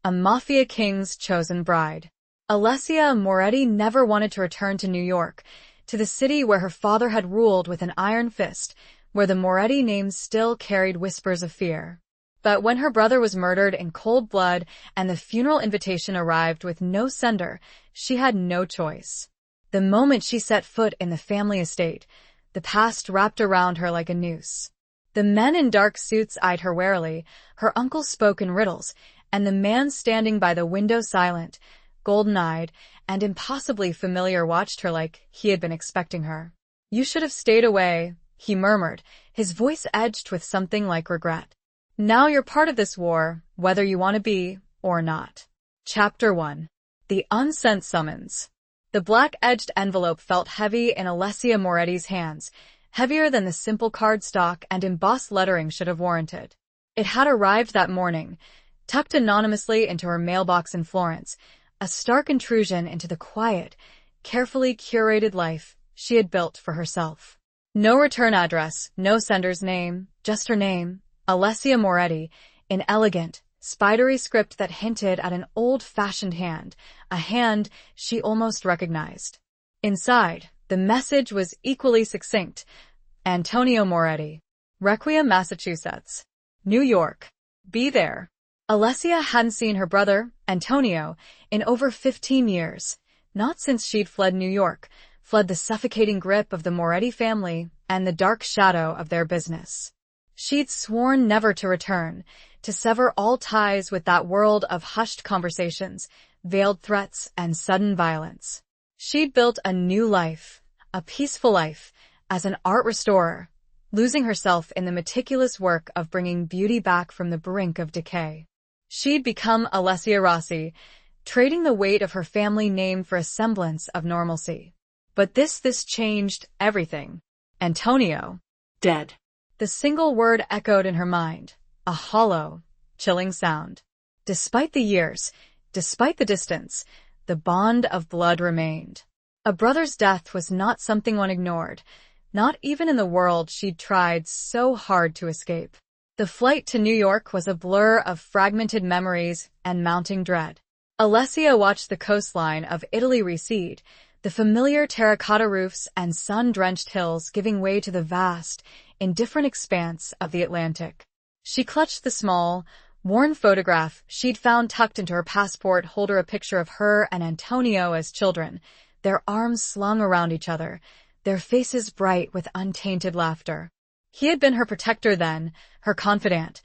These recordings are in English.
a mafia king's chosen bride. Alessia Moretti never wanted to return to New York, to the city where her father had ruled with an iron fist, where the Moretti name still carried whispers of fear. But when her brother was murdered in cold blood and the funeral invitation arrived with no sender, she had no choice. The moment she set foot in the family estate, the past wrapped around her like a noose. The men in dark suits eyed her warily, her uncle spoke in riddles, and the man standing by the window silent, golden-eyed, and impossibly familiar watched her like he had been expecting her. "You should have stayed away," he murmured, his voice edged with something like regret. "Now you're part of this war, whether you want to be or not." Chapter 1. The Unsent Summons. The black-edged envelope felt heavy in Alessia Moretti's hands, heavier than the simple cardstock and embossed lettering should have warranted. It had arrived that morning, tucked anonymously into her mailbox in Florence, a stark intrusion into the quiet, carefully curated life she had built for herself. No return address, no sender's name, just her name, Alessia Moretti, in elegant, spidery script that hinted at an old-fashioned hand, a hand she almost recognized. Inside, the message was equally succinct. Antonio Moretti. Requiem, Massachusetts. New York. Be there. Alessia hadn't seen her brother, Antonio, in over 15 years, not since she'd fled New York, fled the suffocating grip of the Moretti family and the dark shadow of their business. She'd sworn never to return, to sever all ties with that world of hushed conversations, veiled threats, and sudden violence. She'd built a new life, a peaceful life, as an art restorer, losing herself in the meticulous work of bringing beauty back from the brink of decay. She'd become Alessia Rossi, trading the weight of her family name for a semblance of normalcy. But this changed everything. Antonio. Dead. The single word echoed in her mind, a hollow, chilling sound. Despite the years, despite the distance, the bond of blood remained. A brother's death was not something one ignored, not even in the world she'd tried so hard to escape. The flight to New York was a blur of fragmented memories and mounting dread. Alessia watched the coastline of Italy recede, the familiar terracotta roofs and sun-drenched hills giving way to the vast, indifferent expanse of the Atlantic. She clutched the small, worn photograph she'd found tucked into her passport holder, a picture of her and Antonio as children, their arms slung around each other, their faces bright with untainted laughter. He had been her protector then, her confidant,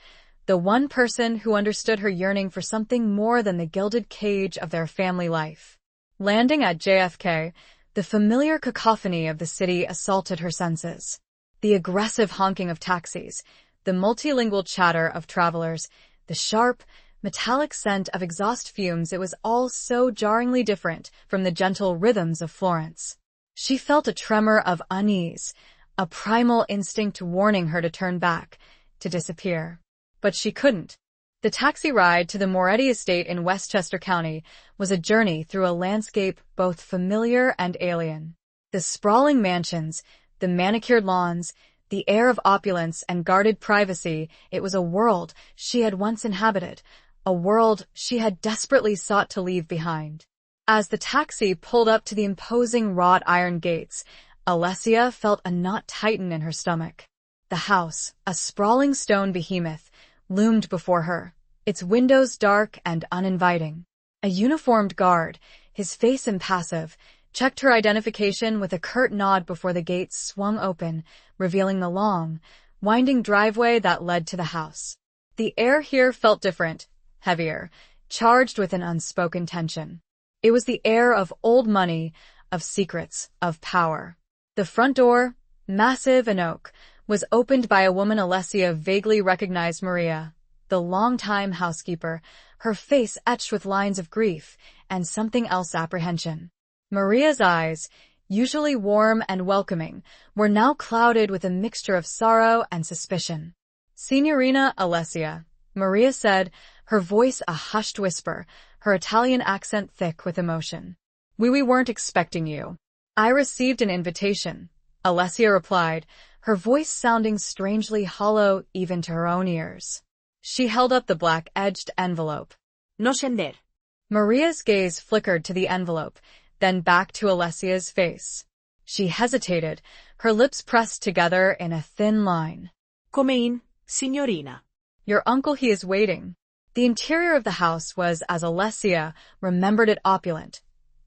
the one person who understood her yearning for something more than the gilded cage of their family life. Landing at JFK, the familiar cacophony of the city assaulted her senses. The aggressive honking of taxis, the multilingual chatter of travelers, the sharp, metallic scent of exhaust fumes, it was all so jarringly different from the gentle rhythms of Florence. She felt a tremor of unease, a primal instinct warning her to turn back, to disappear. But she couldn't. The taxi ride to the Moretti estate in Westchester County was a journey through a landscape both familiar and alien. The sprawling mansions, the manicured lawns, the air of opulence and guarded privacy, it was a world she had once inhabited, a world she had desperately sought to leave behind. As the taxi pulled up to the imposing wrought iron gates, Alessia felt a knot tighten in her stomach. The house, a sprawling stone behemoth, loomed before her, its windows dark and uninviting. A uniformed guard, his face impassive, checked her identification with a curt nod before the gates swung open, revealing the long, winding driveway that led to the house. The air here felt different, heavier, charged with an unspoken tension. It was the air of old money, of secrets, of power. The front door, massive and oak, was opened by a woman Alessia vaguely recognized, Maria, the longtime housekeeper, her face etched with lines of grief and something else, apprehension. Maria's eyes, usually warm and welcoming, were now clouded with a mixture of sorrow and suspicion. "Signorina Alessia," Maria said, her voice a hushed whisper, her Italian accent thick with emotion. We weren't expecting you." "I received an invitation," Alessia replied, her voice sounding strangely hollow even to her own ears. She held up the black-edged envelope. No scender. Maria's gaze flickered to the envelope, then back to Alessia's face. She hesitated, her lips pressed together in a thin line. Come in, signorina. Your uncle, he is waiting. The interior of the house was, as Alessia remembered it, opulent,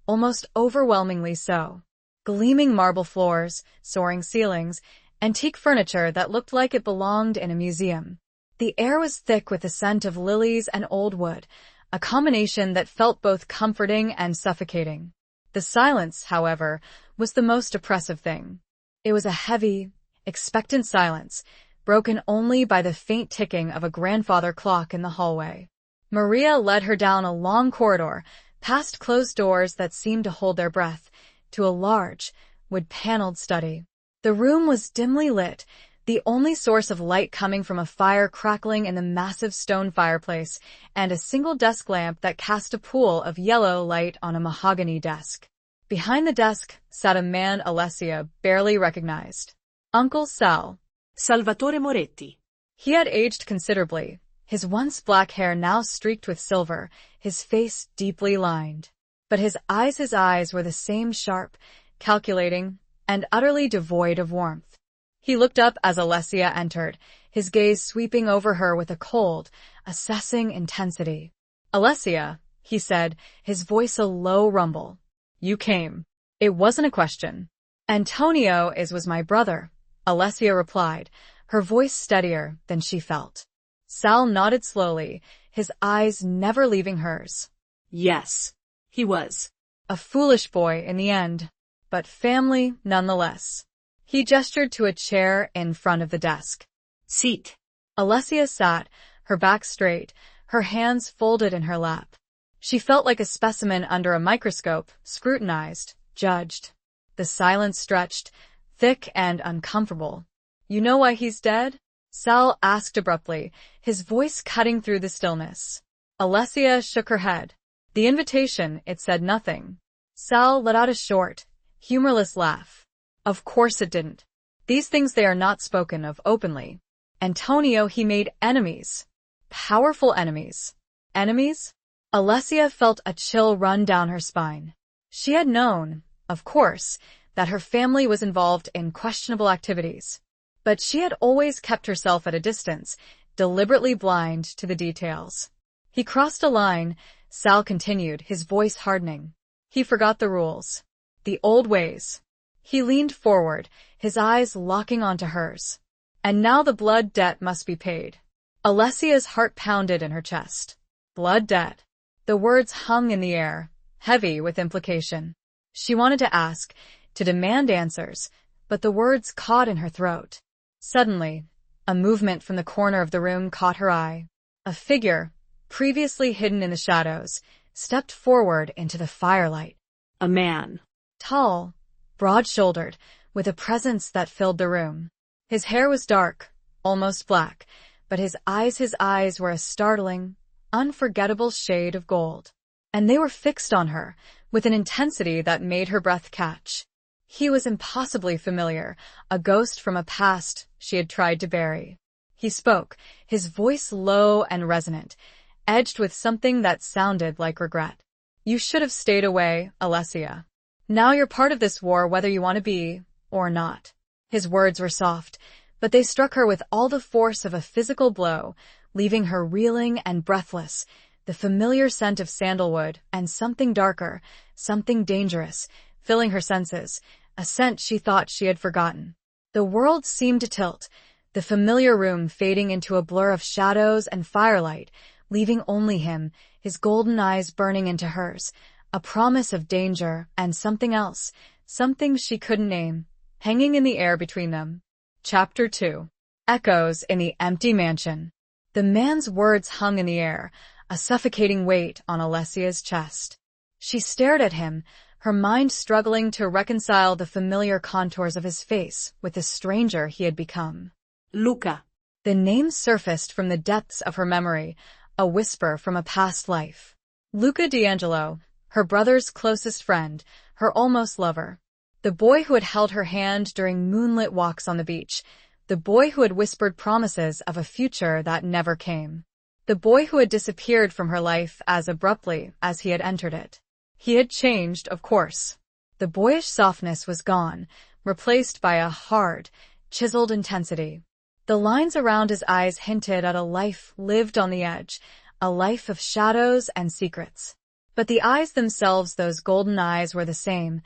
almost overwhelmingly so. Gleaming marble floors, soaring ceilings, antique furniture that looked like it belonged in a museum. The air was thick with the scent of lilies and old wood, a combination that felt both comforting and suffocating. The silence, however, was the most oppressive thing. It was a heavy, expectant silence, broken only by the faint ticking of a grandfather clock in the hallway. Maria led her down a long corridor, past closed doors that seemed to hold their breath, to a large, wood-paneled study. The room was dimly lit, the only source of light coming from a fire crackling in the massive stone fireplace and a single desk lamp that cast a pool of yellow light on a mahogany desk. Behind the desk sat a man Alessia barely recognized. Uncle Sal. Salvatore Moretti. He had aged considerably, his once black hair now streaked with silver, his face deeply lined. But his eyes were the same sharp, calculating, and utterly devoid of warmth. He looked up as Alessia entered, his gaze sweeping over her with a cold, assessing intensity. Alessia, he said, his voice a low rumble. You came. It wasn't a question. Antonio was my brother, Alessia replied, her voice steadier than she felt. Sal nodded slowly, his eyes never leaving hers. Yes, he was. A foolish boy in the end, but family nonetheless. He gestured to a chair in front of the desk. Sit. Alessia sat, her back straight, her hands folded in her lap. She felt like a specimen under a microscope, scrutinized, judged. The silence stretched, thick and uncomfortable. You know why he's dead? Sal asked abruptly, his voice cutting through the stillness. Alessia shook her head. The invitation, it said nothing. Sal let out a short, humorless laugh. Of course it didn't. These things they are not spoken of openly. Antonio, he made enemies. Powerful enemies. Enemies? Alessia felt a chill run down her spine. She had known, of course, that her family was involved in questionable activities. But she had always kept herself at a distance, deliberately blind to the details. He crossed a line, Sal continued, his voice hardening. He forgot the rules. The old ways. He leaned forward, his eyes locking onto hers. And now the blood debt must be paid. Alessia's heart pounded in her chest. Blood debt. The words hung in the air, heavy with implication. She wanted to ask, to demand answers, but the words caught in her throat. Suddenly, a movement from the corner of the room caught her eye. A figure, previously hidden in the shadows, stepped forward into the firelight. A man. Tall, broad-shouldered, with a presence that filled the room. His hair was dark, almost black, but his eyes were a startling, unforgettable shade of gold. And they were fixed on her, with an intensity that made her breath catch. He was impossibly familiar, a ghost from a past she had tried to bury. He spoke, his voice low and resonant, edged with something that sounded like regret. You should have stayed away, Alessia. Now you're part of this war whether you want to be, or not. His words were soft, but they struck her with all the force of a physical blow, leaving her reeling and breathless, the familiar scent of sandalwood and something darker, something dangerous, filling her senses, a scent she thought she had forgotten. The world seemed to tilt, the familiar room fading into a blur of shadows and firelight, leaving only him, his golden eyes burning into hers, a promise of danger and something else, something she couldn't name, hanging in the air between them. Chapter 2. Echoes in the Empty Mansion. The man's words hung in the air, a suffocating weight on Alessia's chest. She stared at him, her mind struggling to reconcile the familiar contours of his face with the stranger he had become. Luca. The name surfaced from the depths of her memory, a whisper from a past life. Luca D'Angelo, her brother's closest friend, her almost lover. The boy who had held her hand during moonlit walks on the beach, the boy who had whispered promises of a future that never came. the boy who had disappeared from her life as abruptly as he had entered it. He had changed, of course. The boyish softness was gone, replaced by a hard, chiseled intensity. The lines around his eyes hinted at a life lived on the edge, a life of shadows and secrets. But the eyes themselves, those golden eyes, were the same,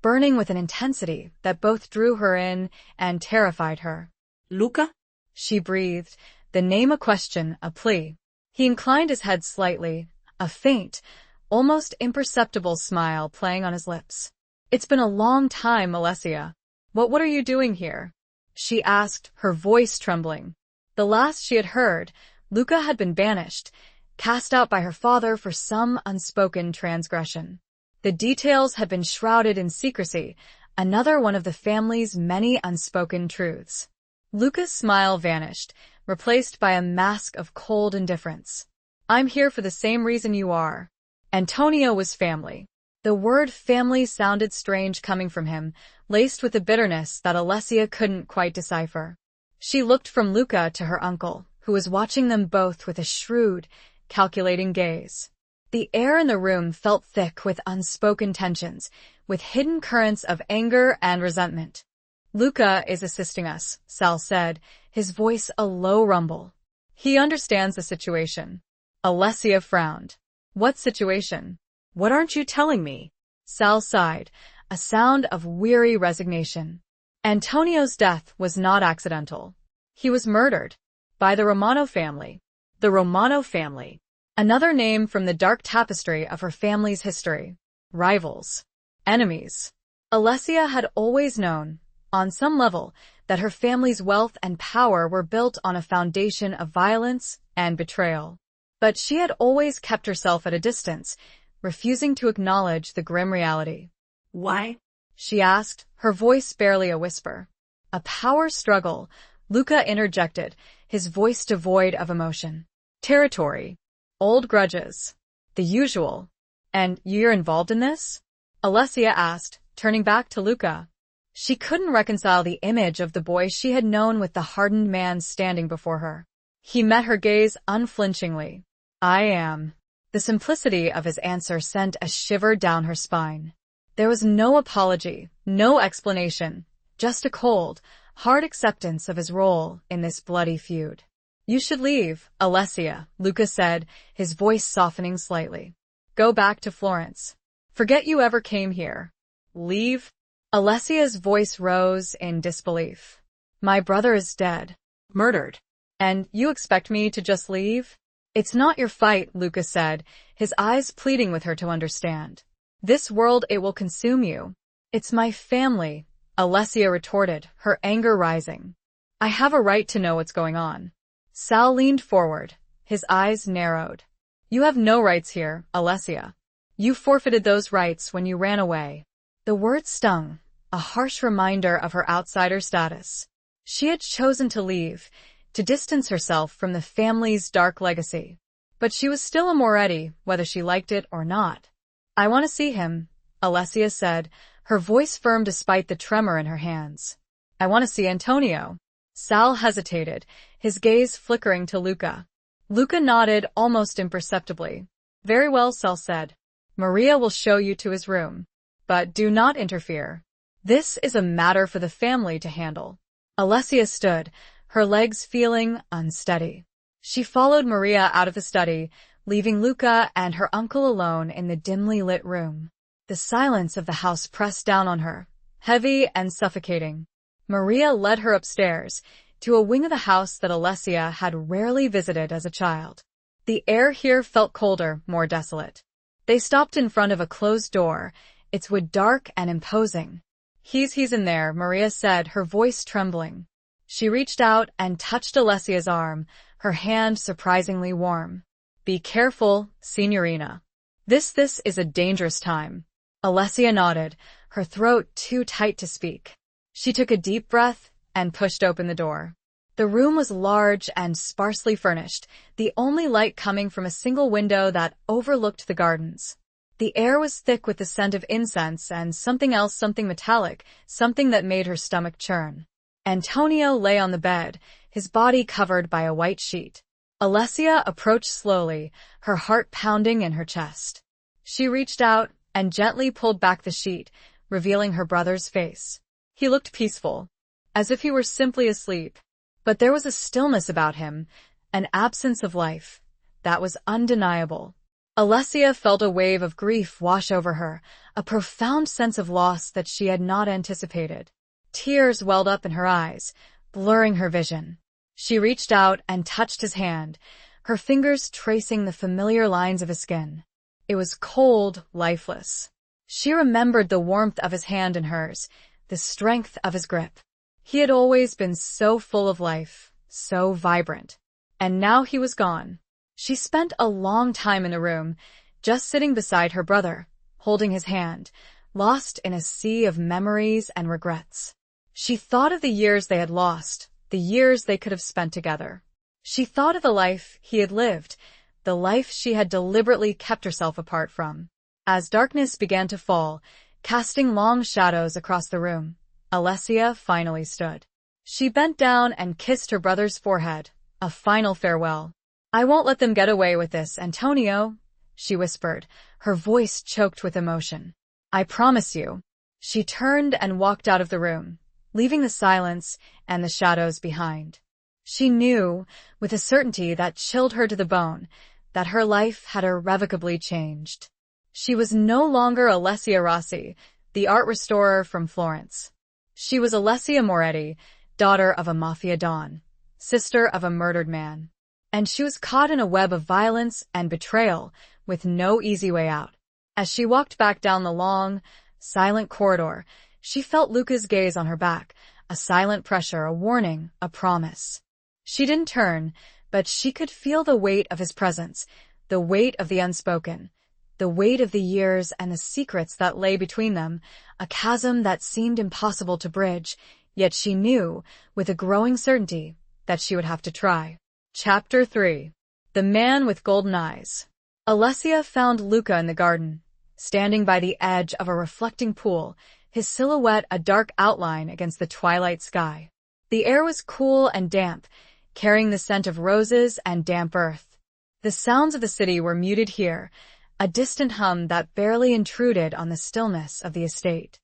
burning with an intensity that both drew her in and terrified her. Luca? She breathed, the name a question, a plea. He inclined his head slightly, a faint, almost imperceptible smile playing on his lips. It's been a long time, Alessia. What are you doing here? She asked, her voice trembling. The last she had heard, Luca had been banished, cast out by her father for some unspoken transgression. The details had been shrouded in secrecy, another one of the family's many unspoken truths. Luca's smile vanished, replaced by a mask of cold indifference. I'm here for the same reason you are. Antonio was family. The word family sounded strange coming from him, laced with a bitterness that Alessia couldn't quite decipher. She looked from Luca to her uncle, who was watching them both with a shrewd, calculating gaze. The air in the room felt thick with unspoken tensions, with hidden currents of anger and resentment. Luca is assisting us, Sal said, his voice a low rumble. He understands the situation. Alessia frowned. What situation? What aren't you telling me? Sal sighed, a sound of weary resignation. Antonio's death was not accidental. He was murdered by the Romano family. The Romano family. Another name from the dark tapestry of her family's history. Rivals. Enemies. Alessia had always known, on some level, that her family's wealth and power were built on a foundation of violence and betrayal. But she had always kept herself at a distance, refusing to acknowledge the grim reality. Why? She asked, her voice barely a whisper. A power struggle, Luca interjected, his voice devoid of emotion. Territory. Old grudges. The usual. And you're involved in this? Alessia asked, turning back to Luca. She couldn't reconcile the image of the boy she had known with the hardened man standing before her. He met her gaze unflinchingly. I am. The simplicity of his answer sent a shiver down her spine. There was no apology, no explanation, just a cold, hard acceptance of his role in this bloody feud. You should leave, Alessia, Luca said, his voice softening slightly. Go back to Florence. Forget you ever came here. Leave? Alessia's voice rose in disbelief. My brother is dead. Murdered. And you expect me to just leave? It's not your fight, Luca said, his eyes pleading with her to understand. This world, it will consume you. It's my family, Alessia retorted, her anger rising. I have a right to know what's going on. Sal leaned forward, his eyes narrowed. You have no rights here, Alessia. You forfeited those rights when you ran away. The word stung, a harsh reminder of her outsider status. She had chosen to leave, to distance herself from the family's dark legacy. But she was still a Moretti, whether she liked it or not. I want to see him, Alessia said, her voice firm despite the tremor in her hands. I want to see Antonio. Sal hesitated, his gaze flickering to Luca. Luca nodded almost imperceptibly. Very well, Sal said. Maria will show you to his room. But do not interfere. This is a matter for the family to handle. Alessia stood, her legs feeling unsteady. She followed Maria out of the study, leaving Luca and her uncle alone in the dimly lit room. The silence of the house pressed down on her, heavy and suffocating. Maria led her upstairs, to a wing of the house that Alessia had rarely visited as a child. The air here felt colder, more desolate. They stopped in front of a closed door, its wood dark and imposing. He's in there, Maria said, her voice trembling. She reached out and touched Alessia's arm, her hand surprisingly warm. Be careful, Signorina. This is a dangerous time. Alessia nodded, her throat too tight to speak. She took a deep breath and pushed open the door. The room was large and sparsely furnished, the only light coming from a single window that overlooked the gardens. The air was thick with the scent of incense and something else, something metallic, something that made her stomach churn. Antonio lay on the bed, his body covered by a white sheet. Alessia approached slowly, her heart pounding in her chest. She reached out and gently pulled back the sheet, revealing her brother's face. He looked peaceful, as if he were simply asleep. But there was a stillness about him, an absence of life, that was undeniable. Alessia felt a wave of grief wash over her, a profound sense of loss that she had not anticipated. Tears welled up in her eyes, blurring her vision. She reached out and touched his hand, her fingers tracing the familiar lines of his skin. It was cold, lifeless. She remembered the warmth of his hand in hers, the strength of his grip. He had always been so full of life, so vibrant. And now he was gone. She spent a long time in the room, just sitting beside her brother, holding his hand, lost in a sea of memories and regrets. She thought of the years they had lost, the years they could have spent together. She thought of the life he had lived, the life she had deliberately kept herself apart from. As darkness began to fall, casting long shadows across the room, Alessia finally stood. She bent down and kissed her brother's forehead, a final farewell. "I won't let them get away with this, Antonio," she whispered, her voice choked with emotion. "I promise you." She turned and walked out of the room, leaving the silence and the shadows behind. She knew, with a certainty that chilled her to the bone, that her life had irrevocably changed. She was no longer Alessia Rossi, the art restorer from Florence. She was Alessia Moretti, daughter of a mafia don, sister of a murdered man. And she was caught in a web of violence and betrayal, with no easy way out. As she walked back down the long, silent corridor, she felt Luca's gaze on her back, a silent pressure, a warning, a promise. She didn't turn, but she could feel the weight of his presence, the weight of the unspoken, the weight of the years and the secrets that lay between them, a chasm that seemed impossible to bridge, yet she knew, with a growing certainty, that she would have to try. Chapter 3. The Man with Golden Eyes. Alessia found Luca in the garden, standing by the edge of a reflecting pool, his silhouette a dark outline against the twilight sky. The air was cool and damp, carrying the scent of roses and damp earth. The sounds of the city were muted here, a distant hum that barely intruded on the stillness of the estate.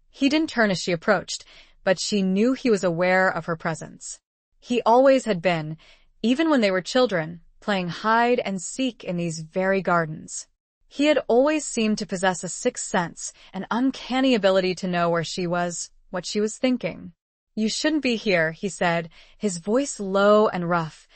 He didn't turn as she approached, but she knew he was aware of her presence. He always had been, even when they were children, playing hide and seek in these very gardens. He had always seemed to possess a sixth sense, an uncanny ability to know where she was, what she was thinking. "You shouldn't be here," he said, his voice low and rough,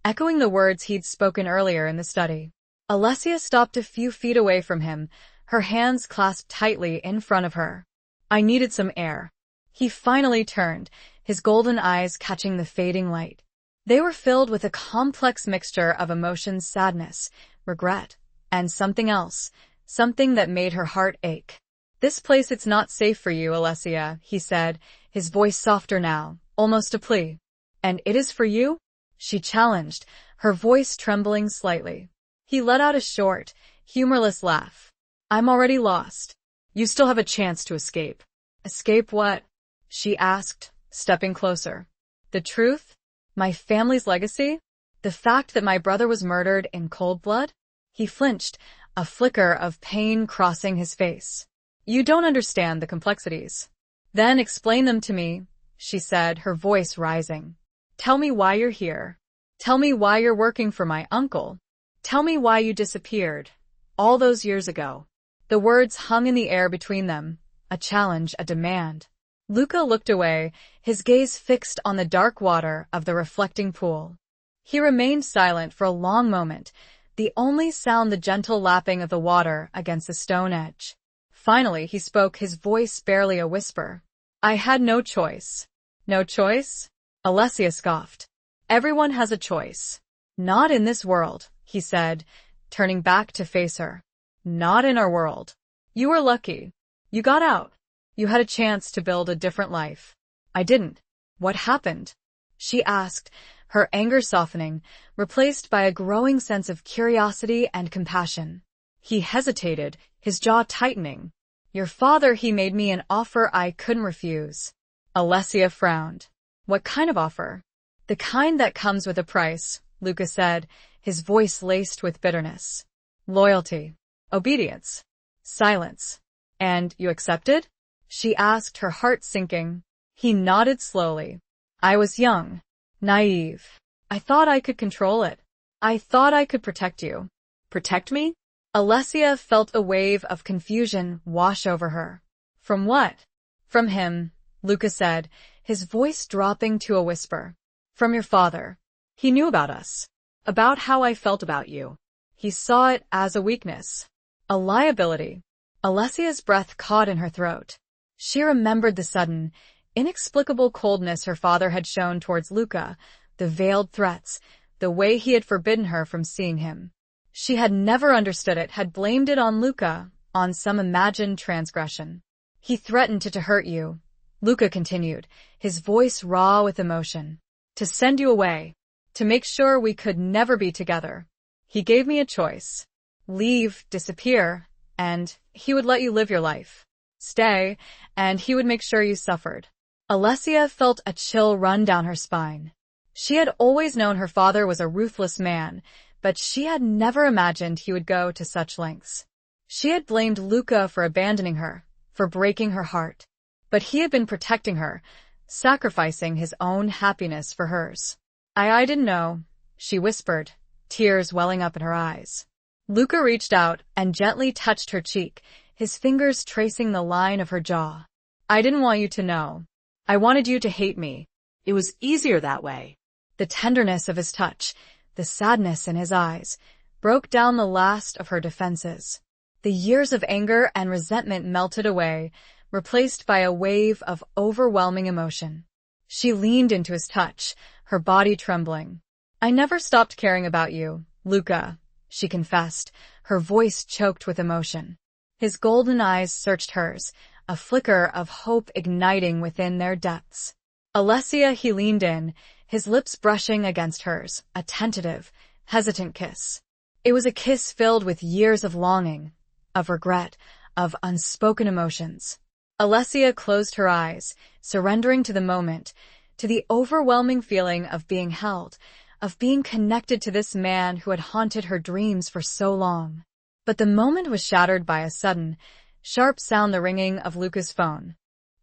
echoing the words he'd spoken earlier in the study. Alessia stopped a few feet away from him, her hands clasped tightly in front of her. "I needed some air." He finally turned, his golden eyes catching the fading light. They were filled with a complex mixture of emotions: sadness, regret, and something else, something that made her heart ache. "This place, it's not safe for you, Alessia," he said, his voice softer now, almost a plea. "And it is for you?" she challenged, her voice trembling slightly. He let out a short, humorless laugh. "I'm already lost. You still have a chance to escape." "Escape what?" she asked, stepping closer. "The truth? My family's legacy? The fact that my brother was murdered in cold blood?" He flinched, a flicker of pain crossing his face. "You don't understand the complexities." "Then explain them to me," she said, her voice rising. "Tell me why you're here. Tell me why you're working for my uncle. Tell me why you disappeared, all those years ago." The words hung in the air between them, a challenge, a demand. Luca looked away, his gaze fixed on the dark water of the reflecting pool. He remained silent for a long moment, the only sound the gentle lapping of the water against the stone edge. Finally he spoke, his voice barely a whisper. "I had no choice." "No choice?" Alessia scoffed. "Everyone has a choice." "Not in this world," he said, turning back to face her. "Not in our world. You were lucky. You got out. You had a chance to build a different life. I didn't." "What happened?" she asked, her anger softening, replaced by a growing sense of curiosity and compassion. He hesitated, his jaw tightening. "Your father, he made me an offer I couldn't refuse." Alessia frowned. "What kind of offer?" "The kind that comes with a price," Luca said, his voice laced with bitterness. Loyalty. Obedience. Silence. And you accepted? She asked, her heart sinking. He nodded slowly. I was young. Naive. I thought I could control it. I thought I could protect you. Protect me? Alessia felt a wave of confusion wash over her. From what? From him, Luca said, his voice dropping to a whisper. From your father. He knew about us. About how I felt about you. He saw it as a weakness. A liability. Alessia's breath caught in her throat. She remembered the sudden, inexplicable coldness her father had shown towards Luca, the veiled threats, the way he had forbidden her from seeing him. She had never understood it, had blamed it on Luca, on some imagined transgression. He threatened to hurt you, Luca continued, his voice raw with emotion. To send you away. To make sure we could never be together. He gave me a choice. Leave, disappear, and he would let you live your life. Stay, and he would make sure you suffered. Alessia felt a chill run down her spine. She had always known her father was a ruthless man, but she had never imagined he would go to such lengths. She had blamed Luca for abandoning her, for breaking her heart. But he had been protecting her, sacrificing his own happiness for hers. I didn't know, she whispered, tears welling up in her eyes. Luca reached out and gently touched her cheek, his fingers tracing the line of her jaw. I didn't want you to know. I wanted you to hate me. It was easier that way. The tenderness of his touch, the sadness in his eyes, broke down the last of her defenses. The years of anger and resentment melted away, replaced by a wave of overwhelming emotion. She leaned into his touch, her body trembling. I never stopped caring about you, Luca, she confessed, her voice choked with emotion. His golden eyes searched hers, a flicker of hope igniting within their depths. Alessia, he leaned in, his lips brushing against hers, a tentative, hesitant kiss. It was a kiss filled with years of longing, of regret, of unspoken emotions. Alessia closed her eyes, surrendering to the moment, to the overwhelming feeling of being held, of being connected to this man who had haunted her dreams for so long. But the moment was shattered by a sudden, sharp sound, the ringing of Luca's phone.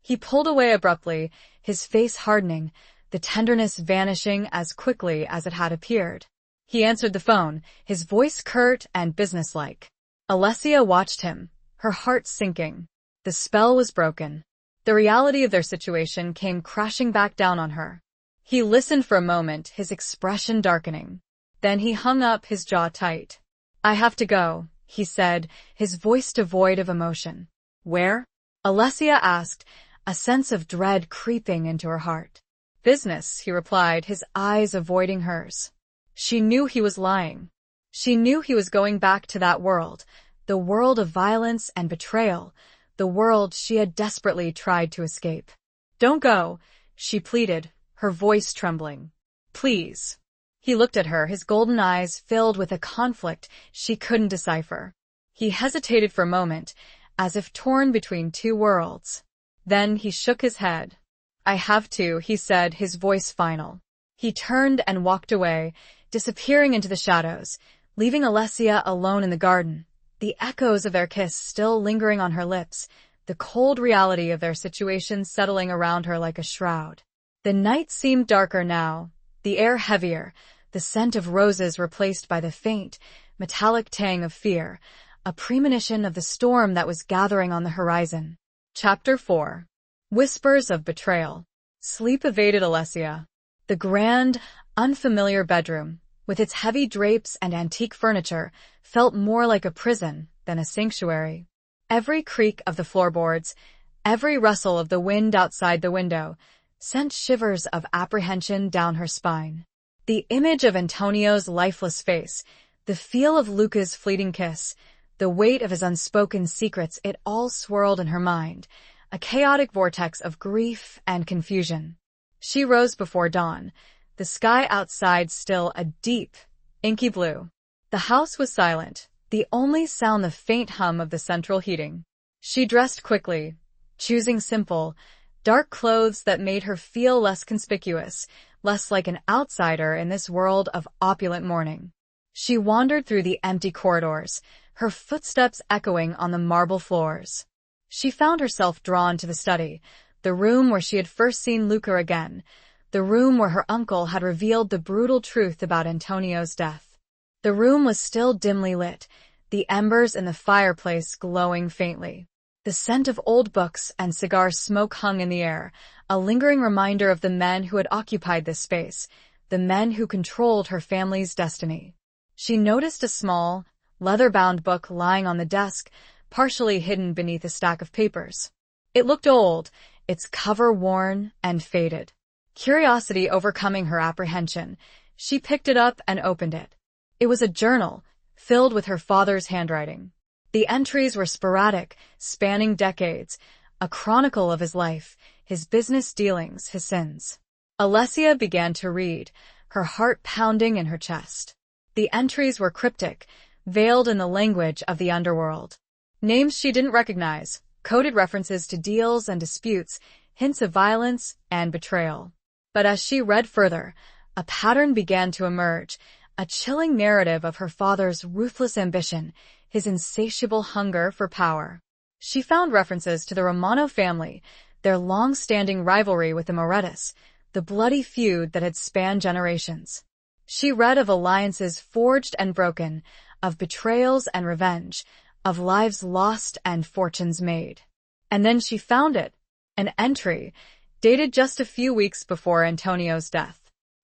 He pulled away abruptly, his face hardening, the tenderness vanishing as quickly as it had appeared. He answered the phone, his voice curt and businesslike. Alessia watched him, her heart sinking. The spell was broken. The reality of their situation came crashing back down on her. He listened for a moment, his expression darkening. Then he hung up, his jaw tight. I have to go, he said, his voice devoid of emotion. Where? Alessia asked, a sense of dread creeping into her heart. Business, he replied, his eyes avoiding hers. She knew he was lying. She knew he was going back to that world, the world of violence and betrayal, the world she had desperately tried to escape. Don't go, she pleaded, her voice trembling. Please. He looked at her, his golden eyes filled with a conflict she couldn't decipher. He hesitated for a moment, as if torn between two worlds. Then he shook his head. I have to, he said, his voice final. He turned and walked away, disappearing into the shadows, leaving Alessia alone in the garden, the echoes of their kiss still lingering on her lips, the cold reality of their situation settling around her like a shroud. The night seemed darker now, the air heavier, the scent of roses replaced by the faint, metallic tang of fear, a premonition of the storm that was gathering on the horizon. Chapter 4. Whispers of Betrayal. Sleep evaded Alessia. The grand, unfamiliar bedroom, with its heavy drapes and antique furniture, felt more like a prison than a sanctuary. Every creak of the floorboards, every rustle of the wind outside the window, sent shivers of apprehension down her spine. The image of Antonio's lifeless face, the feel of Luca's fleeting kiss, the weight of his unspoken secrets, it all swirled in her mind, a chaotic vortex of grief and confusion. She rose before dawn, the sky outside still a deep, inky blue. The house was silent, the only sound the faint hum of the central heating. She dressed quickly, choosing simple, dark clothes that made her feel less conspicuous, less like an outsider in this world of opulent mourning. She wandered through the empty corridors, her footsteps echoing on the marble floors. She found herself drawn to the study, the room where she had first seen Luca again, the room where her uncle had revealed the brutal truth about Antonio's death. The room was still dimly lit, the embers in the fireplace glowing faintly. The scent of old books and cigar smoke hung in the air, a lingering reminder of the men who had occupied this space, the men who controlled her family's destiny. She noticed a small, leather-bound book lying on the desk, partially hidden beneath a stack of papers. It looked old, its cover worn and faded. Curiosity overcoming her apprehension, she picked it up and opened it. It was a journal, filled with her father's handwriting. The entries were sporadic, spanning decades, a chronicle of his life, his business dealings, his sins. Alessia began to read, her heart pounding in her chest. The entries were cryptic, veiled in the language of the underworld. Names she didn't recognize, coded references to deals and disputes, hints of violence and betrayal. But as she read further, a pattern began to emerge, a chilling narrative of her father's ruthless ambition, his insatiable hunger for power. She found references to the Romano family, their long-standing rivalry with the Morettis, the bloody feud that had spanned generations. She read of alliances forged and broken, of betrayals and revenge, of lives lost and fortunes made. And then she found it, an entry, dated just a few weeks before Antonio's death.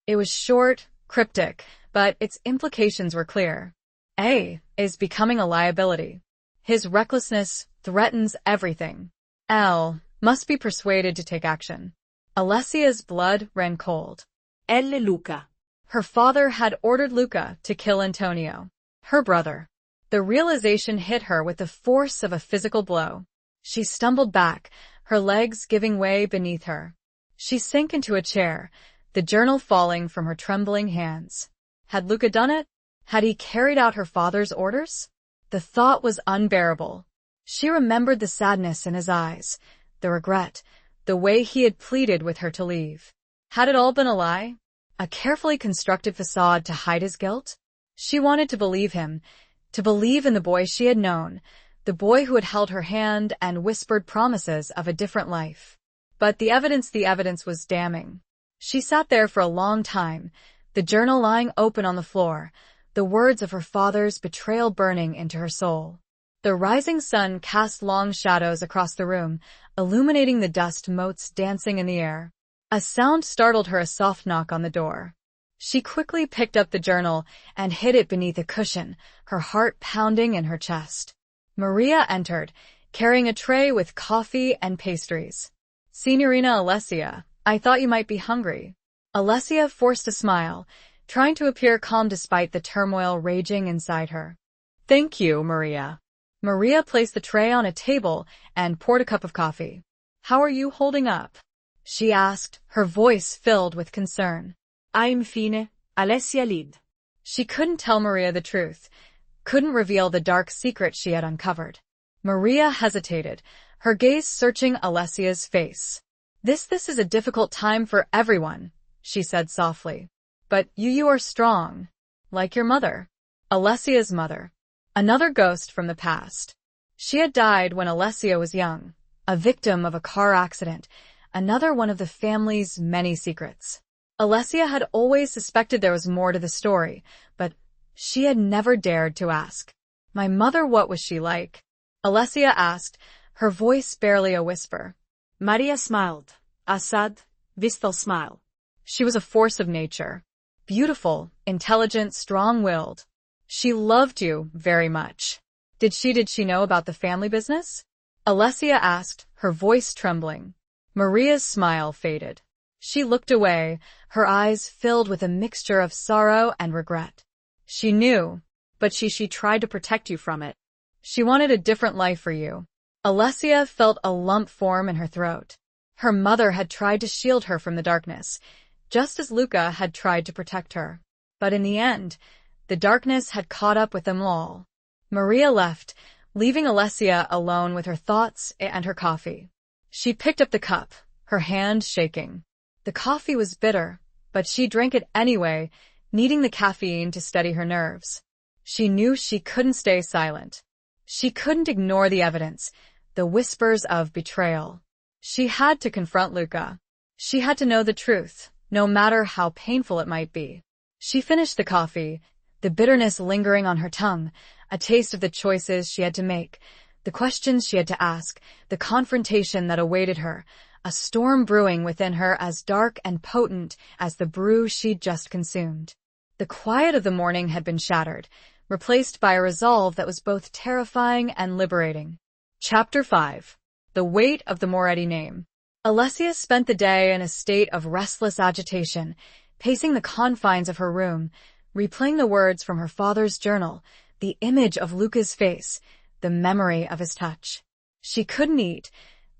It was short, cryptic, but its implications were clear. A is becoming a liability. His recklessness threatens everything. L must be persuaded to take action. Alessia's blood ran cold. L. Luca. Her father had ordered Luca to kill Antonio, her brother. The realization hit her with the force of a physical blow. She stumbled back, her legs giving way beneath her. She sank into a chair, the journal falling from her trembling hands. Had Luca done it? Had he carried out her father's orders? The thought was unbearable. She remembered the sadness in his eyes, the regret, the way he had pleaded with her to leave. Had it all been a lie? A carefully constructed facade to hide his guilt? She wanted to believe him, to believe in the boy she had known, the boy who had held her hand and whispered promises of a different life. But the evidence was damning. She sat there for a long time, the journal lying open on the floor, the words of her father's betrayal burning into her soul. The rising sun cast long shadows across the room, illuminating the dust motes dancing in the air. A sound startled her, a soft knock on the door. She quickly picked up the journal and hid it beneath a cushion, her heart pounding in her chest. Maria entered, carrying a tray with coffee and pastries. "Signorina Alessia, I thought you might be hungry." Alessia forced a smile, trying to appear calm despite the turmoil raging inside her. "Thank you, Maria." Maria placed the tray on a table and poured a cup of coffee. "How are you holding up?" she asked, her voice filled with concern. Infine, Alessia Lid. She couldn't tell Maria the truth, couldn't reveal the dark secret she had uncovered. Maria hesitated, her gaze searching Alessia's face. This is a difficult time for everyone," she said softly. "But you are strong. Like your mother." Alessia's mother. Another ghost from the past. She had died when Alessia was young, a victim of a car accident, another one of the family's many secrets. Alessia had always suspected there was more to the story, but she had never dared to ask. "My mother, what was she like?" Alessia asked, her voice barely a whisper. Maria smiled. A sad, wistful smile. "She was a force of nature. Beautiful, intelligent, strong-willed. She loved you very much." Did she know about the family business?" Alessia asked, her voice trembling. Maria's smile faded. She looked away, her eyes filled with a mixture of sorrow and regret. "She knew, but she tried to protect you from it. She wanted a different life for you." Alessia felt a lump form in her throat. Her mother had tried to shield her from the darkness, just as Luca had tried to protect her. But in the end, the darkness had caught up with them all. Maria left, leaving Alessia alone with her thoughts and her coffee. She picked up the cup, her hand shaking. The coffee was bitter, But she drank it anyway, needing the caffeine to steady her nerves. She knew she couldn't stay silent. She couldn't ignore the evidence, the whispers of betrayal. She had to confront Luca. She had to know the truth, no matter how painful it might be. She finished the coffee, the bitterness lingering on her tongue, a taste of the choices she had to make, the questions she had to ask, the confrontation that awaited her, a storm brewing within her as dark and potent as the brew she'd just consumed. The quiet of the morning had been shattered, replaced by a resolve that was both terrifying and liberating. Chapter 5. The Weight of the Moretti Name. Alessia spent the day in a state of restless agitation, pacing the confines of her room, replaying the words from her father's journal, the image of Luca's face, the memory of his touch. She couldn't eat,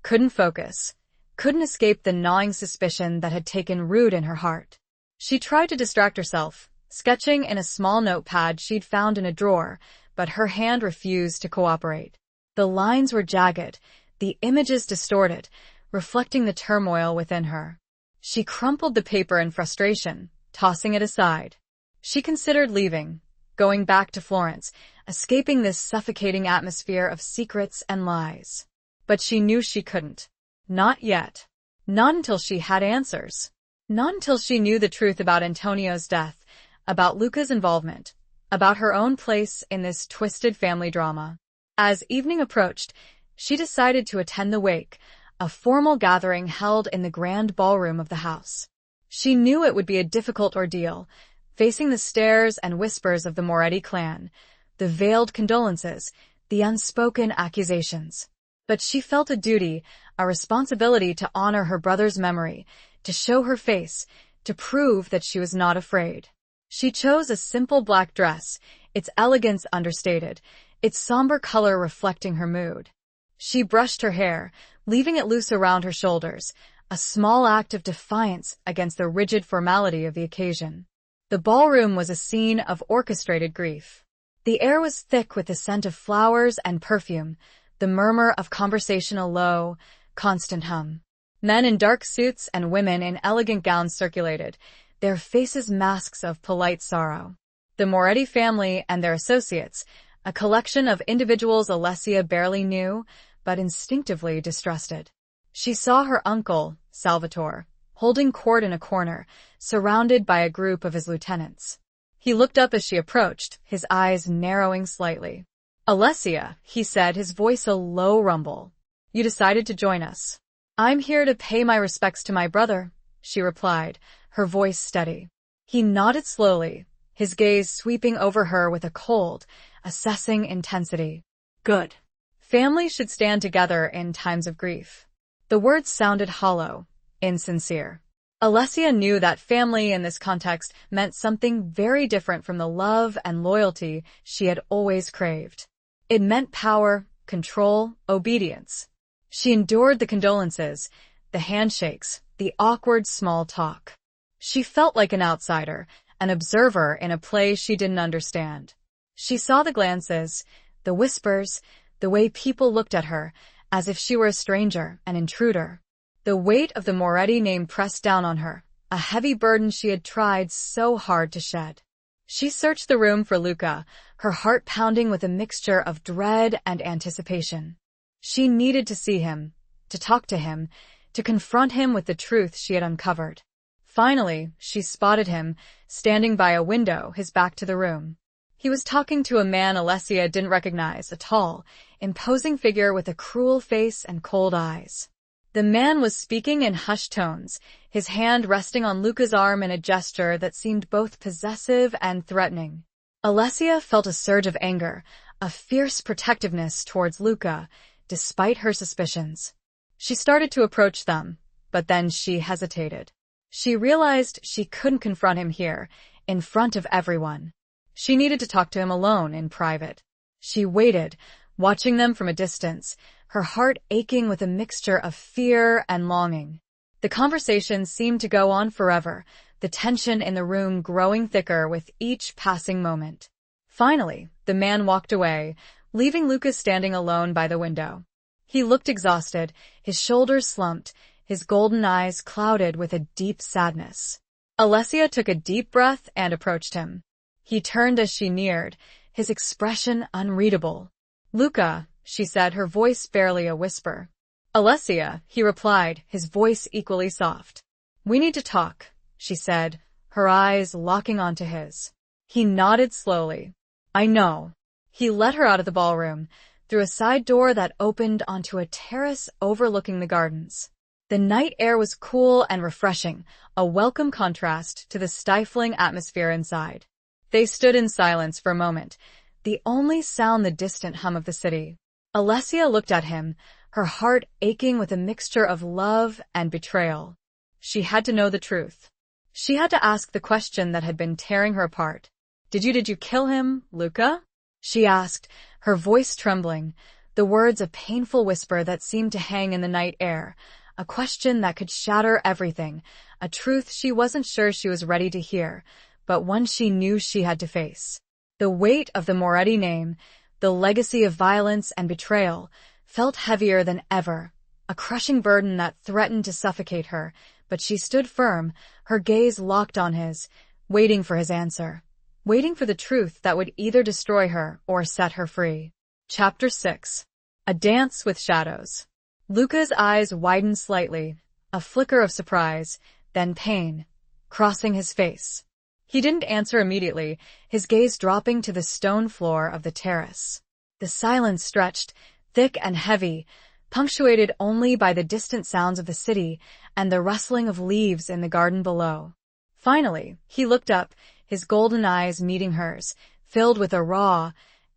couldn't focus, couldn't escape the gnawing suspicion that had taken root in her heart. She tried to distract herself, sketching in a small notepad she'd found in a drawer, but her hand refused to cooperate. The lines were jagged, the images distorted, reflecting the turmoil within her. She crumpled the paper in frustration, tossing it aside. She considered leaving, going back to Florence, escaping this suffocating atmosphere of secrets and lies. But she knew she couldn't. Not yet. Not until she had answers. Not until she knew the truth about Antonio's death, about Luca's involvement, about her own place in this twisted family drama. As evening approached, she decided to attend the wake, a formal gathering held in the grand ballroom of the house. She knew it would be a difficult ordeal, facing the stares and whispers of the Moretti clan, the veiled condolences, the unspoken accusations. But she felt a duty, a responsibility to honor her brother's memory, to show her face, to prove that she was not afraid. She chose a simple black dress, its elegance understated, its somber color reflecting her mood. She brushed her hair, leaving it loose around her shoulders, a small act of defiance against the rigid formality of the occasion. The ballroom was a scene of orchestrated grief. The air was thick with the scent of flowers and perfume, the murmur of conversation a low, constant hum. Men in dark suits and women in elegant gowns circulated, their faces masks of polite sorrow. The Moretti family and their associates, a collection of individuals Alessia barely knew, but instinctively distrusted. She saw her uncle, Salvatore, holding court in a corner, surrounded by a group of his lieutenants. He looked up as she approached, his eyes narrowing slightly. "Alessia," he said, his voice a low rumble. "You decided to join us." "I'm here to pay my respects to my brother," she replied, her voice steady. He nodded slowly, his gaze sweeping over her with a cold, assessing intensity. "Good. Family should stand together in times of grief." The words sounded hollow, insincere. Alessia knew that family in this context meant something very different from the love and loyalty she had always craved. It meant power, control, obedience. She endured the condolences, the handshakes, the awkward small talk. She felt like an outsider, an observer in a play she didn't understand. She saw the glances, the whispers, the way people looked at her, as if she were a stranger, an intruder. The weight of the Moretti name pressed down on her, a heavy burden she had tried so hard to shed. She searched the room for Luca, her heart pounding with a mixture of dread and anticipation. She needed to see him, to talk to him, to confront him with the truth she had uncovered. Finally, she spotted him, standing by a window, his back to the room. He was talking to a man Alessia didn't recognize, a tall, imposing figure with a cruel face and cold eyes. The man was speaking in hushed tones, his hand resting on Luca's arm in a gesture that seemed both possessive and threatening. Alessia felt a surge of anger, a fierce protectiveness towards Luca, despite her suspicions. She started to approach them, but then she hesitated. She realized she couldn't confront him here, in front of everyone. She needed to talk to him alone, in private. She waited, watching them from a distance, her heart aching with a mixture of fear and longing. The conversation seemed to go on forever, the tension in the room growing thicker with each passing moment. Finally, the man walked away, leaving Luca standing alone by the window. He looked exhausted, his shoulders slumped, his golden eyes clouded with a deep sadness. Alessia took a deep breath and approached him. He turned as she neared, his expression unreadable. "Luca," she said, her voice barely a whisper. "Alessia," he replied, his voice equally soft. "We need to talk," she said, her eyes locking onto his. He nodded slowly. "I know." He led her out of the ballroom, through a side door that opened onto a terrace overlooking the gardens. The night air was cool and refreshing, a welcome contrast to the stifling atmosphere inside. They stood in silence for a moment, the only sound the distant hum of the city. Alessia looked at him, her heart aching with a mixture of love and betrayal. She had to know the truth. She had to ask the question that had been tearing her apart. Did you kill him, Luca?" she asked, her voice trembling, the words a painful whisper that seemed to hang in the night air, a question that could shatter everything, a truth she wasn't sure she was ready to hear, but one she knew she had to face. The weight of the Moretti name, the legacy of violence and betrayal, felt heavier than ever, a crushing burden that threatened to suffocate her, but she stood firm, her gaze locked on his, waiting for his answer, waiting for the truth that would either destroy her or set her free. Chapter 6. A Dance with Shadows. Luca's eyes widened slightly, a flicker of surprise, then pain, crossing his face. He didn't answer immediately, his gaze dropping to the stone floor of the terrace. The silence stretched, thick and heavy, punctuated only by the distant sounds of the city and the rustling of leaves in the garden below. Finally, he looked up, his golden eyes meeting hers, filled with a raw,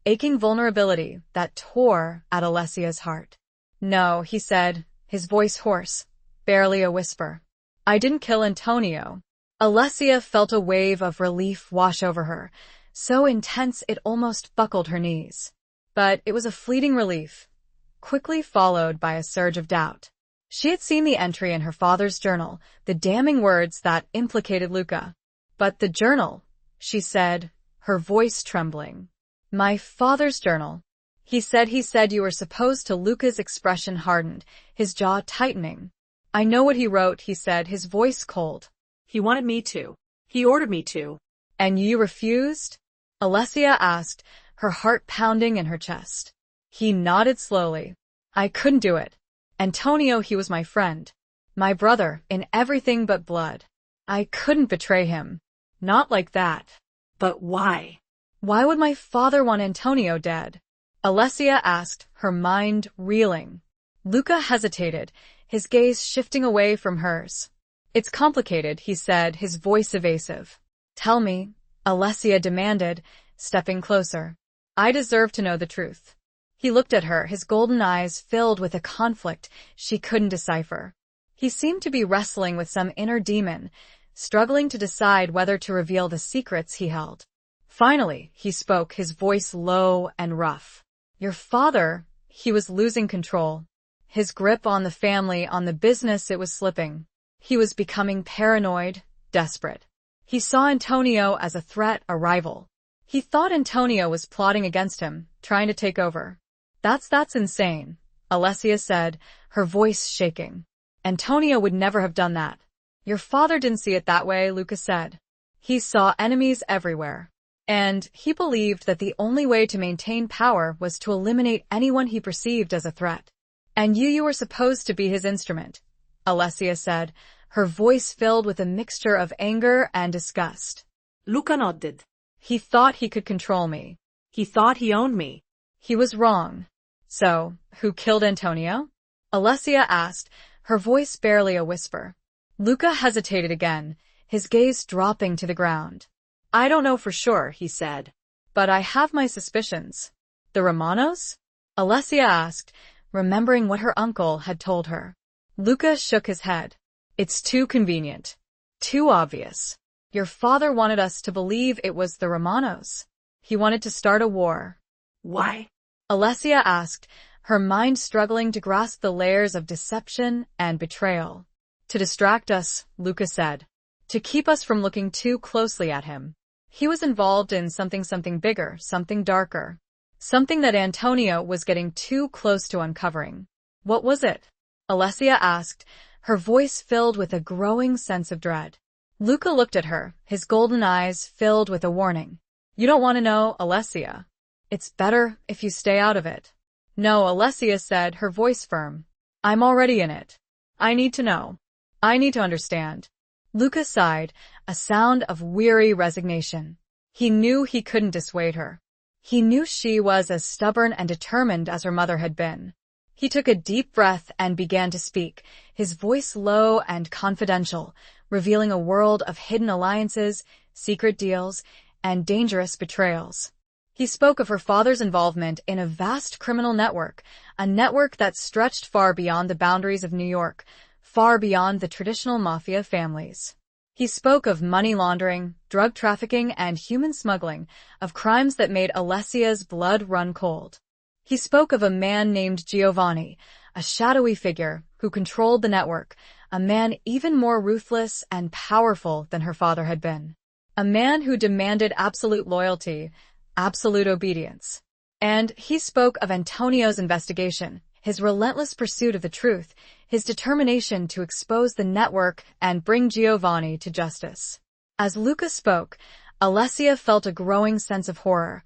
aching vulnerability that tore at Alessia's heart. "No," he said, his voice hoarse, barely a whisper. "I didn't kill Antonio." Alessia felt a wave of relief wash over her, so intense it almost buckled her knees. But it was a fleeting relief, quickly followed by a surge of doubt. She had seen the entry in her father's journal, the damning words that implicated Luca. "But the journal," she said, her voice trembling. "My father's journal." He said you were supposed to." Luca's expression hardened, his jaw tightening. "I know what he wrote," he said, his voice cold. He wanted me to. He ordered me to." "And you refused?" Alessia asked, her heart pounding in her chest. He nodded slowly. "I couldn't do it. Antonio, he was my friend. My brother, in everything but blood. I couldn't betray him. Not like that." "But why?" "Why would my father want Antonio dead?" Alessia asked, her mind reeling. Luca hesitated, his gaze shifting away from hers. "It's complicated," he said, his voice evasive. "Tell me," Alessia demanded, stepping closer. "I deserve to know the truth." He looked at her, his golden eyes filled with a conflict she couldn't decipher. He seemed to be wrestling with some inner demon, struggling to decide whether to reveal the secrets he held. Finally, he spoke, his voice low and rough. "Your father," he was losing control. His grip on the family, on the business, it was slipping. He was becoming paranoid, desperate. He saw Antonio as a threat, a rival. He thought Antonio was plotting against him, trying to take over. That's insane," Alessia said, her voice shaking. "Antonio would never have done that." "Your father didn't see it that way," Luca said. "He saw enemies everywhere. And he believed that the only way to maintain power was to eliminate anyone he perceived as a threat. And you were supposed to be his instrument," Alessia said, her voice filled with a mixture of anger and disgust. Luca nodded. "He thought he could control me. He thought he owned me." He was wrong. "So, who killed Antonio?" Alessia asked, her voice barely a whisper. Luca hesitated again, his gaze dropping to the ground. "I don't know for sure," he said. "But I have my suspicions." "The Romanos?" Alessia asked, remembering what her uncle had told her. Luca shook his head. "It's too convenient. Too obvious. Your father wanted us to believe it was the Romanos. He wanted to start a war." "Why?" Alessia asked, her mind struggling to grasp the layers of deception and betrayal. "To distract us," Luca said. "To keep us from looking too closely at him. He was involved in something bigger, something darker. Something that Antonio was getting too close to uncovering." "What was it?" Alessia asked, her voice filled with a growing sense of dread. Luca looked at her, his golden eyes filled with a warning. You don't want to know, Alessia. It's better if you stay out of it. No, Alessia said, her voice firm. I'm already in it. I need to know. I need to understand. Luca sighed, a sound of weary resignation. He knew he couldn't dissuade her. He knew she was as stubborn and determined as her mother had been. He took a deep breath and began to speak, his voice low and confidential, revealing a world of hidden alliances, secret deals, and dangerous betrayals. He spoke of her father's involvement in a vast criminal network, a network that stretched far beyond the boundaries of New York, far beyond the traditional mafia families. He spoke of money laundering, drug trafficking, and human smuggling, of crimes that made Alessia's blood run cold. He spoke of a man named Giovanni, a shadowy figure who controlled the network, a man even more ruthless and powerful than her father had been. A man who demanded absolute loyalty, absolute obedience. And he spoke of Antonio's investigation, his relentless pursuit of the truth, his determination to expose the network and bring Giovanni to justice. As Luca spoke, Alessia felt a growing sense of horror,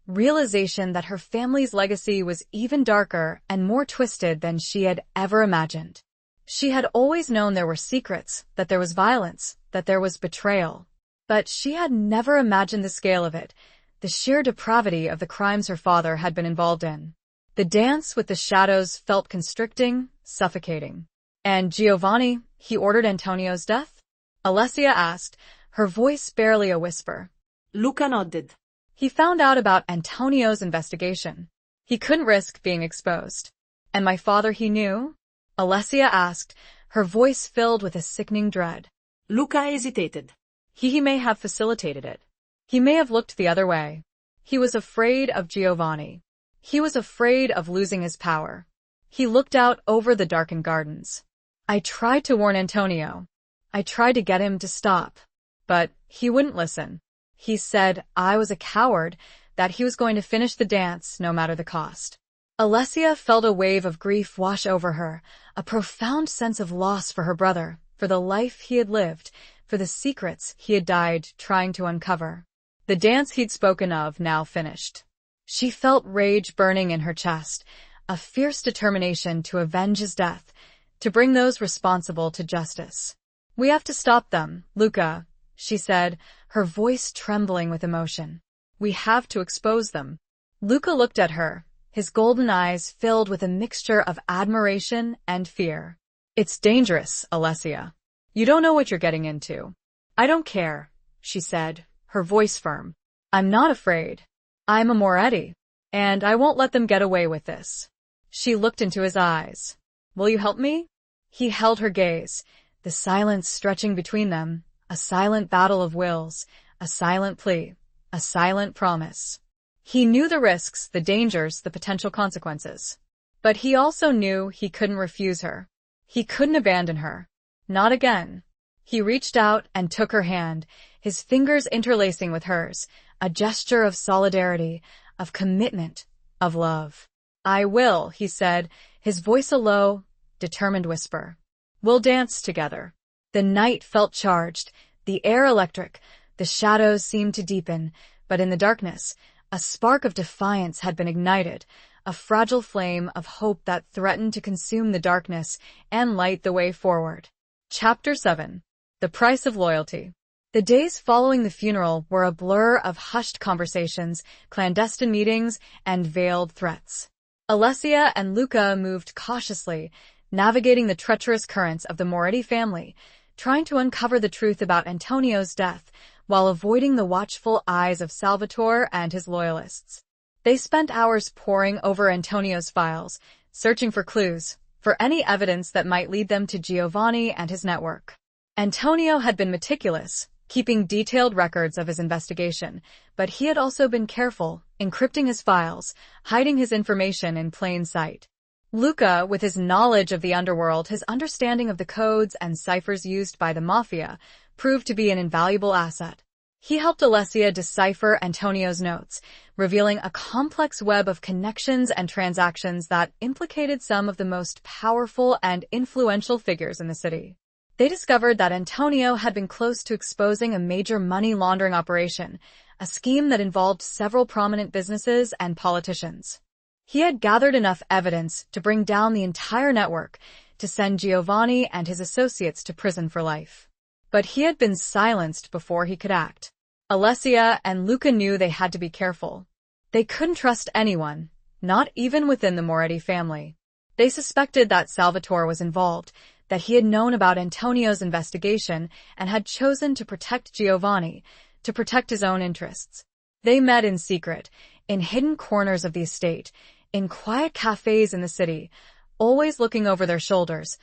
realization that her family's legacy was even darker and more twisted than she had ever imagined. She had always known there were secrets, that there was violence, that there was betrayal. But she had never imagined the scale of it, the sheer depravity of the crimes her father had been involved in. The dance with the shadows felt constricting, suffocating. And Giovanni, he ordered Antonio's death? Alessia asked, her voice barely a whisper. Luca nodded. He found out about Antonio's investigation. He couldn't risk being exposed. And my father he knew? Alessia asked, her voice filled with a sickening dread. Luca hesitated. He may have facilitated it. He may have looked the other way. He was afraid of Giovanni. He was afraid of losing his power. He looked out over the darkened gardens. I tried to warn Antonio. I tried to get him to stop. But he wouldn't listen. He said I was a coward, that he was going to finish the dance no matter the cost. Alessia felt a wave of grief wash over her, a profound sense of loss for her brother, for the life he had lived, for the secrets he had died trying to uncover. The dance he'd spoken of now finished. She felt rage burning in her chest, a fierce determination to avenge his death, to bring those responsible to justice. We have to stop them, Luca, she said, her voice trembling with emotion. We have to expose them. Luca looked at her, his golden eyes filled with a mixture of admiration and fear. It's dangerous, Alessia. You don't know what you're getting into. I don't care, she said, her voice firm. I'm not afraid. I'm a Moretti, and I won't let them get away with this. She looked into his eyes. Will you help me? He held her gaze, the silence stretching between them, a silent battle of wills, a silent plea, a silent promise. He knew the risks, the dangers, the potential consequences. But he also knew he couldn't refuse her. He couldn't abandon her. Not again. He reached out and took her hand, his fingers interlacing with hers, a gesture of solidarity, of commitment, of love. I will, he said, his voice a low, determined whisper. We'll dance together. The night felt charged, the air electric, the shadows seemed to deepen, but in the darkness, a spark of defiance had been ignited, a fragile flame of hope that threatened to consume the darkness and light the way forward. Chapter 7. The Price of Loyalty. The days following the funeral were a blur of hushed conversations, clandestine meetings, and veiled threats. Alessia and Luca moved cautiously, navigating the treacherous currents of the Moretti family, trying to uncover the truth about Antonio's death while avoiding the watchful eyes of Salvatore and his loyalists. They spent hours poring over Antonio's files, searching for clues, for any evidence that might lead them to Giovanni and his network. Antonio had been meticulous, keeping detailed records of his investigation, but he had also been careful, encrypting his files, hiding his information in plain sight. Luca, with his knowledge of the underworld, his understanding of the codes and ciphers used by the mafia, proved to be an invaluable asset. He helped Alessia decipher Antonio's notes, revealing a complex web of connections and transactions that implicated some of the most powerful and influential figures in the city. They discovered that Antonio had been close to exposing a major money laundering operation, a scheme that involved several prominent businesses and politicians. He had gathered enough evidence to bring down the entire network, to send Giovanni and his associates to prison for life. But he had been silenced before he could act. Alessia and Luca knew they had to be careful. They couldn't trust anyone, not even within the Moretti family. They suspected that Salvatore was involved, that he had known about Antonio's investigation and had chosen to protect Giovanni, to protect his own interests. They met in secret, in hidden corners of the estate, in quiet cafes in the city, always looking over their shoulders,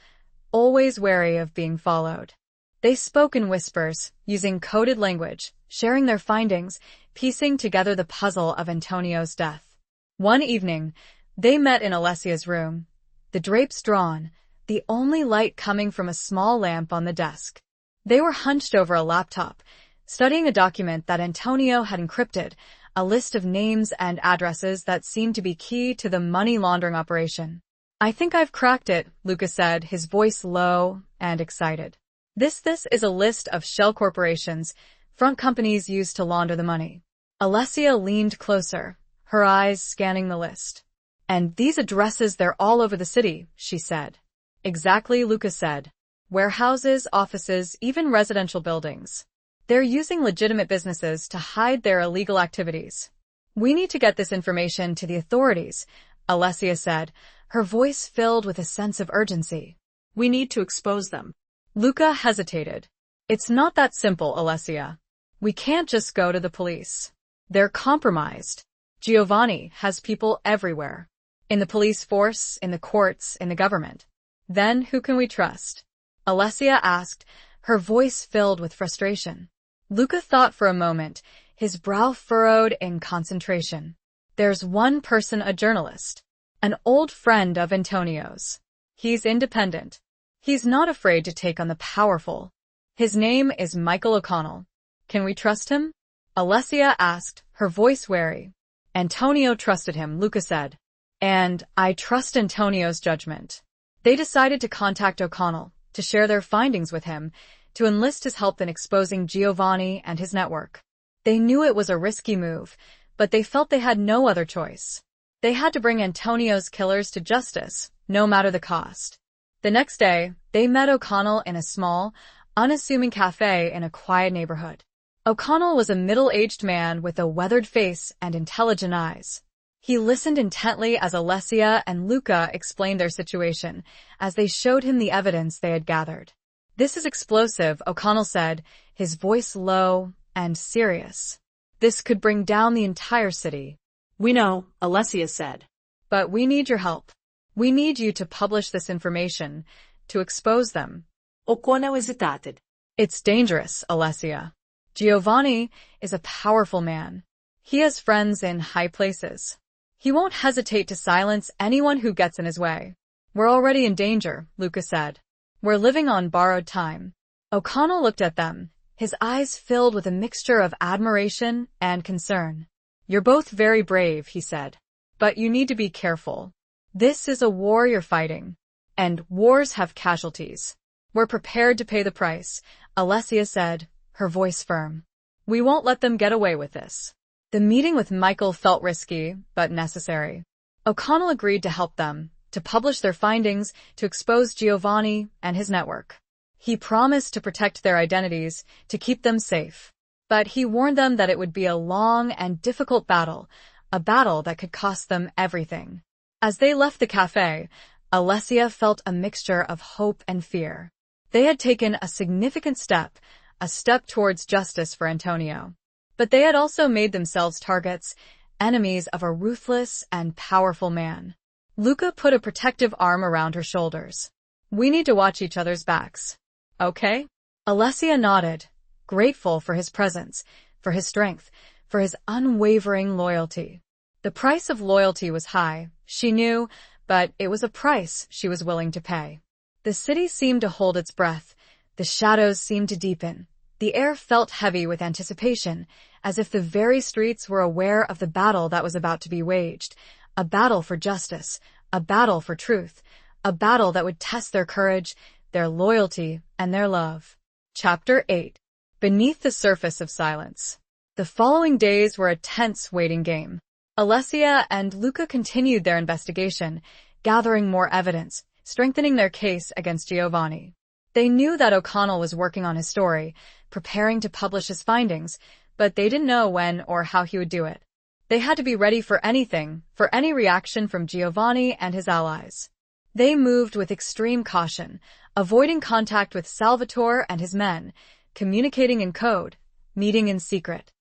always wary of being followed. They spoke in whispers, using coded language, sharing their findings, piecing together the puzzle of Antonio's death. One evening, they met in Alessia's room, the drapes drawn, the only light coming from a small lamp on the desk. They were hunched over a laptop, studying a document that Antonio had encrypted, a list of names and addresses that seemed to be key to the money laundering operation. "I think I've cracked it," Luca said, his voice low and excited. This is a list of shell corporations, front companies used to launder the money. Alessia leaned closer, her eyes scanning the list. "And these addresses, they're all over the city," she said. "Exactly," Luca said. "Warehouses, offices, even residential buildings. They're using legitimate businesses to hide their illegal activities." "We need to get this information to the authorities," Alessia said, her voice filled with a sense of urgency. "We need to expose them." Luca hesitated. "It's not that simple, Alessia. We can't just go to the police. They're compromised. Giovanni has people everywhere. In the police force, in the courts, in the government. Then who can we trust?" Alessia asked, her voice filled with frustration. Luca thought for a moment, his brow furrowed in concentration. "There's one person, a journalist. An old friend of Antonio's. He's independent. He's not afraid to take on the powerful. His name is Michael O'Connell. Can we trust him?" Alessia asked, her voice wary. "Antonio trusted him," Luca said. "And I trust Antonio's judgment." They decided to contact O'Connell, to share their findings with him, to enlist his help in exposing Giovanni and his network. They knew it was a risky move, but they felt they had no other choice. They had to bring Antonio's killers to justice, no matter the cost. The next day, they met O'Connell in a small, unassuming cafe in a quiet neighborhood. O'Connell was a middle-aged man with a weathered face and intelligent eyes. He listened intently as Alessia and Luca explained their situation, as they showed him the evidence they had gathered. "This is explosive," O'Connell said, his voice low and serious. "This could bring down the entire city." "We know," Alessia said. "But we need your help. We need you to publish this information, to expose them." O'Connell hesitated. "It's dangerous, Alessia. Giovanni is a powerful man. He has friends in high places. He won't hesitate to silence anyone who gets in his way." "We're already in danger," Luca said. "We're living on borrowed time." O'Connell looked at them, his eyes filled with a mixture of admiration and concern. "You're both very brave," he said. "But you need to be careful. This is a war you're fighting. And wars have casualties. We're prepared to pay the price," Alessia said, her voice firm. "We won't let them get away with this." The meeting with Michael felt risky, but necessary. O'Connell agreed to help them, to publish their findings, to expose Giovanni and his network. He promised to protect their identities, to keep them safe. But he warned them that it would be a long and difficult battle, a battle that could cost them everything. As they left the cafe, Alessia felt a mixture of hope and fear. They had taken a significant step, a step towards justice for Antonio. But they had also made themselves targets, enemies of a ruthless and powerful man. Luca put a protective arm around her shoulders. "We need to watch each other's backs. Okay?" Alessia nodded, grateful for his presence, for his strength, for his unwavering loyalty. The price of loyalty was high, she knew, but it was a price she was willing to pay. The city seemed to hold its breath. The shadows seemed to deepen. The air felt heavy with anticipation, as if the very streets were aware of the battle that was about to be waged, a battle for justice, a battle for truth, a battle that would test their courage, their loyalty, and their love. Chapter 8. Beneath the Surface of Silence. The following days were a tense waiting game. Alessia and Luca continued their investigation, gathering more evidence, strengthening their case against Giovanni. They knew that O'Connell was working on his story, preparing to publish his findings, but they didn't know when or how he would do it. They had to be ready for anything, for any reaction from Giovanni and his allies. They moved with extreme caution, avoiding contact with Salvatore and his men, communicating in code, meeting in secret.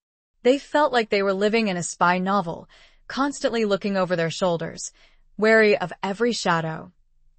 They felt like they were living in a spy novel, constantly looking over their shoulders, wary of every shadow,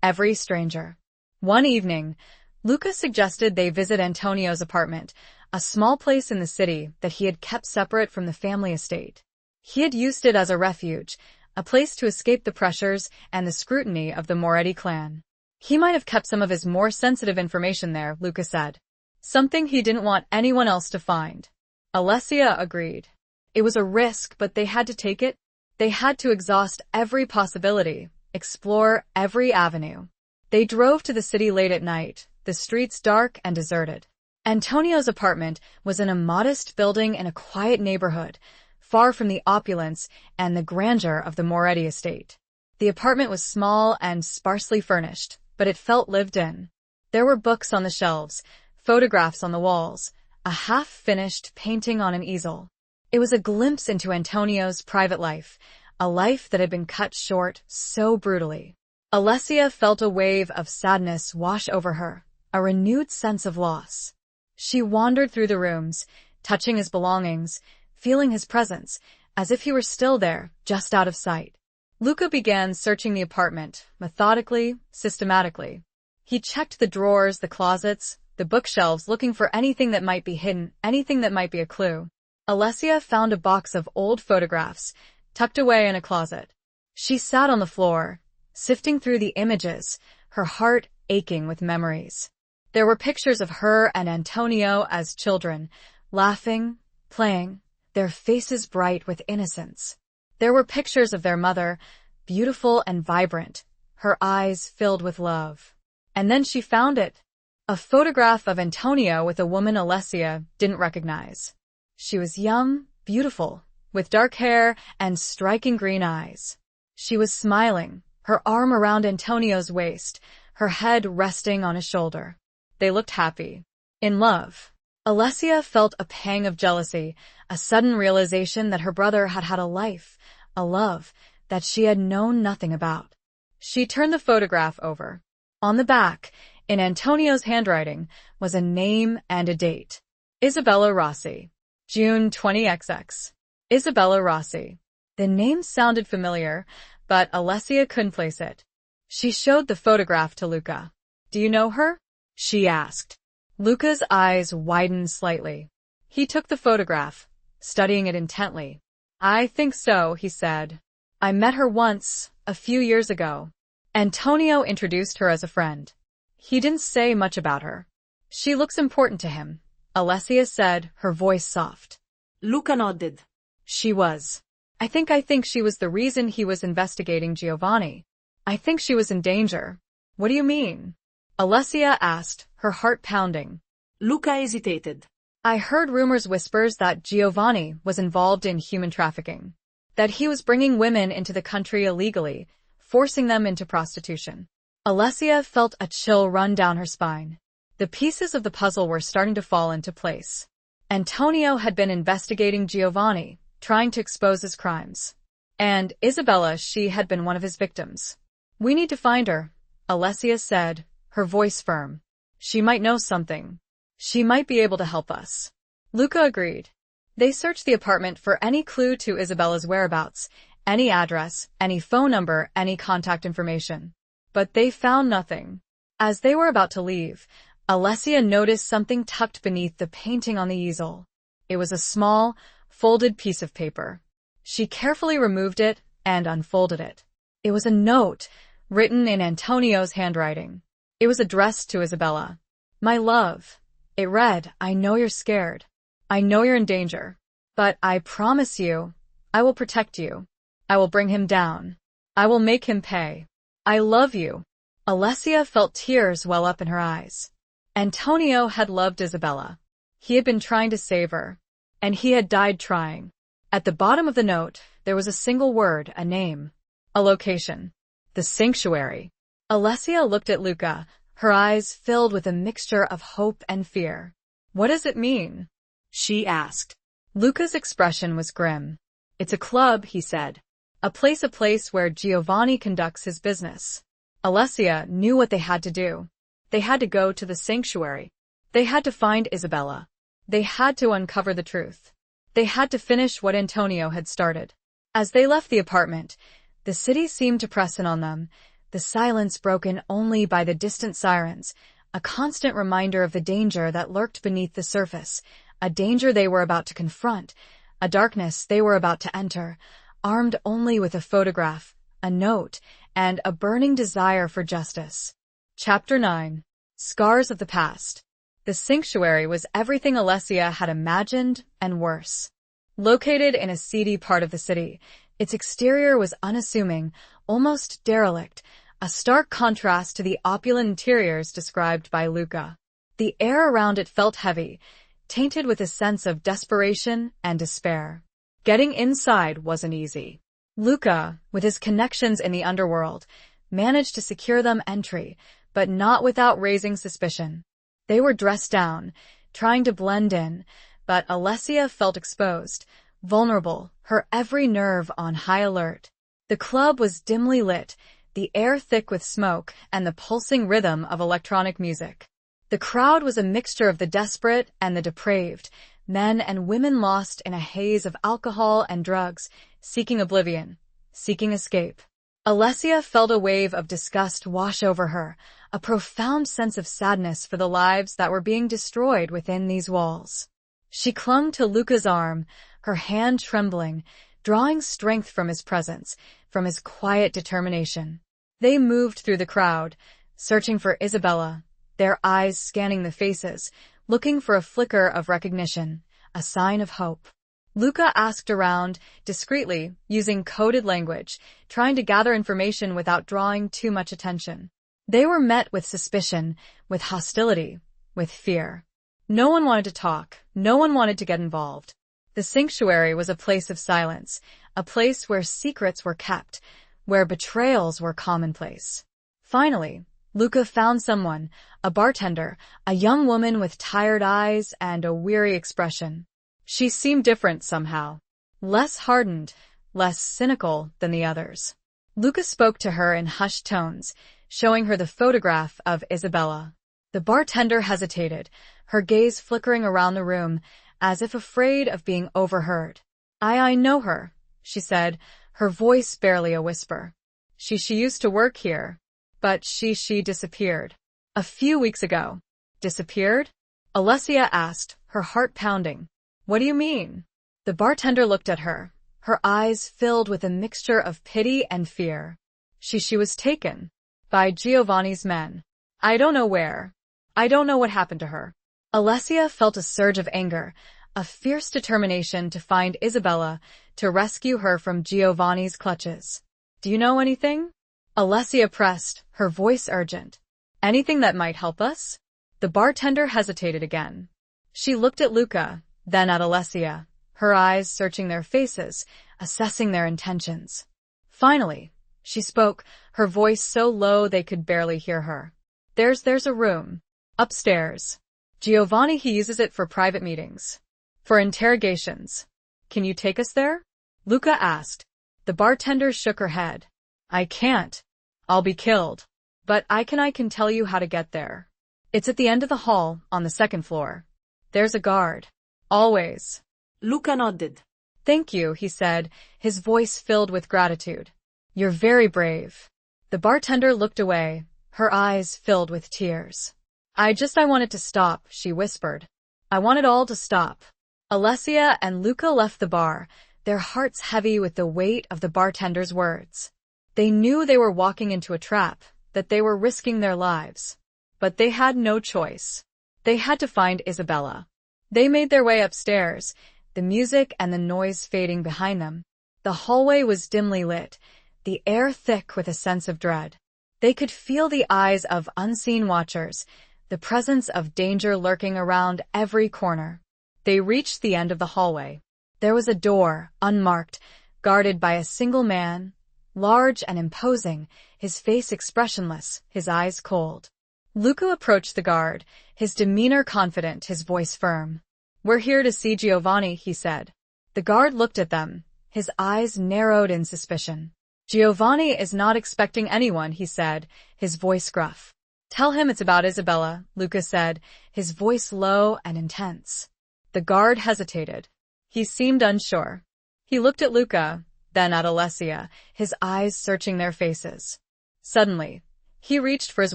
every stranger. One evening, Luca suggested they visit Antonio's apartment, a small place in the city that he had kept separate from the family estate. He had used it as a refuge, a place to escape the pressures and the scrutiny of the Moretti clan. He might have kept some of his more sensitive information there, Luca said. Something he didn't want anyone else to find. Alessia agreed. It was a risk, but they had to take it. They had to exhaust every possibility, explore every avenue. They drove to the city late at night, the streets dark and deserted. Antonio's apartment was in a modest building in a quiet neighborhood, far from the opulence and the grandeur of the Moretti estate. The apartment was small and sparsely furnished, but it felt lived in. There were books on the shelves, photographs on the walls, a half-finished painting on an easel. It was a glimpse into Antonio's private life, a life that had been cut short so brutally. Alessia felt a wave of sadness wash over her, a renewed sense of loss. She wandered through the rooms, touching his belongings, feeling his presence, as if he were still there, just out of sight. Luca began searching the apartment, methodically, systematically. He checked the drawers, the closets, the bookshelves, looking for anything that might be hidden, anything that might be a clue. Alessia found a box of old photographs, tucked away in a closet. She sat on the floor, sifting through the images, her heart aching with memories. There were pictures of her and Antonio as children, laughing, playing, their faces bright with innocence. There were pictures of their mother, beautiful and vibrant, her eyes filled with love. And then she found it. A photograph of Antonio with a woman Alessia didn't recognize. She was young, beautiful, with dark hair and striking green eyes. She was smiling, her arm around Antonio's waist, her head resting on his shoulder. They looked happy. In love. Alessia felt a pang of jealousy, a sudden realization that her brother had had a life, a love, that she had known nothing about. She turned the photograph over. On the back, in Antonio's handwriting, was a name and a date. Isabella Rossi. June 20XX. Isabella Rossi. The name sounded familiar, but Alessia couldn't place it. She showed the photograph to Luca. "Do you know her?" she asked. Luca's eyes widened slightly. He took the photograph, studying it intently. "I think so," he said. "I met her once, a few years ago." Antonio introduced her as a friend. He didn't say much about her. "She looks important to him," Alessia said, her voice soft. Luca nodded. She was. I think she was the reason he was investigating Giovanni. I think she was in danger." "What do you mean?" Alessia asked, her heart pounding. Luca hesitated. "I heard rumors whispers that Giovanni was involved in human trafficking, that he was bringing women into the country illegally, forcing them into prostitution." Alessia felt a chill run down her spine. The pieces of the puzzle were starting to fall into place. Antonio had been investigating Giovanni, trying to expose his crimes. And Isabella, she had been one of his victims. "We need to find her," Alessia said, her voice firm. "She might know something. She might be able to help us." Luca agreed. They searched the apartment for any clue to Isabella's whereabouts, any address, any phone number, any contact information. But they found nothing. As they were about to leave, Alessia noticed something tucked beneath the painting on the easel. It was a small, folded piece of paper. She carefully removed it and unfolded it. It was a note, written in Antonio's handwriting. It was addressed to Isabella. "My love," it read, "I know you're scared. I know you're in danger. But I promise you, I will protect you. I will bring him down. I will make him pay. I love you." Alessia felt tears well up in her eyes. Antonio had loved Isabella. He had been trying to save her, and he had died trying. At the bottom of the note, there was a single word, a name, a location. The sanctuary. Alessia looked at Luca, her eyes filled with a mixture of hope and fear. What does it mean? She asked. Luca's expression was grim. It's a club, he said. A place where Giovanni conducts his business. Alessia knew what they had to do. They had to go to the sanctuary. They had to find Isabella. They had to uncover the truth. They had to finish what Antonio had started. As they left the apartment, the city seemed to press in on them, the silence broken only by the distant sirens, a constant reminder of the danger that lurked beneath the surface, a danger they were about to confront, a darkness they were about to enter, armed only with a photograph, a note, and a burning desire for justice. Chapter 9. Scars of the Past. The sanctuary was everything Alessia had imagined and worse. Located in a seedy part of the city, its exterior was unassuming, almost derelict, a stark contrast to the opulent interiors described by Luca. The air around it felt heavy, tainted with a sense of desperation and despair. Getting inside wasn't easy. Luca, with his connections in the underworld, managed to secure them entry, but not without raising suspicion. They were dressed down, trying to blend in, but Alessia felt exposed, vulnerable, her every nerve on high alert. The club was dimly lit, the air thick with smoke and the pulsing rhythm of electronic music. The crowd was a mixture of the desperate and the depraved, men and women lost in a haze of alcohol and drugs, seeking oblivion, seeking escape. Alessia felt a wave of disgust wash over her, a profound sense of sadness for the lives that were being destroyed within these walls. She clung to Luca's arm, her hand trembling, drawing strength from his presence, from his quiet determination. They moved through the crowd, searching for Isabella, their eyes scanning the faces, looking for a flicker of recognition, a sign of hope. Luca asked around, discreetly, using coded language, trying to gather information without drawing too much attention. They were met with suspicion, with hostility, with fear. No one wanted to talk, no one wanted to get involved. The sanctuary was a place of silence, a place where secrets were kept, where betrayals were commonplace. Finally, Luca found someone, a bartender, a young woman with tired eyes and a weary expression. She seemed different somehow, less hardened, less cynical than the others. Luca spoke to her in hushed tones, showing her the photograph of Isabella. The bartender hesitated, her gaze flickering around the room, as if afraid of being overheard. I know her, she said, her voice barely a whisper. She used to work here, but she disappeared. A few weeks ago. Disappeared? Alessia asked, her heart pounding. What do you mean? The bartender looked at her, her eyes filled with a mixture of pity and fear. She was taken. By Giovanni's men. I don't know where. I don't know what happened to her. Alessia felt a surge of anger, a fierce determination to find Isabella, to rescue her from Giovanni's clutches. Do you know anything? Alessia pressed, her voice urgent. Anything that might help us? The bartender hesitated again. She looked at Luca, then at Alessia, her eyes searching their faces, assessing their intentions. Finally, she spoke, her voice so low they could barely hear her. There's a room. Upstairs. Giovanni, he uses it for private meetings. For interrogations. Can you take us there? Luca asked. The bartender shook her head. I can't. I'll be killed. But I can tell you how to get there. It's at the end of the hall, on the second floor. There's a guard. Always. Luca nodded. Thank you, he said, his voice filled with gratitude. You're very brave. The bartender looked away, her eyes filled with tears. I want it to stop, she whispered. I want it all to stop. Alessia and Luca left the bar, their hearts heavy with the weight of the bartender's words. They knew they were walking into a trap, that they were risking their lives. But they had no choice. They had to find Isabella. They made their way upstairs, the music and the noise fading behind them. The hallway was dimly lit, the air thick with a sense of dread. They could feel the eyes of unseen watchers, the presence of danger lurking around every corner. They reached the end of the hallway. There was a door, unmarked, guarded by a single man, large and imposing, his face expressionless, his eyes cold. Luca approached the guard, his demeanor confident, his voice firm. "We're here to see Giovanni," he said. The guard looked at them, his eyes narrowed in suspicion. "Giovanni is not expecting anyone," he said, his voice gruff. "Tell him it's about Isabella," Luca said, his voice low and intense. The guard hesitated. He seemed unsure. He looked at Luca, then at Alessia, his eyes searching their faces. Suddenly, he reached for his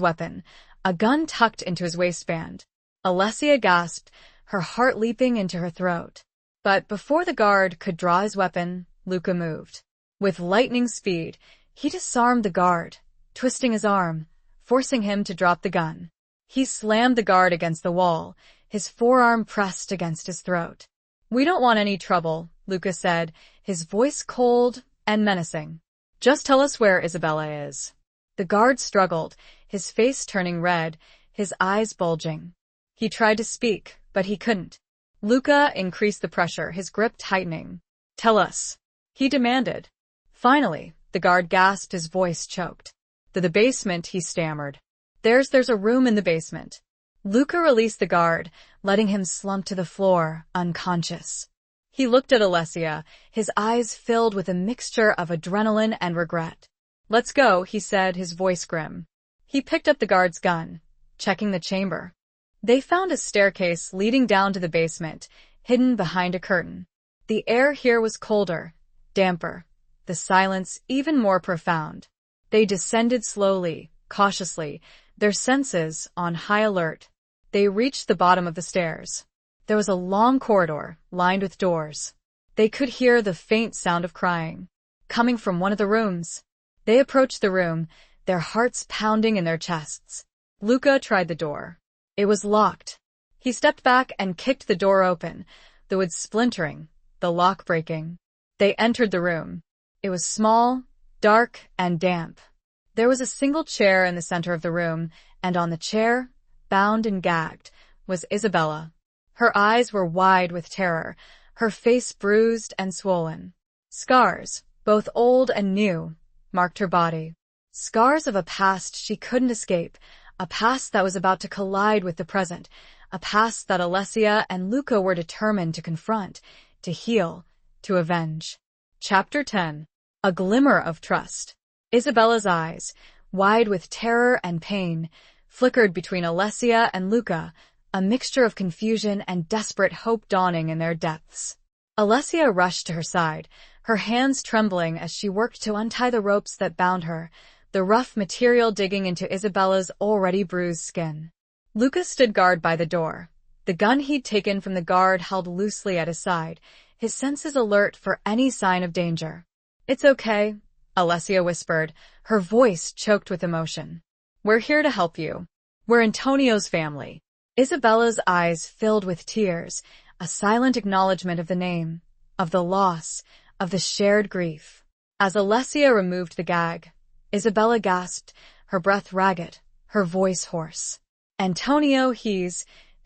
weapon, a gun tucked into his waistband. Alessia gasped, her heart leaping into her throat. But before the guard could draw his weapon, Luca moved. With lightning speed, he disarmed the guard, twisting his arm, forcing him to drop the gun. He slammed the guard against the wall, his forearm pressed against his throat. "We don't want any trouble," Luca said, his voice cold and menacing. "Just tell us where Isabella is." The guard struggled, his face turning red, his eyes bulging. He tried to speak, but he couldn't. Luca increased the pressure, his grip tightening. "Tell us," he demanded. Finally, the guard gasped, his voice choked. The basement," he stammered. There's a room in the basement." Luca released the guard, letting him slump to the floor, unconscious. He looked at Alessia, his eyes filled with a mixture of adrenaline and regret. "Let's go," he said, his voice grim. He picked up the guard's gun, checking the chamber. They found a staircase leading down to the basement, hidden behind a curtain. The air here was colder, damper, the silence even more profound. They descended slowly, cautiously, their senses on high alert. They reached the bottom of the stairs. There was a long corridor, lined with doors. They could hear the faint sound of crying, coming from one of the rooms. They approached the room, their hearts pounding in their chests. Luca tried the door. It was locked. He stepped back and kicked the door open, the wood splintering, the lock breaking. They entered the room. It was small, dark, and damp. There was a single chair in the center of the room, and on the chair, bound and gagged, was Isabella. Her eyes were wide with terror, her face bruised and swollen. Scars, both old and new, marked her body. Scars of a past she couldn't escape, a past that was about to collide with the present, a past that Alessia and Luca were determined to confront, to heal, to avenge. Chapter 10. A Glimmer of Trust. Isabella's eyes, wide with terror and pain, flickered between Alessia and Luca, a mixture of confusion and desperate hope dawning in their depths. Alessia rushed to her side, her hands trembling as she worked to untie the ropes that bound her, the rough material digging into Isabella's already bruised skin. Luca stood guard by the door, the gun he'd taken from the guard held loosely at his side, his senses alert for any sign of danger. "It's okay," Alessia whispered, her voice choked with emotion. "We're here to help you. We're Antonio's family." Isabella's eyes filled with tears, a silent acknowledgement of the name, of the loss, of the shared grief. As Alessia removed the gag, Isabella gasped, her breath ragged, her voice hoarse. "Antonio,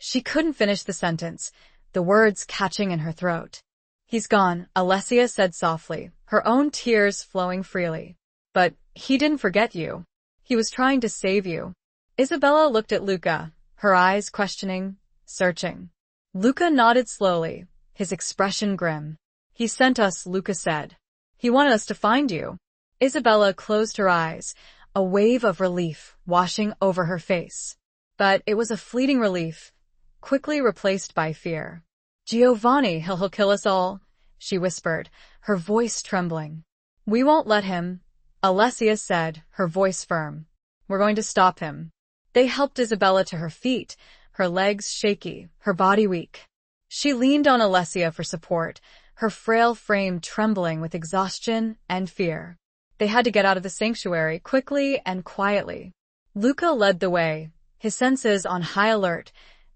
She couldn't finish the sentence, the words catching in her throat. "He's gone," Alessia said softly, her own tears flowing freely. "But he didn't forget you. He was trying to save you." Isabella looked at Luca, her eyes questioning, searching. Luca nodded slowly, his expression grim. "He sent us," Luca said. "He wanted us to find you." Isabella closed her eyes, a wave of relief washing over her face. But it was a fleeting relief, quickly replaced by fear. "Giovanni, he'll kill us all," she whispered, her voice trembling. "We won't let him," Alessia said, her voice firm. "We're going to stop him." They helped Isabella to her feet, her legs shaky, her body weak. She leaned on Alessia for support, her frail frame trembling with exhaustion and fear. They had to get out of the sanctuary quickly and quietly. Luca led the way, his senses on high alert,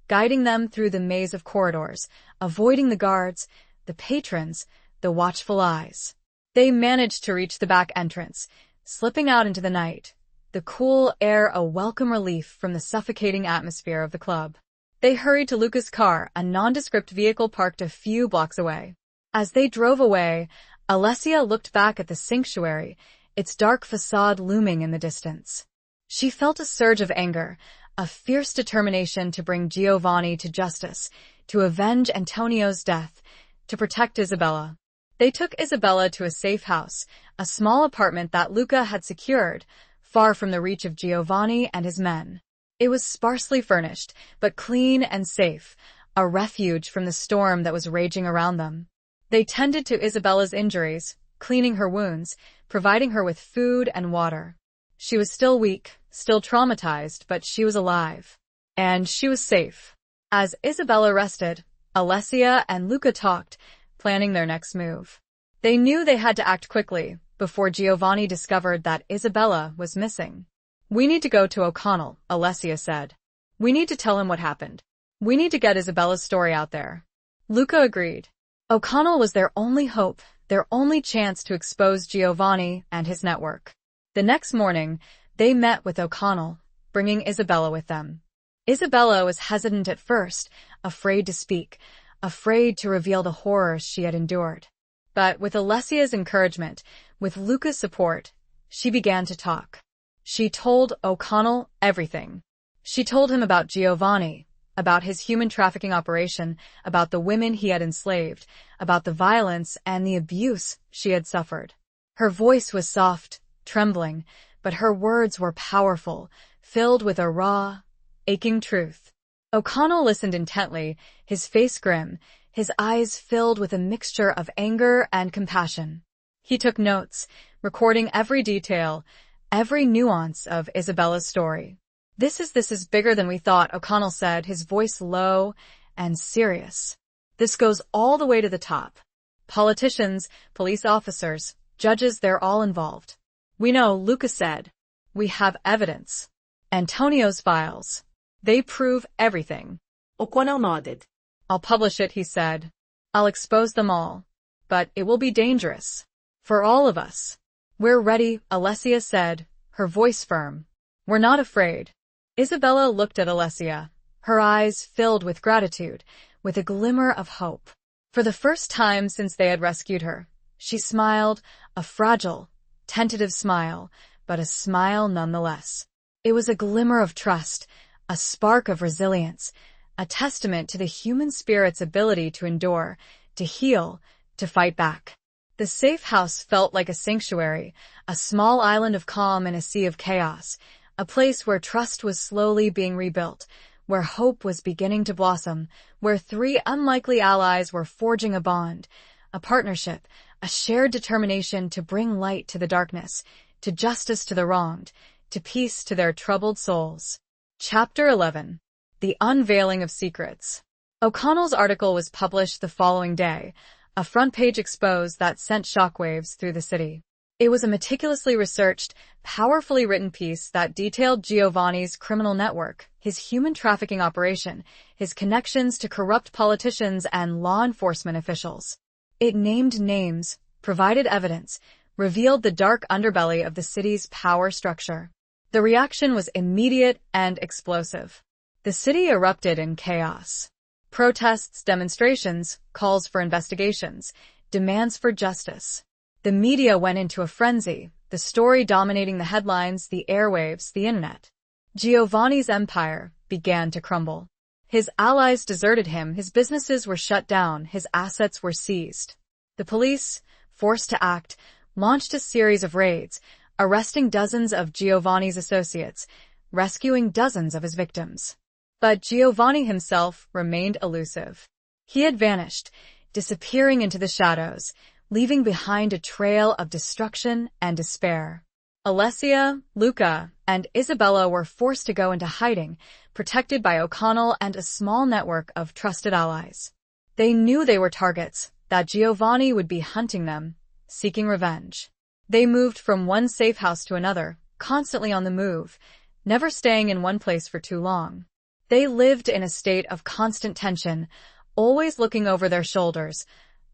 guiding them through the maze of corridors, avoiding the guards, the patrons, the watchful eyes. They managed to reach the back entrance, slipping out into the night, the cool air a welcome relief from the suffocating atmosphere of the club. They hurried to Luca's car, a nondescript vehicle parked a few blocks away. As they drove away, Alessia looked back at the sanctuary, its dark facade looming in the distance. She felt a surge of anger, a fierce determination to bring Giovanni to justice, to avenge Antonio's death, to protect Isabella. They took Isabella to a safe house, a small apartment that Luca had secured, far from the reach of Giovanni and his men. It was sparsely furnished, but clean and safe, a refuge from the storm that was raging around them. They tended to Isabella's injuries, cleaning her wounds, providing her with food and water. She was still weak, still traumatized, but she was alive. And she was safe. As Isabella rested, Alessia and Luca talked, planning their next move. They knew they had to act quickly, before Giovanni discovered that Isabella was missing. "We need to go to O'Connell," Alessia said. "We need to tell him what happened. We need to get Isabella's story out there." Luca agreed. O'Connell was their only hope, their only chance to expose Giovanni and his network. The next morning, they met with O'Connell, bringing Isabella with them. Isabella was hesitant at first, afraid to speak, afraid to reveal the horrors she had endured. But with Alessia's encouragement, with Luca's support, she began to talk. She told O'Connell everything. She told him about Giovanni, about his human trafficking operation, about the women he had enslaved, about the violence and the abuse she had suffered. Her voice was soft, trembling, but her words were powerful, filled with a raw, aching truth. O'Connell listened intently, his face grim, his eyes filled with a mixture of anger and compassion. He took notes, recording every detail, every nuance of Isabella's story. This is bigger than we thought," O'Connell said, his voice low and serious. "This goes all the way to the top. Politicians, police officers, judges, they're all involved." "We know," Luca said. "We have evidence. Antonio's files. They prove everything." O'Connell nodded. "I'll publish it," he said. "I'll expose them all. But it will be dangerous. For all of us." "We're ready," Alessia said, her voice firm. "We're not afraid." Isabella looked at Alessia, her eyes filled with gratitude, with a glimmer of hope. For the first time since they had rescued her, she smiled, a fragile, tentative smile, but a smile nonetheless. It was a glimmer of trust, a spark of resilience, a testament to the human spirit's ability to endure, to heal, to fight back. The safe house felt like a sanctuary, a small island of calm in a sea of chaos, a place where trust was slowly being rebuilt, where hope was beginning to blossom, where three unlikely allies were forging a bond, a partnership, a shared determination to bring light to the darkness, to justice to the wronged, to peace to their troubled souls. Chapter 11. The Unveiling of Secrets. O'Connell's article was published the following day, a front-page expose that sent shockwaves through the city. It was a meticulously researched, powerfully written piece that detailed Giovanni's criminal network, his human trafficking operation, his connections to corrupt politicians and law enforcement officials. It named names, provided evidence, revealed the dark underbelly of the city's power structure. The reaction was immediate and explosive. The city erupted in chaos. Protests, demonstrations, calls for investigations, demands for justice. The media went into a frenzy, the story dominating the headlines, the airwaves, the internet. Giovanni's empire began to crumble. His allies deserted him, his businesses were shut down, his assets were seized. The police, forced to act, launched a series of raids, arresting dozens of Giovanni's associates, rescuing dozens of his victims. But Giovanni himself remained elusive. He had vanished, disappearing into the shadows, leaving behind a trail of destruction and despair. Alessia, Luca, and Isabella were forced to go into hiding, protected by O'Connell and a small network of trusted allies. They knew they were targets, that Giovanni would be hunting them, seeking revenge. They moved from one safe house to another, constantly on the move, never staying in one place for too long. They lived in a state of constant tension, always looking over their shoulders,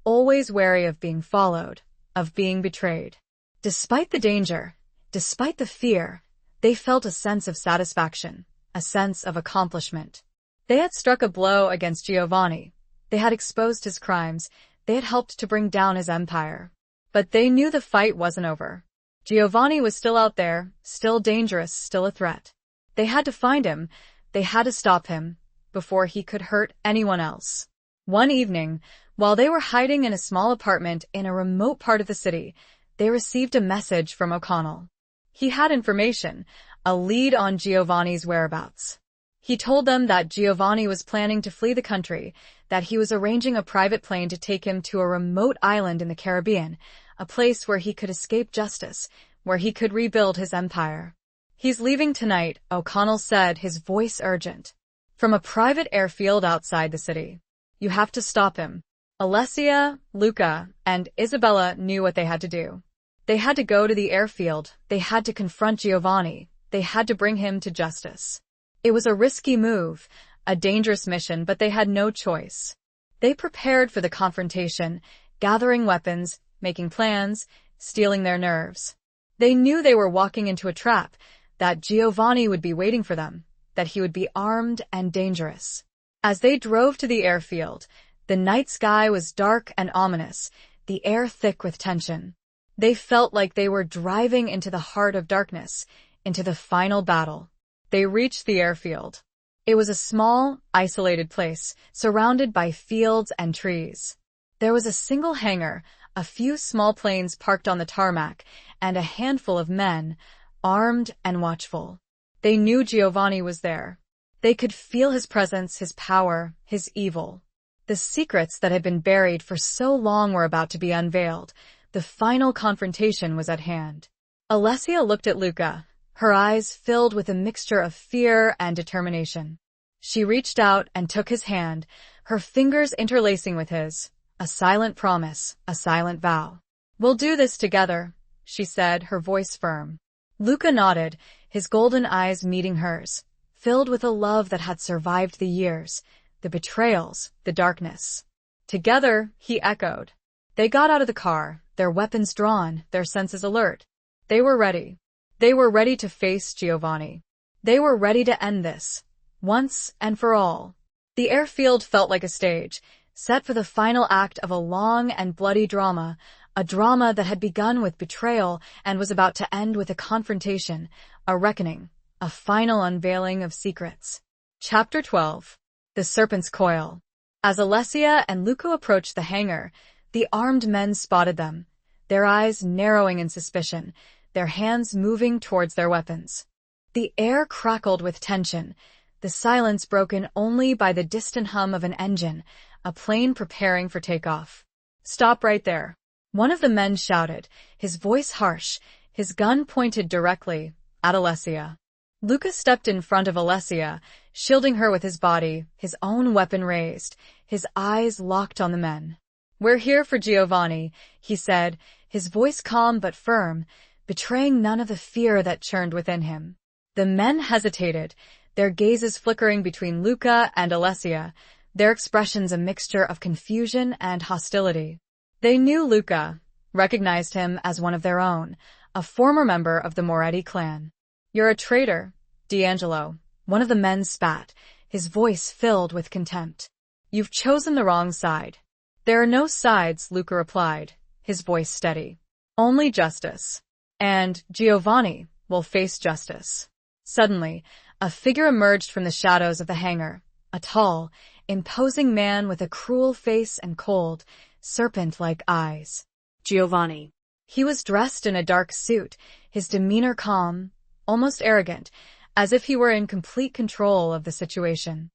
always wary of being followed, of being betrayed. Despite the danger, despite the fear, They felt a sense of satisfaction, a sense of accomplishment. They had struck a blow against Giovanni. They had exposed his crimes. They had helped to bring down his empire. But they knew the fight wasn't over. Giovanni was still out there, still dangerous, still a threat. They had to find him. They had to stop him before he could hurt anyone else. One evening, while they were hiding in a small apartment in a remote part of the city, they received a message from O'Connell. He had information, a lead on Giovanni's whereabouts. He told them that Giovanni was planning to flee the country, that he was arranging a private plane to take him to a remote island in the Caribbean, a place where he could escape justice, where he could rebuild his empire. "He's leaving tonight," O'Connell said, his voice urgent. "From a private airfield outside the city. You have to stop him." Alessia, Luca, and Isabella knew what they had to do. They had to go to the airfield. They had to confront Giovanni. They had to bring him to justice. It was a risky move, a dangerous mission, but they had no choice. They prepared for the confrontation, gathering weapons, making plans, stealing their nerves. They knew they were walking into a trap, that Giovanni would be waiting for them, that he would be armed and dangerous. As they drove to the airfield, the night sky was dark and ominous, the air thick with tension. They felt like they were driving into the heart of darkness, into the final battle. They reached the airfield. It was a small, isolated place, surrounded by fields and trees. There was a single hangar, a few small planes parked on the tarmac, and a handful of men, armed and watchful. They knew Giovanni was there. They could feel his presence, his power, his evil. The secrets that had been buried for so long were about to be unveiled. The final confrontation was at hand. Alessia looked at Luca, her eyes filled with a mixture of fear and determination. She reached out and took his hand, her fingers interlacing with his, a silent promise, a silent vow. "We'll do this together," she said, her voice firm. Luca nodded, his golden eyes meeting hers, filled with a love that had survived the years, the betrayals, the darkness. "Together," he echoed. They got out of the car, their weapons drawn, their senses alert. They were ready. They were ready to face Giovanni. They were ready to end this, once and for all. The airfield felt like a stage, set for the final act of a long and bloody drama, a drama that had begun with betrayal and was about to end with a confrontation, a reckoning, a final unveiling of secrets. Chapter 12. The Serpent's Coil. As Alessia and Luca approached the hangar, the armed men spotted them, their eyes narrowing in suspicion, their hands moving towards their weapons. The air crackled with tension, the silence broken only by the distant hum of an engine, a plane preparing for takeoff. "Stop right there," one of the men shouted, his voice harsh, his gun pointed directly at Alessia. Luca stepped in front of Alessia, shielding her with his body, his own weapon raised, his eyes locked on the men. "We're here for Giovanni," he said, his voice calm but firm, betraying none of the fear that churned within him. The men hesitated, their gazes flickering between Luca and Alessia, their expressions a mixture of confusion and hostility. They knew Luca, recognized him as one of their own, a former member of the Moretti clan. "You're a traitor, D'Angelo," one of the men spat, his voice filled with contempt. "You've chosen the wrong side." "There are no sides," Luca replied, his voice steady. "Only justice. And Giovanni will face justice." Suddenly, a figure emerged from the shadows of the hangar, a tall, imposing man with a cruel face and cold, serpent-like eyes. Giovanni. He was dressed in a dark suit, his demeanor calm, almost arrogant, as if he were in complete control of the situation.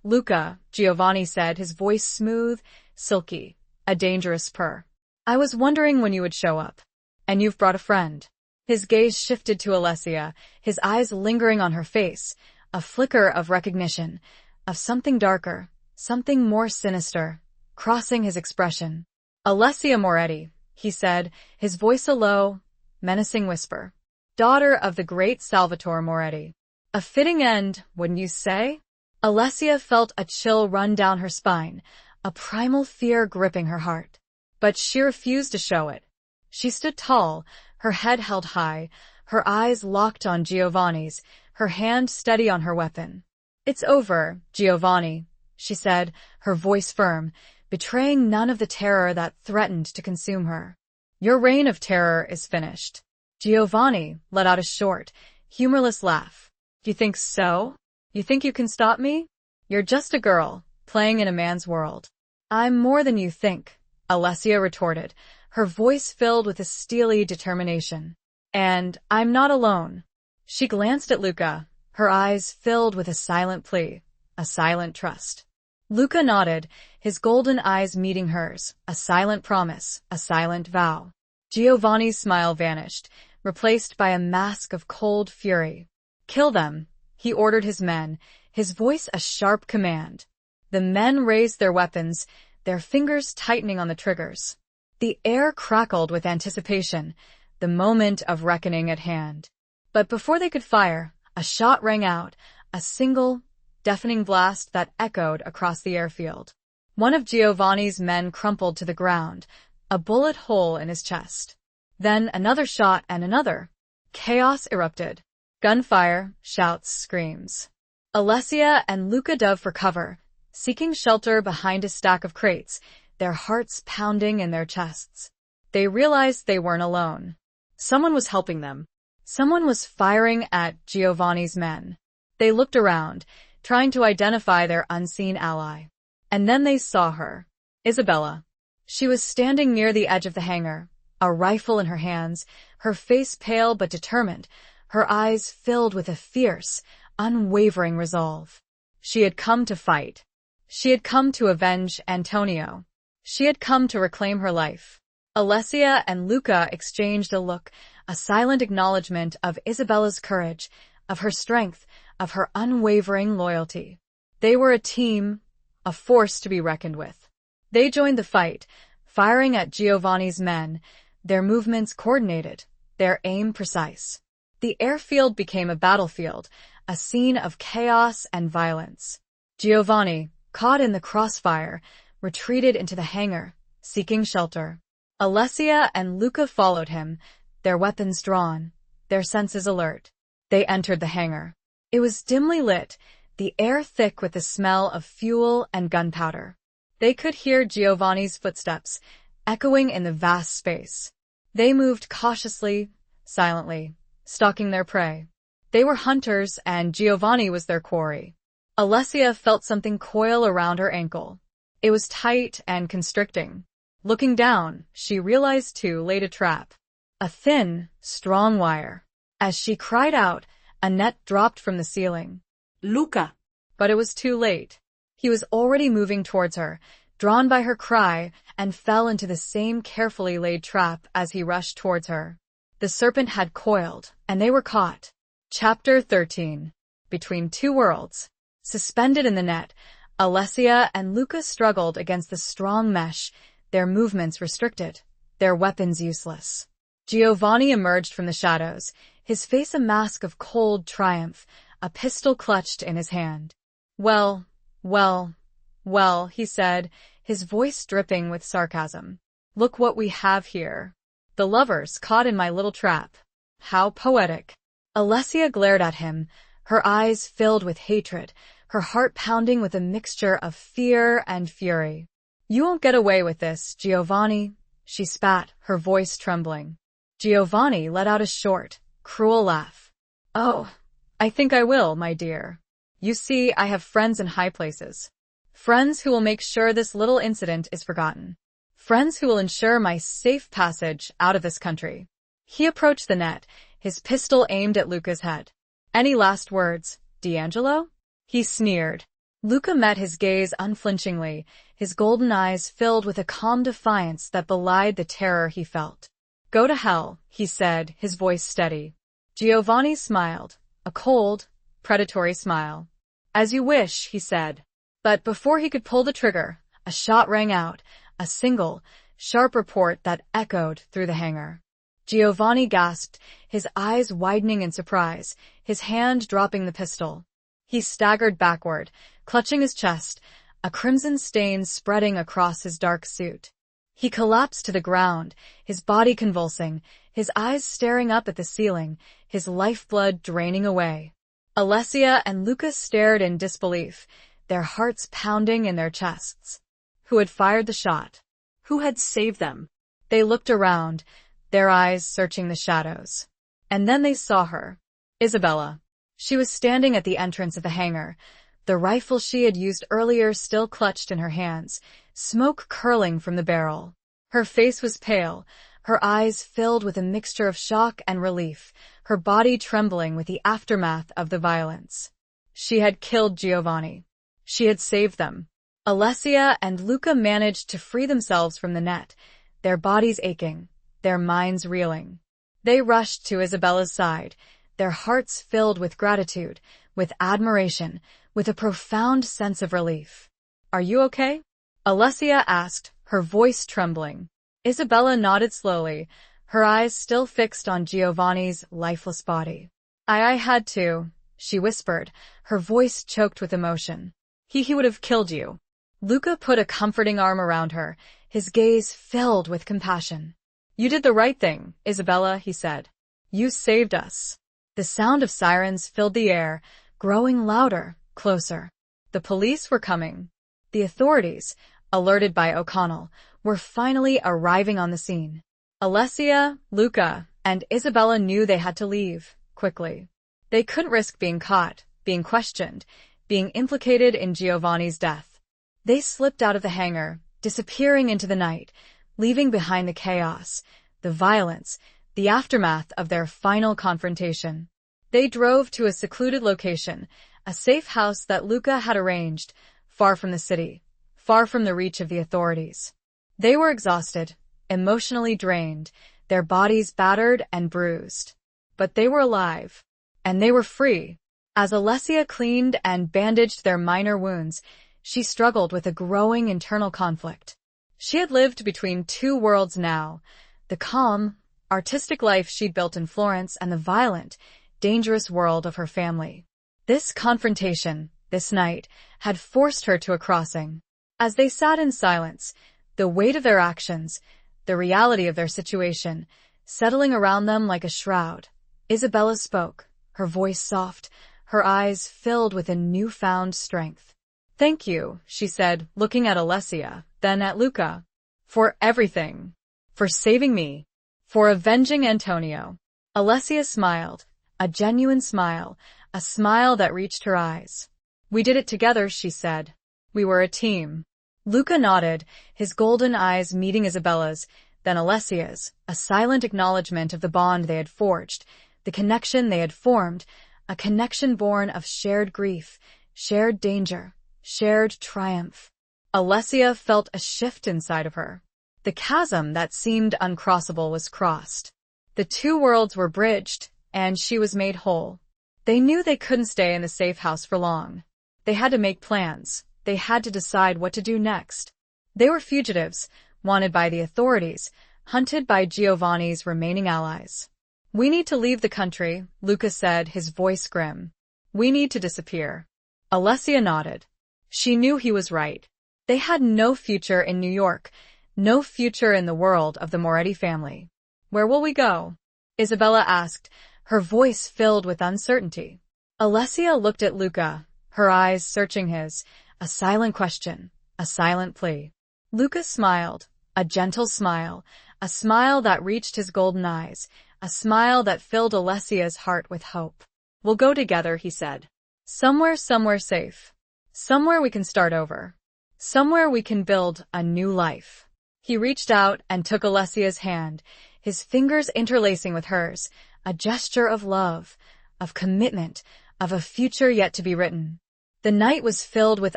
Luca," Giovanni said, his voice smooth, silky, a dangerous purr. "I was wondering when you would show up. And you've brought a friend." His gaze shifted to Alessia, his eyes lingering on her face, a flicker of recognition, of something darker, something more sinister, crossing his expression. "Alessia Moretti," he said, his voice a low, menacing whisper. "Daughter of the great Salvatore Moretti. A fitting end, wouldn't you say?" Alessia felt a chill run down her spine, a primal fear gripping her heart. But she refused to show it. She stood tall, her head held high, her eyes locked on Giovanni's, her hand steady on her weapon. "It's over, Giovanni," she said, her voice firm, betraying none of the terror that threatened to consume her. "Your reign of terror is finished." Giovanni let out a short, humorless laugh. "You think so? You think you can stop me? You're just a girl, playing in a man's world." "I'm more than you think," Alessia retorted, her voice filled with a steely determination. "And I'm not alone." She glanced at Luca, her eyes filled with a silent plea, a silent trust. Luca nodded, his golden eyes meeting hers, a silent promise, a silent vow. Giovanni's smile vanished, replaced by a mask of cold fury. "Kill them," he ordered his men, his voice a sharp command. The men raised their weapons, their fingers tightening on the triggers. The air crackled with anticipation, the moment of reckoning at hand. But before they could fire, a shot rang out, a single, deafening blast that echoed across the airfield. One of Giovanni's men crumpled to the ground, a bullet hole in his chest. Then another shot and another. Chaos erupted. Gunfire, shouts, screams. Alessia and Luca dove for cover, seeking shelter behind a stack of crates, their hearts pounding in their chests. They realized they weren't alone. Someone was helping them. Someone was firing at Giovanni's men. They looked around, trying to identify their unseen ally. And then they saw her. Isabella. She was standing near the edge of the hangar, a rifle in her hands, her face pale but determined, her eyes filled with a fierce, unwavering resolve. She had come to fight. She had come to avenge Antonio. She had come to reclaim her life. Alessia and Luca exchanged a look, a silent acknowledgement of Isabella's courage, of her strength, of her unwavering loyalty. They were a team, a force to be reckoned with. They joined the fight, firing at Giovanni's men, their movements coordinated, their aim precise. The airfield became a battlefield, a scene of chaos and violence. Giovanni, caught in the crossfire, retreated into the hangar, seeking shelter. Alessia and Luca followed him, their weapons drawn, their senses alert. They entered the hangar. It was dimly lit, the air thick with the smell of fuel and gunpowder. They could hear Giovanni's footsteps, echoing in the vast space. They moved cautiously, silently, stalking their prey. They were hunters, and Giovanni was their quarry. Alessia felt something coil around her ankle. It was tight and constricting. Looking down, she realized two laid a trap. A thin, strong wire. As she cried out, a net dropped from the ceiling. "Luca!" But it was too late. He was already moving towards her, drawn by her cry, and fell into the same carefully laid trap as he rushed towards her. The serpent had coiled, and they were caught. Chapter 13. Between Two Worlds. Suspended in the net, Alessia and Luca struggled against the strong mesh, their movements restricted, their weapons useless. Giovanni emerged from the shadows, his face a mask of cold triumph, a pistol clutched in his hand. "Well, well, well," he said, his voice dripping with sarcasm. "Look what we have here. The lovers caught in my little trap. How poetic." Alessia glared at him, her eyes filled with hatred, her heart pounding with a mixture of fear and fury. "You won't get away with this, Giovanni," she spat, her voice trembling. Giovanni let out a short, cruel laugh. "Oh, I think I will, my dear. You see, I have friends in high places. Friends who will make sure this little incident is forgotten. Friends who will ensure my safe passage out of this country." He approached the net, his pistol aimed at Luca's head. "Any last words, D'Angelo?" He sneered. Luca met his gaze unflinchingly, his golden eyes filled with a calm defiance that belied the terror he felt. "Go to hell," he said, his voice steady. Giovanni smiled, a cold, predatory smile. "As you wish," he said. But before he could pull the trigger, a shot rang out, a single, sharp report that echoed through the hangar. Giovanni gasped, his eyes widening in surprise, his hand dropping the pistol. He staggered backward, clutching his chest, a crimson stain spreading across his dark suit. He collapsed to the ground, his body convulsing, his eyes staring up at the ceiling, his lifeblood draining away. Alessia and Lucas stared in disbelief, their hearts pounding in their chests. Who had fired the shot? Who had saved them? They looked around, their eyes searching the shadows. And then they saw her. Isabella. She was standing at the entrance of the hangar, the rifle she had used earlier still clutched in her hands, smoke curling from the barrel. Her face was pale, her eyes filled with a mixture of shock and relief, her body trembling with the aftermath of the violence. She had killed Giovanni. She had saved them. Alessia and Luca managed to free themselves from the net, their bodies aching, their minds reeling. They rushed to Isabella's side, their hearts filled with gratitude, with admiration, with a profound sense of relief. "Are you okay?" Alessia asked, her voice trembling. Isabella nodded slowly, her eyes still fixed on Giovanni's lifeless body. I had to," she whispered, her voice choked with emotion. He would have killed you." Luca put a comforting arm around her, his gaze filled with compassion. "You did the right thing, Isabella," he said. "You saved us." The sound of sirens filled the air, growing louder, closer. The police were coming. The authorities, alerted by O'Connell, were finally arriving on the scene. Alessia, Luca, and Isabella knew they had to leave, quickly. They couldn't risk being caught, being questioned, being implicated in Giovanni's death. They slipped out of the hangar, disappearing into the night, leaving behind the chaos, the violence, the aftermath of their final confrontation. They drove to a secluded location, a safe house that Luca had arranged, far from the city, far from the reach of the authorities. They were exhausted, emotionally drained, their bodies battered and bruised. But they were alive. And they were free. As Alessia cleaned and bandaged their minor wounds, she struggled with a growing internal conflict. She had lived between two worlds now, the calm, artistic life she'd built in Florence and the violent, dangerous world of her family. This confrontation, this night, had forced her to a crossing. As they sat in silence, the weight of their actions, the reality of their situation, settling around them like a shroud, Isabella spoke, her voice soft, her eyes filled with a newfound strength. "Thank you," she said, looking at Alessia, then at Luca. "For everything. For saving me. For avenging Antonio." Alessia smiled, a genuine smile, a smile that reached her eyes. "We did it together," she said. "We were a team." Luca nodded, his golden eyes meeting Isabella's, then Alessia's, a silent acknowledgement of the bond they had forged, the connection they had formed, a connection born of shared grief, shared danger, shared triumph. Alessia felt a shift inside of her. The chasm that seemed uncrossable was crossed. The two worlds were bridged, and she was made whole. They knew they couldn't stay in the safe house for long. They had to make plans. They had to decide what to do next. They were fugitives, wanted by the authorities, hunted by Giovanni's remaining allies. "We need to leave the country," Luca said, his voice grim. "We need to disappear." Alessia nodded. She knew he was right. They had no future in New York, no future in the world of the Moretti family. "Where will we go?" Isabella asked, her voice filled with uncertainty. Alessia looked at Luca, her eyes searching his, a silent question, a silent plea. Luca smiled, a gentle smile, a smile that reached his golden eyes, a smile that filled Alessia's heart with hope. "We'll go together," he said. Somewhere safe. Somewhere we can start over. Somewhere we can build a new life." He reached out and took Alessia's hand, his fingers interlacing with hers, a gesture of love, of commitment, of a future yet to be written. The night was filled with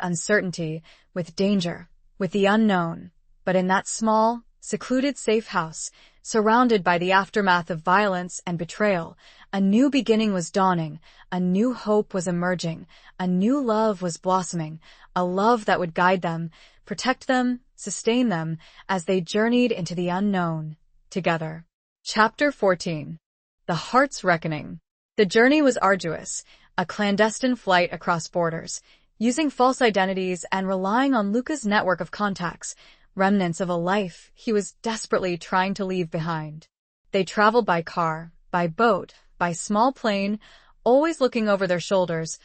uncertainty, with danger, with the unknown, but in that small, secluded safe house, surrounded by the aftermath of violence and betrayal, a new beginning was dawning, a new hope was emerging, a new love was blossoming, a love that would guide them, protect them, sustain them, as they journeyed into the unknown, together. Chapter 14. The Heart's Reckoning. The journey was arduous, a clandestine flight across borders, using false identities and relying on Luca's network of contacts, remnants of a life he was desperately trying to leave behind. They traveled by car, by boat, by small plane, always looking over their shoulders,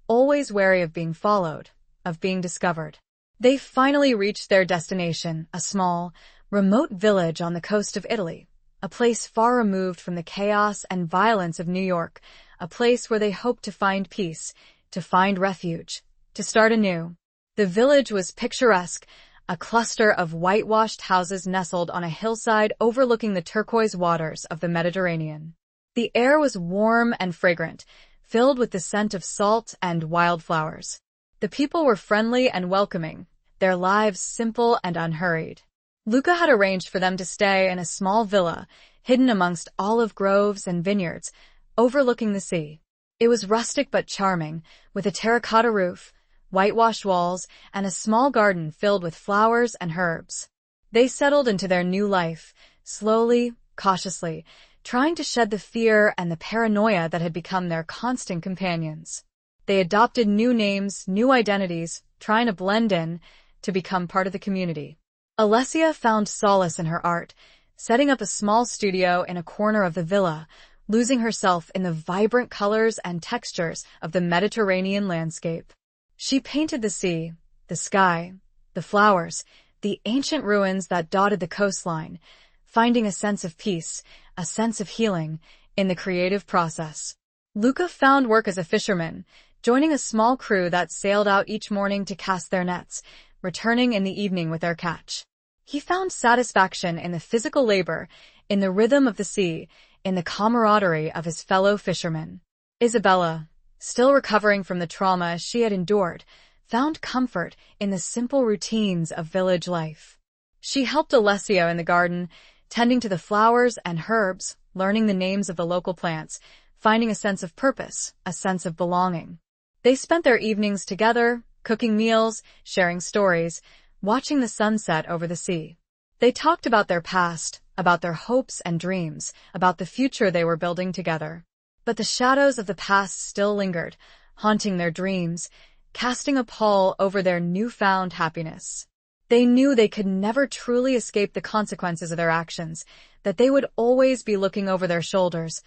always wary of being followed, of being discovered. They finally reached their destination, a small, remote village on the coast of Italy, a place far removed from the chaos and violence of New York, a place where they hoped to find peace, to find refuge, to start anew. The village was picturesque, a cluster of whitewashed houses nestled on a hillside overlooking the turquoise waters of the Mediterranean. The air was warm and fragrant, filled with the scent of salt and wildflowers. The people were friendly and welcoming, their lives simple and unhurried. Luca had arranged for them to stay in a small villa, hidden amongst olive groves and vineyards, overlooking the sea. It was rustic but charming, with a terracotta roof, whitewashed walls, and a small garden filled with flowers and herbs. They settled into their new life, slowly, cautiously, trying to shed the fear and the paranoia that had become their constant companions. They adopted new names, new identities, trying to blend in, to become part of the community. Alessia found solace in her art, setting up a small studio in a corner of the villa, losing herself in the vibrant colors and textures of the Mediterranean landscape. She painted the sea, the sky, the flowers, the ancient ruins that dotted the coastline, finding a sense of peace, a sense of healing, in the creative process. Luca found work as a fisherman, joining a small crew that sailed out each morning to cast their nets, returning in the evening with their catch. He found satisfaction in the physical labor, in the rhythm of the sea, in the camaraderie of his fellow fishermen. Isabella, still recovering from the trauma she had endured, found comfort in the simple routines of village life. She helped Alessia in the garden, tending to the flowers and herbs, learning the names of the local plants, finding a sense of purpose, a sense of belonging. They spent their evenings together, cooking meals, sharing stories, watching the sunset over the sea. They talked about their past, about their hopes and dreams, about the future they were building together. But the shadows of the past still lingered, haunting their dreams, casting a pall over their newfound happiness. They knew they could never truly escape the consequences of their actions, that they would always be looking over their shoulders,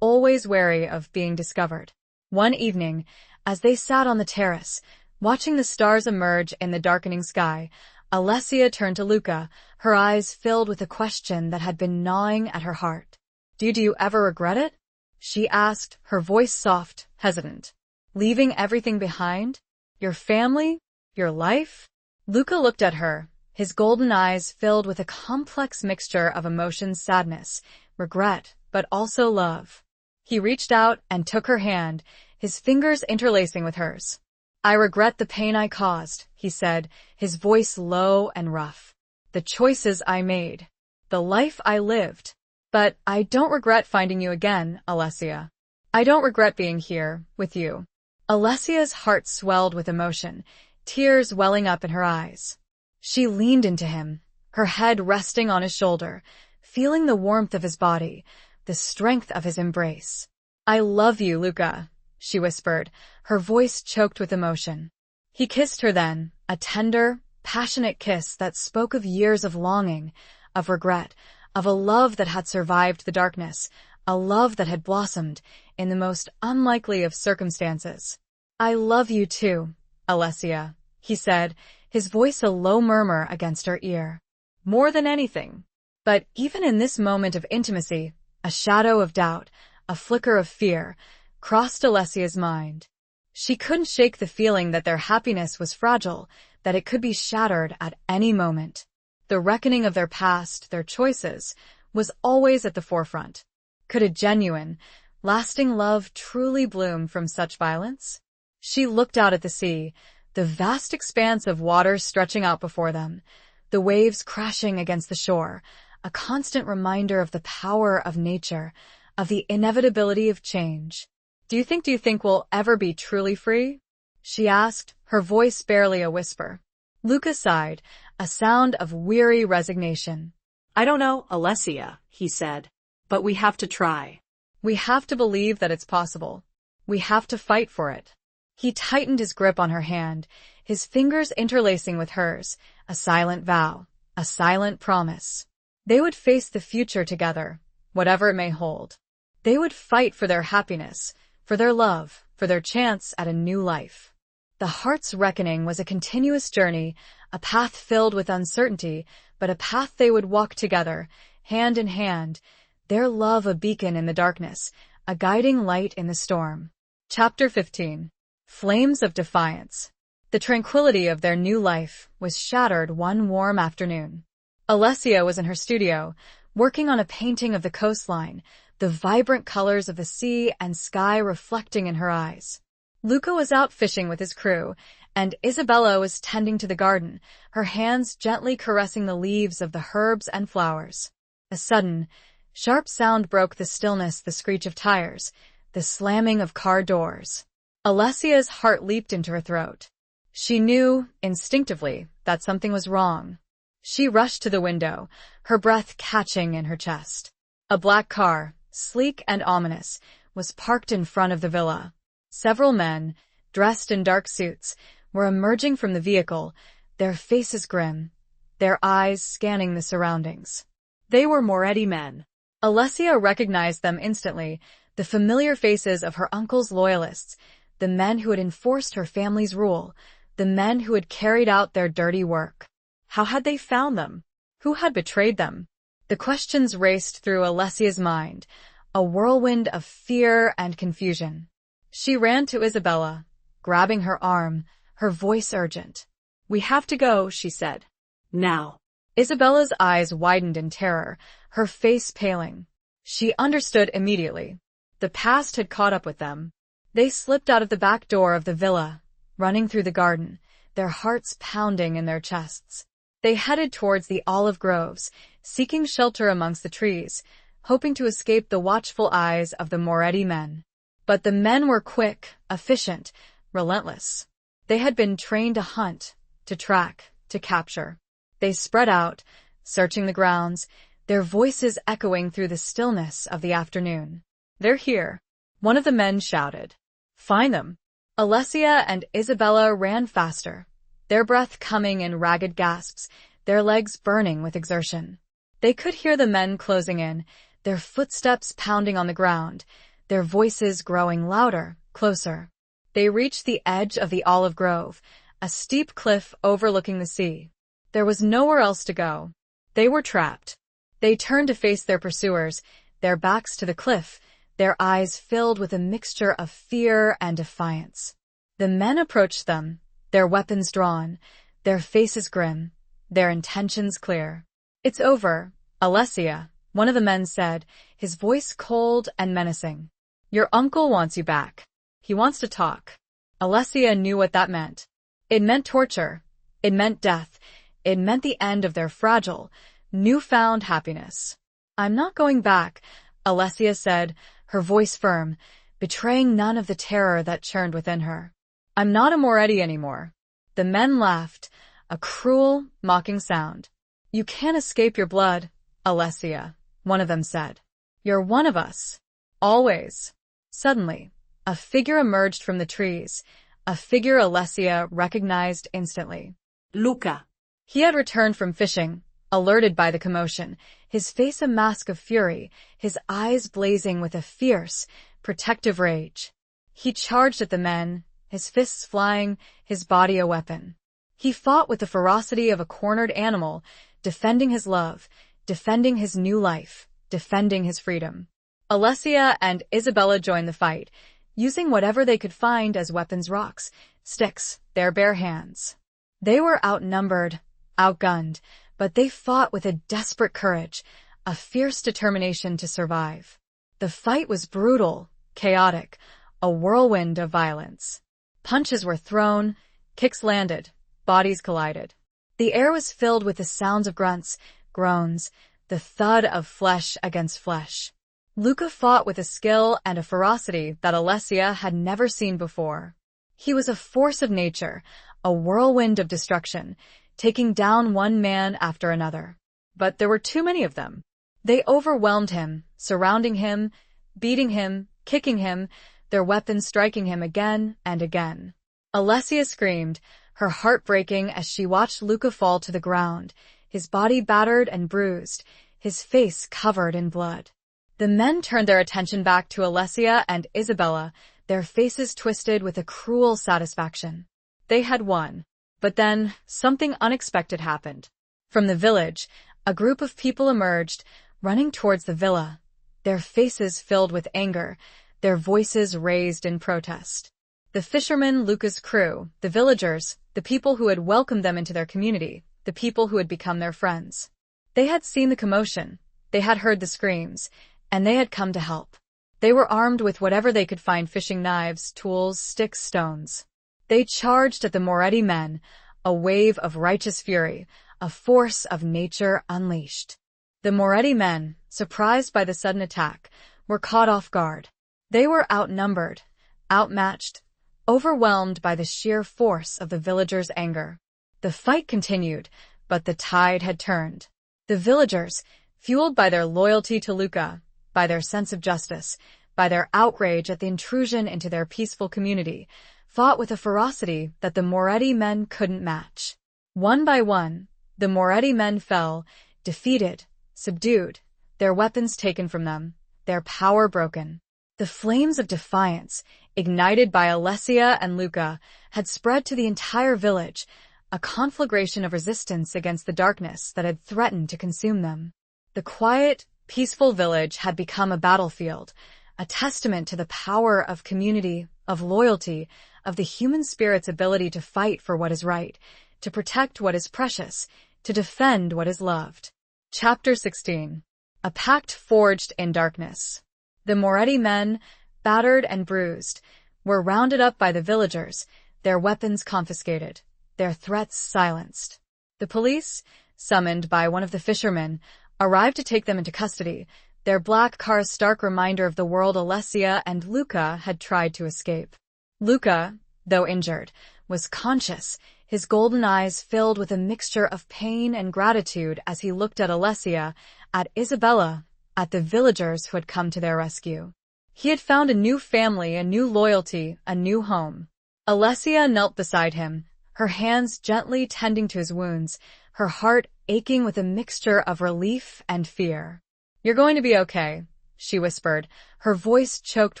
always wary of being discovered. One evening, as they sat on the terrace, watching the stars emerge in the darkening sky, Alessia turned to Luca, her eyes filled with a question that had been gnawing at her heart. Do you ever regret it?" she asked, her voice soft, hesitant. "Leaving everything behind? Your family? Your life?" Luca looked at her, his golden eyes filled with a complex mixture of emotions: sadness, regret, but also love. He reached out and took her hand, his fingers interlacing with hers. "I regret the pain I caused," he said, his voice low and rough. "The choices I made. The life I lived. But I don't regret finding you again, Alessia. I don't regret being here, with you." Alessia's heart swelled with emotion, tears welling up in her eyes. She leaned into him, her head resting on his shoulder, feeling the warmth of his body, the strength of his embrace. "I love you, Luca," she whispered, her voice choked with emotion. He kissed her then, a tender, passionate kiss that spoke of years of longing, of regret, of a love that had survived the darkness, a love that had blossomed in the most unlikely of circumstances. "I love you too, Alessia," he said, his voice a low murmur against her ear. "More than anything." But even in this moment of intimacy, a shadow of doubt, a flicker of fear, crossed Alessia's mind. She couldn't shake the feeling that their happiness was fragile, that it could be shattered at any moment. The reckoning of their past, their choices, was always at the forefront. Could a genuine, lasting love truly bloom from such violence? She looked out at the sea, the vast expanse of water stretching out before them, the waves crashing against the shore, a constant reminder of the power of nature, of the inevitability of change. Do you think we'll ever be truly free?" she asked, her voice barely a whisper. Luca sighed, a sound of weary resignation. "I don't know, Alessia," he said, "but we have to try. We have to believe that it's possible. We have to fight for it." He tightened his grip on her hand, his fingers interlacing with hers, a silent vow, a silent promise. They would face the future together, whatever it may hold. They would fight for their happiness, for their love, for their chance at a new life. The heart's reckoning was a continuous journey, a path filled with uncertainty, but a path they would walk together, hand in hand, their love a beacon in the darkness, a guiding light in the storm. Chapter 15. Flames of Defiance. The tranquility of their new life was shattered one warm afternoon. Alessia was in her studio, working on a painting of the coastline, the vibrant colors of the sea and sky reflecting in her eyes. Luca was out fishing with his crew, and Isabella was tending to the garden, her hands gently caressing the leaves of the herbs and flowers. A sudden, sharp sound broke the stillness, the screech of tires, the slamming of car doors. Alessia's heart leaped into her throat. She knew, instinctively, that something was wrong. She rushed to the window, her breath catching in her chest. A black car, sleek and ominous, was parked in front of the villa. Several men, dressed in dark suits, were emerging from the vehicle, their faces grim, their eyes scanning the surroundings. They were Moretti men. Alessia recognized them instantly, the familiar faces of her uncle's loyalists, the men who had enforced her family's rule, the men who had carried out their dirty work. How had they found them? Who had betrayed them? The questions raced through Alessia's mind, a whirlwind of fear and confusion. She ran to Isabella, grabbing her arm, her voice urgent. "We have to go," she said. "Now." Isabella's eyes widened in terror, her face paling. She understood immediately. The past had caught up with them. They slipped out of the back door of the villa, running through the garden, their hearts pounding in their chests. They headed towards the olive groves, seeking shelter amongst the trees, hoping to escape the watchful eyes of the Moretti men. But the men were quick, efficient, relentless. They had been trained to hunt, to track, to capture. They spread out, searching the grounds, their voices echoing through the stillness of the afternoon. "They're here," one of the men shouted. "Find them." Alessia and Isabella ran faster, their breath coming in ragged gasps, their legs burning with exertion. They could hear the men closing in, their footsteps pounding on the ground, their voices growing louder, closer. They reached the edge of the olive grove, a steep cliff overlooking the sea. There was nowhere else to go. They were trapped. They turned to face their pursuers, their backs to the cliff, their eyes filled with a mixture of fear and defiance. The men approached them, their weapons drawn, their faces grim, their intentions clear. "It's over, Alessia," one of the men said, his voice cold and menacing. "Your uncle wants you back. He wants to talk." Alessia knew what that meant. It meant torture. It meant death. It meant the end of their fragile, newfound happiness. "I'm not going back," Alessia said, her voice firm, betraying none of the terror that churned within her. "I'm not a Moretti anymore." The men laughed, a cruel, mocking sound. "You can't escape your blood, Alessia," one of them said. "You're one of us. Always." Suddenly, a figure emerged from the trees, a figure Alessia recognized instantly. Luca. He had returned from fishing, alerted by the commotion, his face a mask of fury, his eyes blazing with a fierce, protective rage. He charged at the men, his fists flying, his body a weapon. He fought with the ferocity of a cornered animal, defending his love, defending his new life, defending his freedom. Alessia and Isabella joined the fight, using whatever they could find as weapons: rocks, sticks, their bare hands. They were outnumbered, outgunned, but they fought with a desperate courage, a fierce determination to survive. The fight was brutal, chaotic, a whirlwind of violence. Punches were thrown, kicks landed, bodies collided. The air was filled with the sounds of grunts, groans, the thud of flesh against flesh. Luca fought with a skill and a ferocity that Alessia had never seen before. He was a force of nature, a whirlwind of destruction, taking down one man after another. But there were too many of them. They overwhelmed him, surrounding him, beating him, kicking him, their weapons striking him again and again. Alessia screamed, her heart breaking as she watched Luca fall to the ground, his body battered and bruised, his face covered in blood. The men turned their attention back to Alessia and Isabella, their faces twisted with a cruel satisfaction. They had won. But then, something unexpected happened. From the village, a group of people emerged, running towards the villa, their faces filled with anger, their voices raised in protest. The fisherman Luca's crew, the villagers, the people who had welcomed them into their community, the people who had become their friends. They had seen the commotion, they had heard the screams, and they had come to help. They were armed with whatever they could find: fishing knives, tools, sticks, stones. They charged at the Moretti men, a wave of righteous fury, a force of nature unleashed. The Moretti men, surprised by the sudden attack, were caught off guard. They were outnumbered, outmatched, overwhelmed by the sheer force of the villagers' anger. The fight continued, but the tide had turned. The villagers, fueled by their loyalty to Luca, by their sense of justice, by their outrage at the intrusion into their peaceful community, fought with a ferocity that the Moretti men couldn't match. One by one, the Moretti men fell, defeated, subdued, their weapons taken from them, their power broken. The flames of defiance, ignited by Alessia and Luca, had spread to the entire village, a conflagration of resistance against the darkness that had threatened to consume them. The quiet, peaceful village had become a battlefield, a testament to the power of community, of loyalty, of the human spirit's ability to fight for what is right, to protect what is precious, to defend what is loved. Chapter 16. A Pact Forged in Darkness. The Moretti men, battered and bruised, were rounded up by the villagers, their weapons confiscated, their threats silenced. The police, summoned by one of the fishermen, arrived to take them into custody, their black car a stark reminder of the world Alessia and Luca had tried to escape. Luca, though injured, was conscious, his golden eyes filled with a mixture of pain and gratitude as he looked at Alessia, at Isabella, at the villagers who had come to their rescue. He had found a new family, a new loyalty, a new home. Alessia knelt beside him, her hands gently tending to his wounds, her heart aching with a mixture of relief and fear. "You're going to be okay," she whispered, her voice choked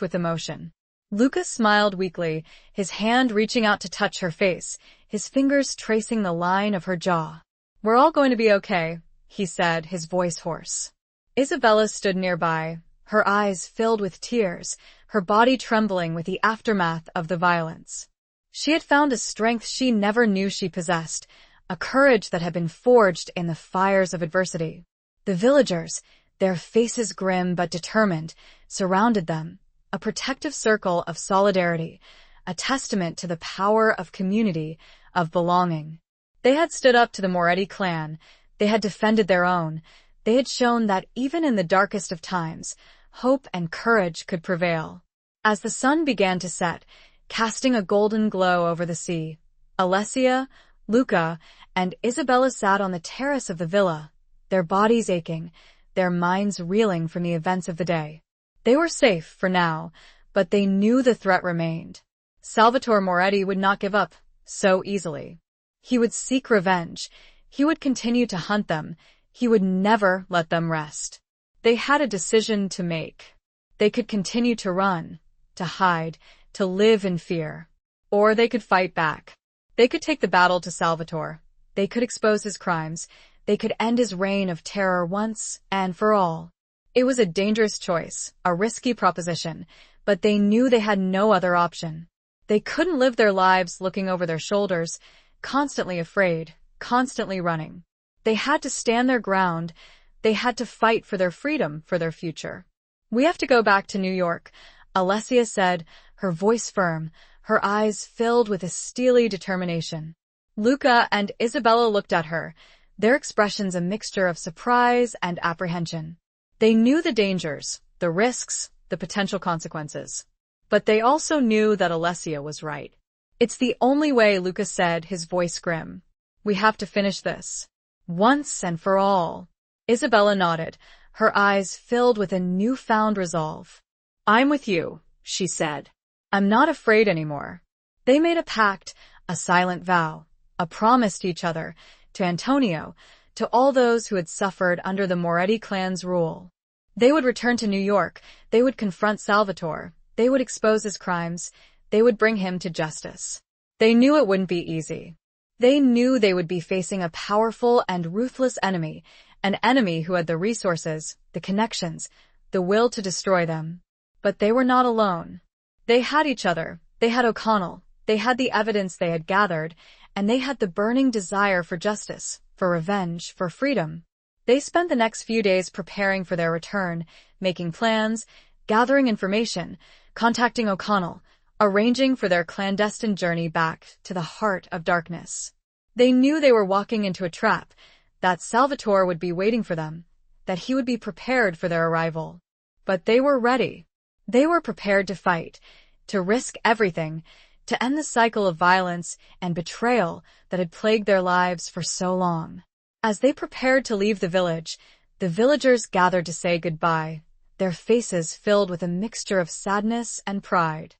with emotion. Luca smiled weakly, his hand reaching out to touch her face, his fingers tracing the line of her jaw. "We're all going to be okay," he said, his voice hoarse. Isabella stood nearby, her eyes filled with tears, her body trembling with the aftermath of the violence. She had found a strength she never knew she possessed, a courage that had been forged in the fires of adversity. The villagers, their faces grim but determined, surrounded them, a protective circle of solidarity, a testament to the power of community, of belonging. They had stood up to the Moretti clan, they had defended their own, they had shown that even in the darkest of times, hope and courage could prevail. As the sun began to set, casting a golden glow over the sea, Alessia, Luca, and Isabella sat on the terrace of the villa, their bodies aching, their minds reeling from the events of the day. They were safe for now, but they knew the threat remained. Salvatore Moretti would not give up so easily. He would seek revenge. He would continue to hunt them. He would never let them rest. They had a decision to make. They could continue to run, to hide, to live in fear. Or they could fight back. They could take the battle to Salvatore. They could expose his crimes. They could end his reign of terror once and for all. It was a dangerous choice, a risky proposition, but they knew they had no other option. They couldn't live their lives looking over their shoulders, constantly afraid, constantly running. They had to stand their ground. They had to fight for their freedom, for their future. "We have to go back to New York," Alessia said, her voice firm, her eyes filled with a steely determination. Luca and Isabella looked at her, their expressions a mixture of surprise and apprehension. They knew the dangers, the risks, the potential consequences. But they also knew that Alessia was right. "It's the only way," Luca said, his voice grim. "We have to finish this. Once and for all." Isabella nodded, her eyes filled with a newfound resolve. "I'm with you," she said. "I'm not afraid anymore." They made a pact, a silent vow, a promise to each other, to Antonio, to all those who had suffered under the Moretti clan's rule. They would return to New York, they would confront Salvatore, they would expose his crimes, they would bring him to justice. They knew it wouldn't be easy. They knew they would be facing a powerful and ruthless enemy, an enemy who had the resources, the connections, the will to destroy them. But they were not alone. They had each other, they had O'Connell, they had the evidence they had gathered, and they had the burning desire for justice, for revenge, for freedom. They spent the next few days preparing for their return, making plans, gathering information, contacting O'Connell, arranging for their clandestine journey back to the heart of darkness. They knew they were walking into a trap, that Salvatore would be waiting for them, that he would be prepared for their arrival. But they were ready. They were prepared to fight, to risk everything, to end the cycle of violence and betrayal that had plagued their lives for so long. As they prepared to leave the villagers gathered to say goodbye, their faces filled with a mixture of sadness and pride.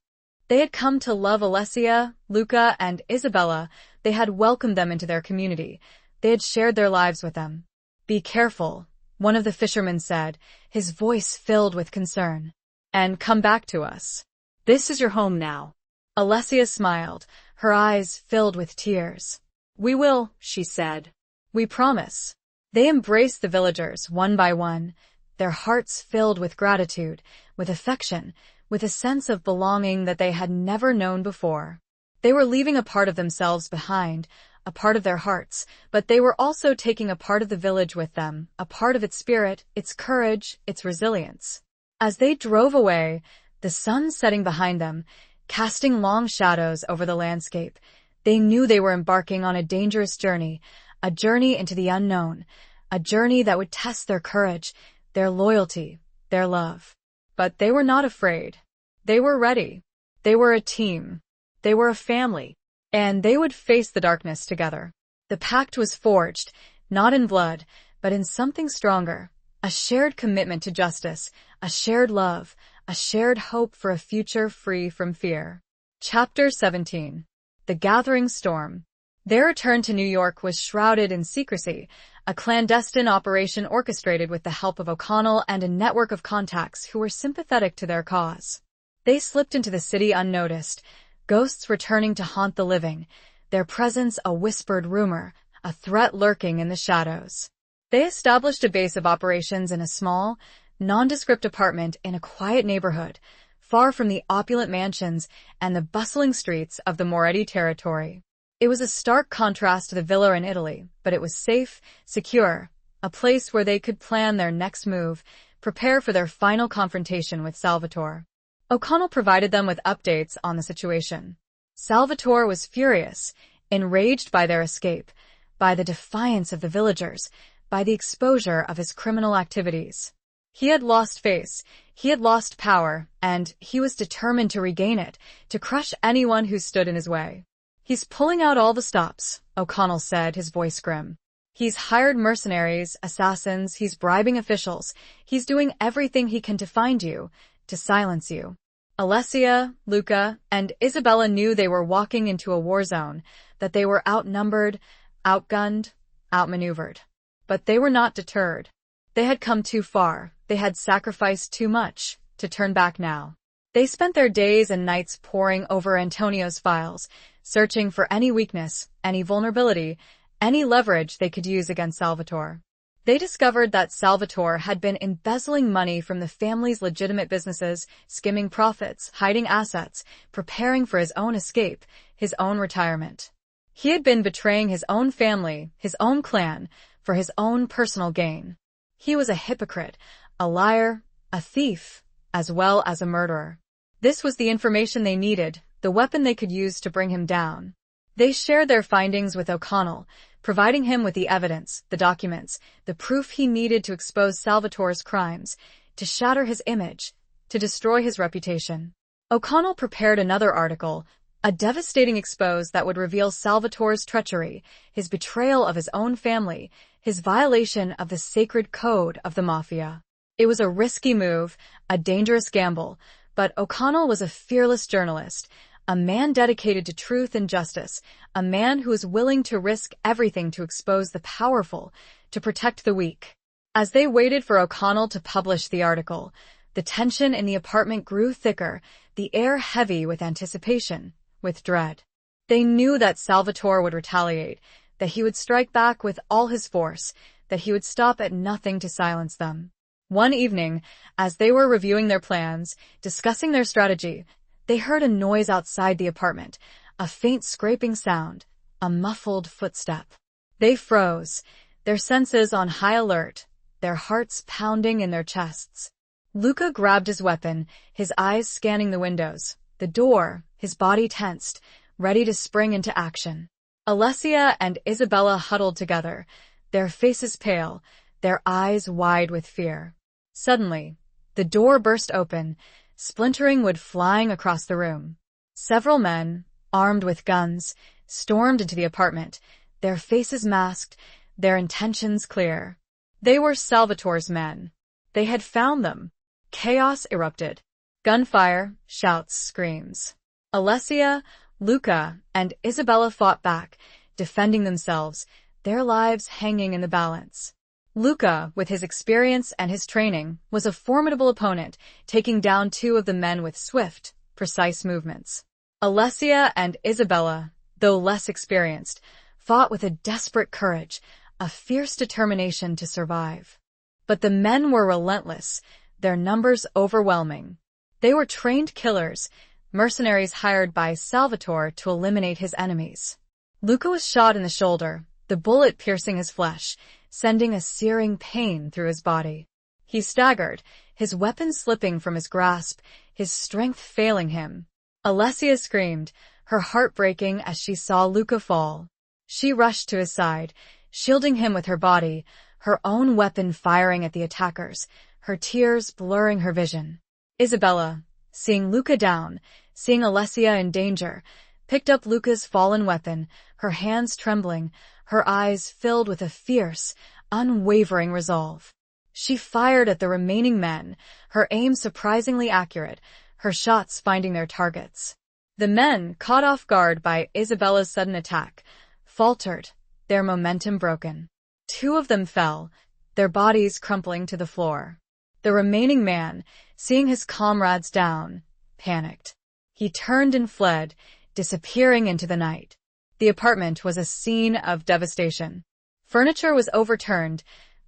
They had come to love Alessia, Luca, and Isabella. They had welcomed them into their community. They had shared their lives with them. "Be careful," one of the fishermen said, his voice filled with concern. "And come back to us. This is your home now." Alessia smiled, her eyes filled with tears. "We will," she said. "We promise." They embraced the villagers one by one, their hearts filled with gratitude, with affection, with a sense of belonging that they had never known before. They were leaving a part of themselves behind, a part of their hearts, but they were also taking a part of the village with them, a part of its spirit, its courage, its resilience. As they drove away, the sun setting behind them, casting long shadows over the landscape, they knew they were embarking on a dangerous journey, a journey into the unknown, a journey that would test their courage, their loyalty, their love. But they were not afraid. They were ready. They were a team. They were a family. And they would face the darkness together. The pact was forged, not in blood, but in something stronger, a shared commitment to justice, a shared love, a shared hope for a future free from fear. Chapter 17. The Gathering Storm. Their return to New York was shrouded in secrecy, a clandestine operation orchestrated with the help of O'Connell and a network of contacts who were sympathetic to their cause. They slipped into the city unnoticed, ghosts returning to haunt the living, their presence a whispered rumor, a threat lurking in the shadows. They established a base of operations in a small, nondescript apartment in a quiet neighborhood, far from the opulent mansions and the bustling streets of the Moretti territory. It was a stark contrast to the villa in Italy, but it was safe, secure, a place where they could plan their next move, prepare for their final confrontation with Salvatore. O'Connell provided them with updates on the situation. Salvatore was furious, enraged by their escape, by the defiance of the villagers, by the exposure of his criminal activities. He had lost face, he had lost power, and he was determined to regain it, to crush anyone who stood in his way. "He's pulling out all the stops," O'Connell said, his voice grim. "He's hired mercenaries, assassins, he's bribing officials, he's doing everything he can to find you, to silence you." Alessia, Luca, and Isabella knew they were walking into a war zone, that they were outnumbered, outgunned, outmaneuvered. But they were not deterred. They had come too far, they had sacrificed too much, to turn back now. They spent their days and nights poring over Antonio's files, searching for any weakness, any vulnerability, any leverage they could use against Salvatore. They discovered that Salvatore had been embezzling money from the family's legitimate businesses, skimming profits, hiding assets, preparing for his own escape, his own retirement. He had been betraying his own family, his own clan, for his own personal gain. He was a hypocrite, a liar, a thief, as well as a murderer. This was the information they needed, the weapon they could use to bring him down. They shared their findings with O'Connell, providing him with the evidence, the documents, the proof he needed to expose Salvatore's crimes, to shatter his image, to destroy his reputation. O'Connell prepared another article, a devastating expose that would reveal Salvatore's treachery, his betrayal of his own family, his violation of the sacred code of the Mafia. It was a risky move, a dangerous gamble, but O'Connell was a fearless journalist, a man dedicated to truth and justice, a man who was willing to risk everything to expose the powerful, to protect the weak. As they waited for O'Connell to publish the article, the tension in the apartment grew thicker, the air heavy with anticipation, with dread. They knew that Salvatore would retaliate, that he would strike back with all his force, that he would stop at nothing to silence them. One evening, as they were reviewing their plans, discussing their strategy, they heard a noise outside the apartment, a faint scraping sound, a muffled footstep. They froze, their senses on high alert, their hearts pounding in their chests. Luca grabbed his weapon, his eyes scanning the windows, the door, his body tensed, ready to spring into action. Alessia and Isabella huddled together, their faces pale, their eyes wide with fear. Suddenly, the door burst open, splintering wood flying across the room. Several men, armed with guns, stormed into the apartment, their faces masked, their intentions clear. They were Salvatore's men. They had found them. Chaos erupted. Gunfire, shouts, screams. Alessia, Luca, and Isabella fought back, defending themselves, their lives hanging in the balance. Luca, with his experience and his training, was a formidable opponent, taking down two of the men with swift, precise movements. Alessia and Isabella, though less experienced, fought with a desperate courage, a fierce determination to survive. But the men were relentless, their numbers overwhelming. They were trained killers, mercenaries hired by Salvatore to eliminate his enemies. Luca was shot in the shoulder, the bullet piercing his flesh, sending a searing pain through his body. He staggered, his weapon slipping from his grasp, his strength failing him. Alessia screamed, her heart breaking as she saw Luca fall. She rushed to his side, shielding him with her body, her own weapon firing at the attackers, her tears blurring her vision. Isabella, seeing Luca down, seeing Alessia in danger, picked up Luca's fallen weapon, her hands trembling, her eyes filled with a fierce, unwavering resolve. She fired at the remaining men, her aim surprisingly accurate, her shots finding their targets. The men, caught off guard by Isabella's sudden attack, faltered, their momentum broken. Two of them fell, their bodies crumpling to the floor. The remaining man, seeing his comrades down, panicked. He turned and fled, disappearing into the night. The apartment was a scene of devastation. Furniture was overturned,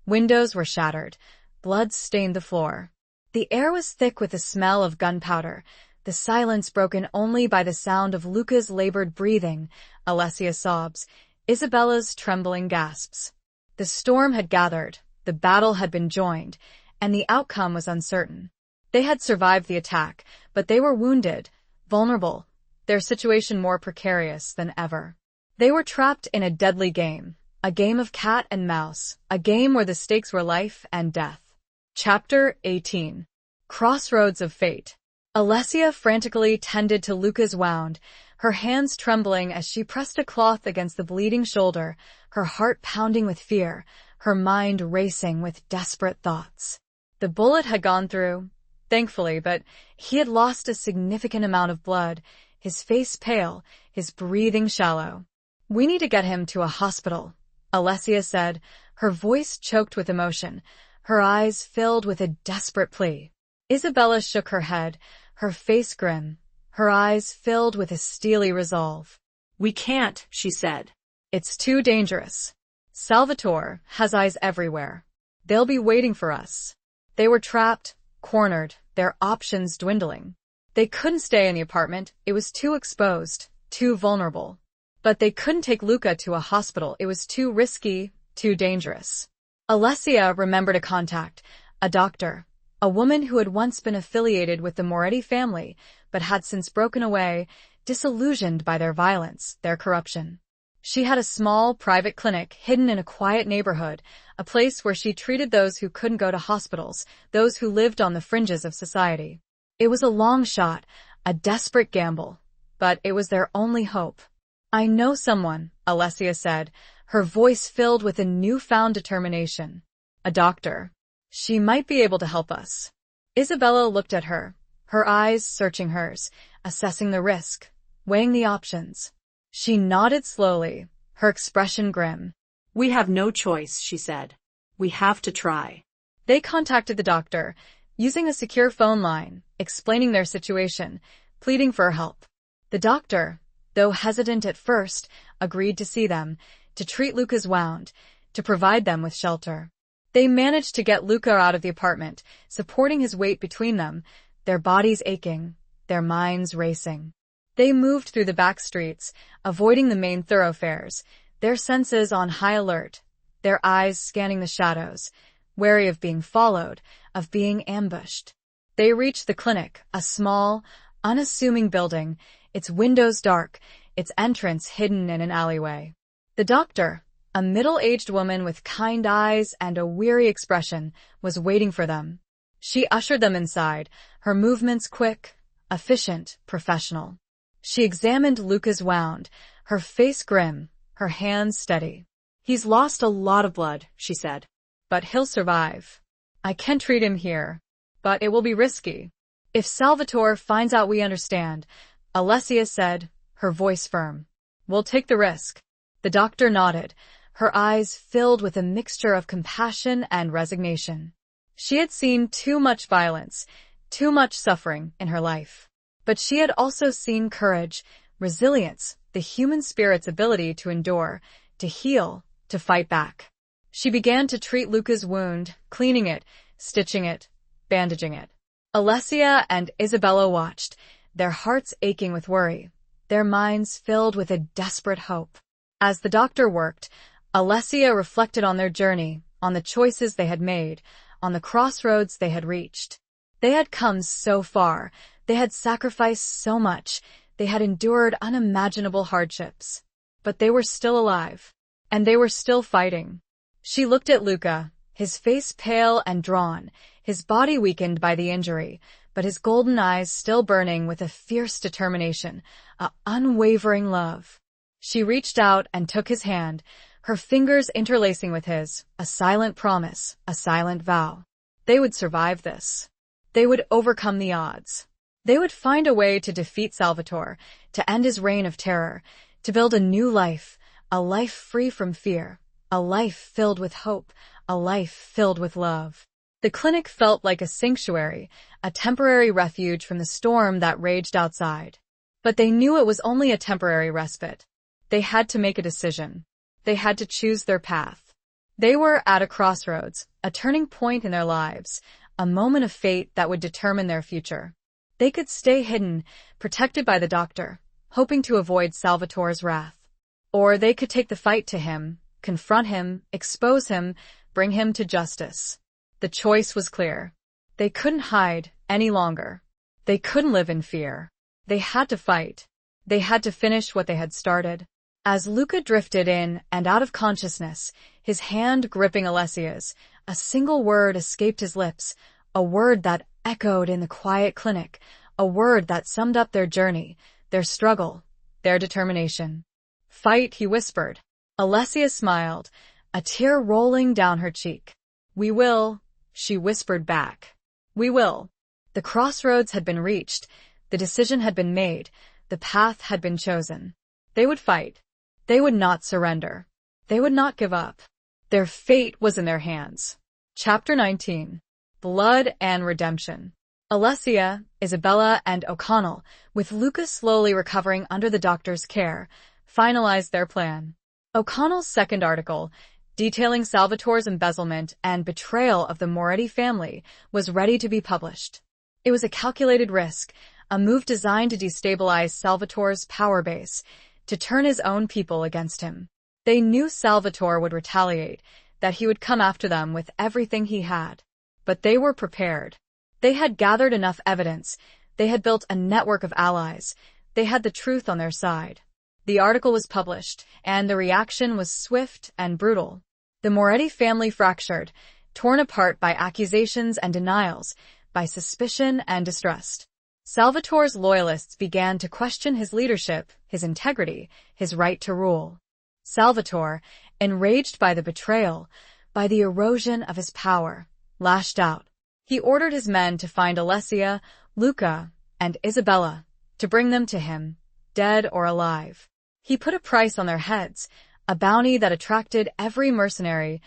windows were shattered, blood stained the floor. The air was thick with the smell of gunpowder, the silence broken only by the sound of Luca's labored breathing, Alessia's sobs, Isabella's trembling gasps. The storm had gathered, the battle had been joined, and the outcome was uncertain. They had survived the attack, but they were wounded, vulnerable, their situation more precarious than ever. They were trapped in a deadly game, a game of cat and mouse, a game where the stakes were life and death. Chapter 18. Crossroads of Fate. Alessia frantically tended to Luca's wound, her hands trembling as she pressed a cloth against the bleeding shoulder, her heart pounding with fear, her mind racing with desperate thoughts. The bullet had gone through, thankfully, but he had lost a significant amount of blood, his face pale, his breathing shallow. "We need to get him to a hospital," Alessia said, her voice choked with emotion, her eyes filled with a desperate plea. Isabella shook her head, her face grim, her eyes filled with a steely resolve. "We can't," she said. "It's too dangerous. Salvatore has eyes everywhere. They'll be waiting for us." They were trapped, cornered, their options dwindling. They couldn't stay in the apartment, it was too exposed, too vulnerable. But they couldn't take Luca to a hospital, it was too risky, too dangerous. Alessia remembered a contact, a doctor, a woman who had once been affiliated with the Moretti family, but had since broken away, disillusioned by their violence, their corruption. She had a small, private clinic hidden in a quiet neighborhood, a place where she treated those who couldn't go to hospitals, those who lived on the fringes of society. It was a long shot, a desperate gamble, but it was their only hope. "I know someone," Alessia said, her voice filled with a newfound determination. "A doctor. She might be able to help us." Isabella looked at her, her eyes searching hers, assessing the risk, weighing the options. She nodded slowly, her expression grim. We have no choice, she said. We have to try. They contacted the doctor, using a secure phone line, explaining their situation, pleading for help. The doctor, though hesitant at first, agreed to see them, to treat Luca's wound, to provide them with shelter. They managed to get Luca out of the apartment, supporting his weight between them, their bodies aching, their minds racing. They moved through the back streets, avoiding the main thoroughfares, their senses on high alert, their eyes scanning the shadows, wary of being followed, of being ambushed. They reached the clinic, a small, unassuming building, its windows dark, its entrance hidden in an alleyway. The doctor, a middle-aged woman with kind eyes and a weary expression, was waiting for them. She ushered them inside, her movements quick, efficient, professional. She examined Luca's wound, her face grim, her hands steady. He's lost a lot of blood, she said. But he'll survive. I can treat him here, but it will be risky. If Salvatore finds out we understand, Alessia said, her voice firm. We'll take the risk. The doctor nodded, her eyes filled with a mixture of compassion and resignation. She had seen too much violence, too much suffering in her life. But she had also seen courage, resilience, the human spirit's ability to endure, to heal, to fight back. She began to treat Luca's wound, cleaning it, stitching it, bandaging it. Alessia and Isabella watched, their hearts aching with worry, their minds filled with a desperate hope. As the doctor worked, Alessia reflected on their journey, on the choices they had made, on the crossroads they had reached. They had come so far, they had sacrificed so much, they had endured unimaginable hardships. But they were still alive, and they were still fighting. She looked at Luca, his face pale and drawn, his body weakened by the injury, but his golden eyes still burning with a fierce determination, an unwavering love. She reached out and took his hand, her fingers interlacing with his, a silent promise, a silent vow. They would survive this. They would overcome the odds. They would find a way to defeat Salvatore, to end his reign of terror, to build a new life, a life free from fear, a life filled with hope, a life filled with love. The clinic felt like a sanctuary, a temporary refuge from the storm that raged outside. But they knew it was only a temporary respite. They had to make a decision. They had to choose their path. They were at a crossroads, a turning point in their lives, a moment of fate that would determine their future. They could stay hidden, protected by the doctor, hoping to avoid Salvatore's wrath. Or they could take the fight to him, confront him, expose him, bring him to justice. The choice was clear. They couldn't hide any longer. They couldn't live in fear. They had to fight. They had to finish what they had started. As Luca drifted in and out of consciousness, his hand gripping Alessia's, a single word escaped his lips, a word that echoed in the quiet clinic, a word that summed up their journey, their struggle, their determination. Fight, he whispered. Alessia smiled, a tear rolling down her cheek. We will, she whispered back. We will. The crossroads had been reached, the decision had been made, the path had been chosen. They would fight. They would not surrender. They would not give up. Their fate was in their hands. Chapter 19. Blood and Redemption. Alessia, Isabella, and O'Connell, with Luca slowly recovering under the doctor's care, finalized their plan. O'Connell's second article, detailing Salvatore's embezzlement and betrayal of the Moretti family, was ready to be published. It was a calculated risk, a move designed to destabilize Salvatore's power base, to turn his own people against him. They knew Salvatore would retaliate, that he would come after them with everything he had. But they were prepared. They had gathered enough evidence, they had built a network of allies, they had the truth on their side. The article was published, and the reaction was swift and brutal. The Moretti family fractured, torn apart by accusations and denials, by suspicion and distrust. Salvatore's loyalists began to question his leadership, his integrity, his right to rule. Salvatore, enraged by the betrayal, by the erosion of his power, lashed out. He ordered his men to find Alessia, Luca, and Isabella, to bring them to him, dead or alive. He put a price on their heads, a bounty that attracted every mercenary,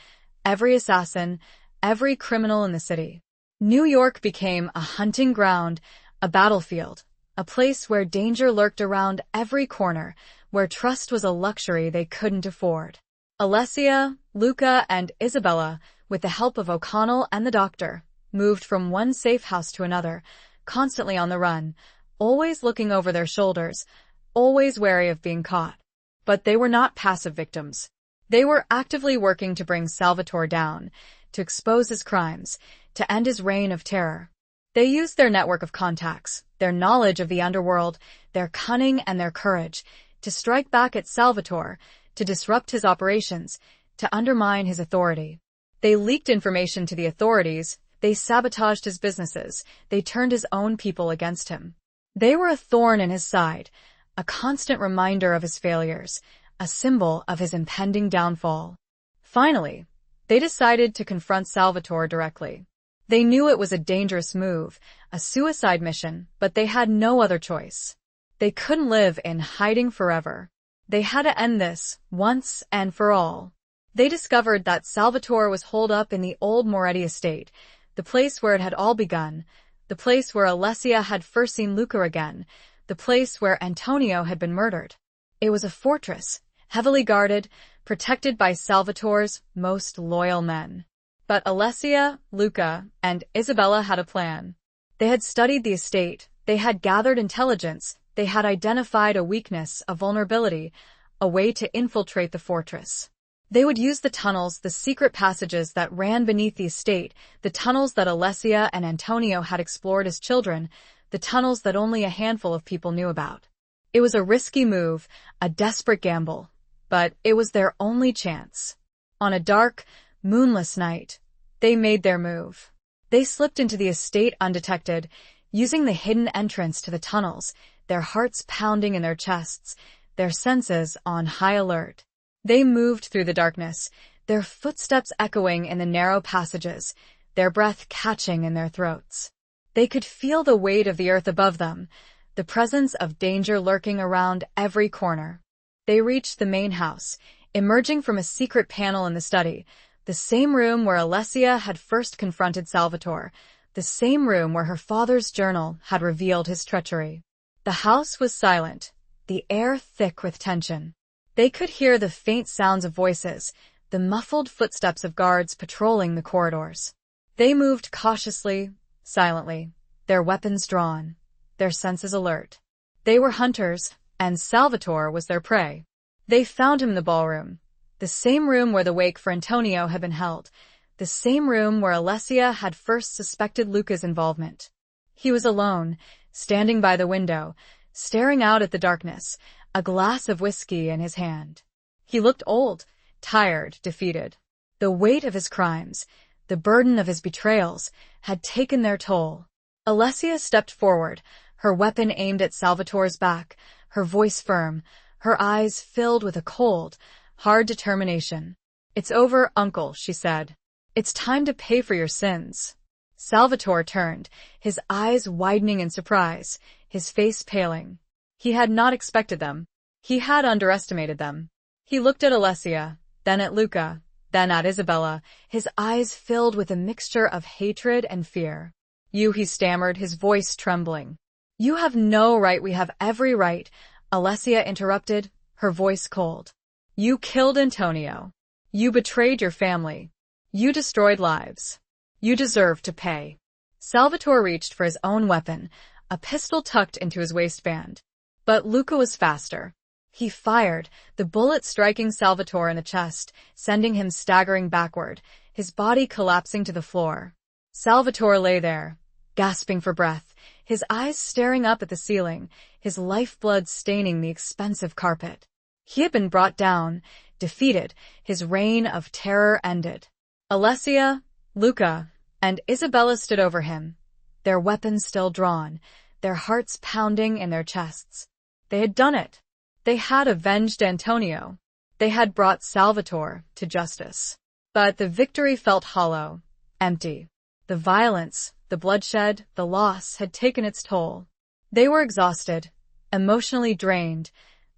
every assassin, every criminal in the city. New York became a hunting ground, a battlefield, a place where danger lurked around every corner, where trust was a luxury they couldn't afford. Alessia, Luca, and Isabella, with the help of O'Connell and the doctor, moved from one safe house to another, constantly on the run, always looking over their shoulders, always wary of being caught. But they were not passive victims. They were actively working to bring Salvatore down, to expose his crimes, to end his reign of terror. They used their network of contacts, their knowledge of the underworld, their cunning and their courage, to strike back at Salvatore, to disrupt his operations, to undermine his authority. They leaked information to the authorities, they sabotaged his businesses, they turned his own people against him. They were a thorn in his side, a constant reminder of his failures, a symbol of his impending downfall. Finally, they decided to confront Salvatore directly. They knew it was a dangerous move, a suicide mission, but they had no other choice. They couldn't live in hiding forever. They had to end this, once and for all. They discovered that Salvatore was holed up in the old Moretti estate, the place where it had all begun, the place where Alessia had first seen Luca again, the place where Antonio had been murdered. It was a fortress, heavily guarded, protected by Salvatore's most loyal men. But Alessia, Luca, and Isabella had a plan. They had studied the estate, they had gathered intelligence, they had identified a weakness, a vulnerability, a way to infiltrate the fortress. They would use the tunnels, the secret passages that ran beneath the estate, the tunnels that Alessia and Antonio had explored as children, the tunnels that only a handful of people knew about. It was a risky move, a desperate gamble, but it was their only chance. On a dark, moonless night, they made their move. They slipped into the estate undetected, using the hidden entrance to the tunnels, their hearts pounding in their chests, their senses on high alert. They moved through the darkness, their footsteps echoing in the narrow passages, their breath catching in their throats. They could feel the weight of the earth above them, the presence of danger lurking around every corner. They reached the main house, emerging from a secret panel in the study, the same room where Alessia had first confronted Salvatore, the same room where her father's journal had revealed his treachery. The house was silent, the air thick with tension. They could hear the faint sounds of voices, the muffled footsteps of guards patrolling the corridors. They moved cautiously, silently, their weapons drawn, their senses alert. They were hunters, and Salvatore was their prey. They found him in the ballroom, the same room where the wake for Antonio had been held, the same room where Alessia had first suspected Luca's involvement. He was alone, standing by the window, staring out at the darkness, a glass of whiskey in his hand. He looked old, tired, defeated. The weight of his crimes, the burden of his betrayals, had taken their toll. Alessia stepped forward, her weapon aimed at Salvatore's back, her voice firm, her eyes filled with a cold, hard determination. "It's over, uncle," she said. "It's time to pay for your sins." Salvatore turned, his eyes widening in surprise, his face paling. He had not expected them. He had underestimated them. He looked at Alessia, then at Luca, then at Isabella, his eyes filled with a mixture of hatred and fear. "You," he stammered, his voice trembling. "You have no right, we have every right," Alessia interrupted, her voice cold. "You killed Antonio. You betrayed your family. You destroyed lives. You deserve to pay." Salvatore reached for his own weapon, a pistol tucked into his waistband. But Luca was faster. He fired, the bullet striking Salvatore in the chest, sending him staggering backward, his body collapsing to the floor. Salvatore lay there, gasping for breath, his eyes staring up at the ceiling, his lifeblood staining the expensive carpet. He had been brought down, defeated, his reign of terror ended. Alessia, Luca, and Isabella stood over him, their weapons still drawn, their hearts pounding in their chests. They had done it. They had avenged Antonio. They had brought Salvatore to justice. But the victory felt hollow, empty. The violence, the bloodshed, the loss had taken its toll. They were exhausted, emotionally drained,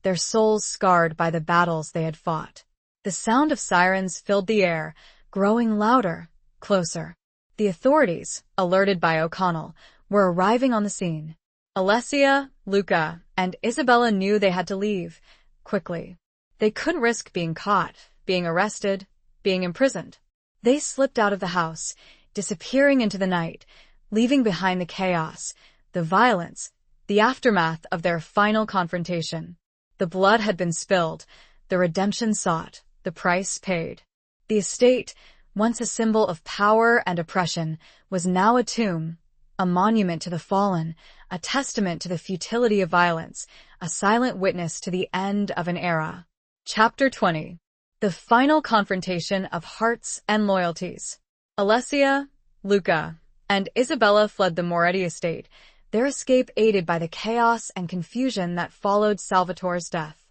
their souls scarred by the battles they had fought. The sound of sirens filled the air, growing louder, closer. The authorities, alerted by O'Connell, were arriving on the scene. Alessia, Luca, and Isabella knew they had to leave, quickly. They couldn't risk being caught, being arrested, being imprisoned. They slipped out of the house, disappearing into the night, leaving behind the chaos, the violence, the aftermath of their final confrontation. The blood had been spilled, the redemption sought, the price paid. The estate, once a symbol of power and oppression, was now a tomb, a monument to the fallen, a testament to the futility of violence, a silent witness to the end of an era. Chapter 20. The final confrontation of hearts and loyalties. Alessia, Luca, and Isabella fled the Moretti estate, their escape aided by the chaos and confusion that followed Salvatore's death.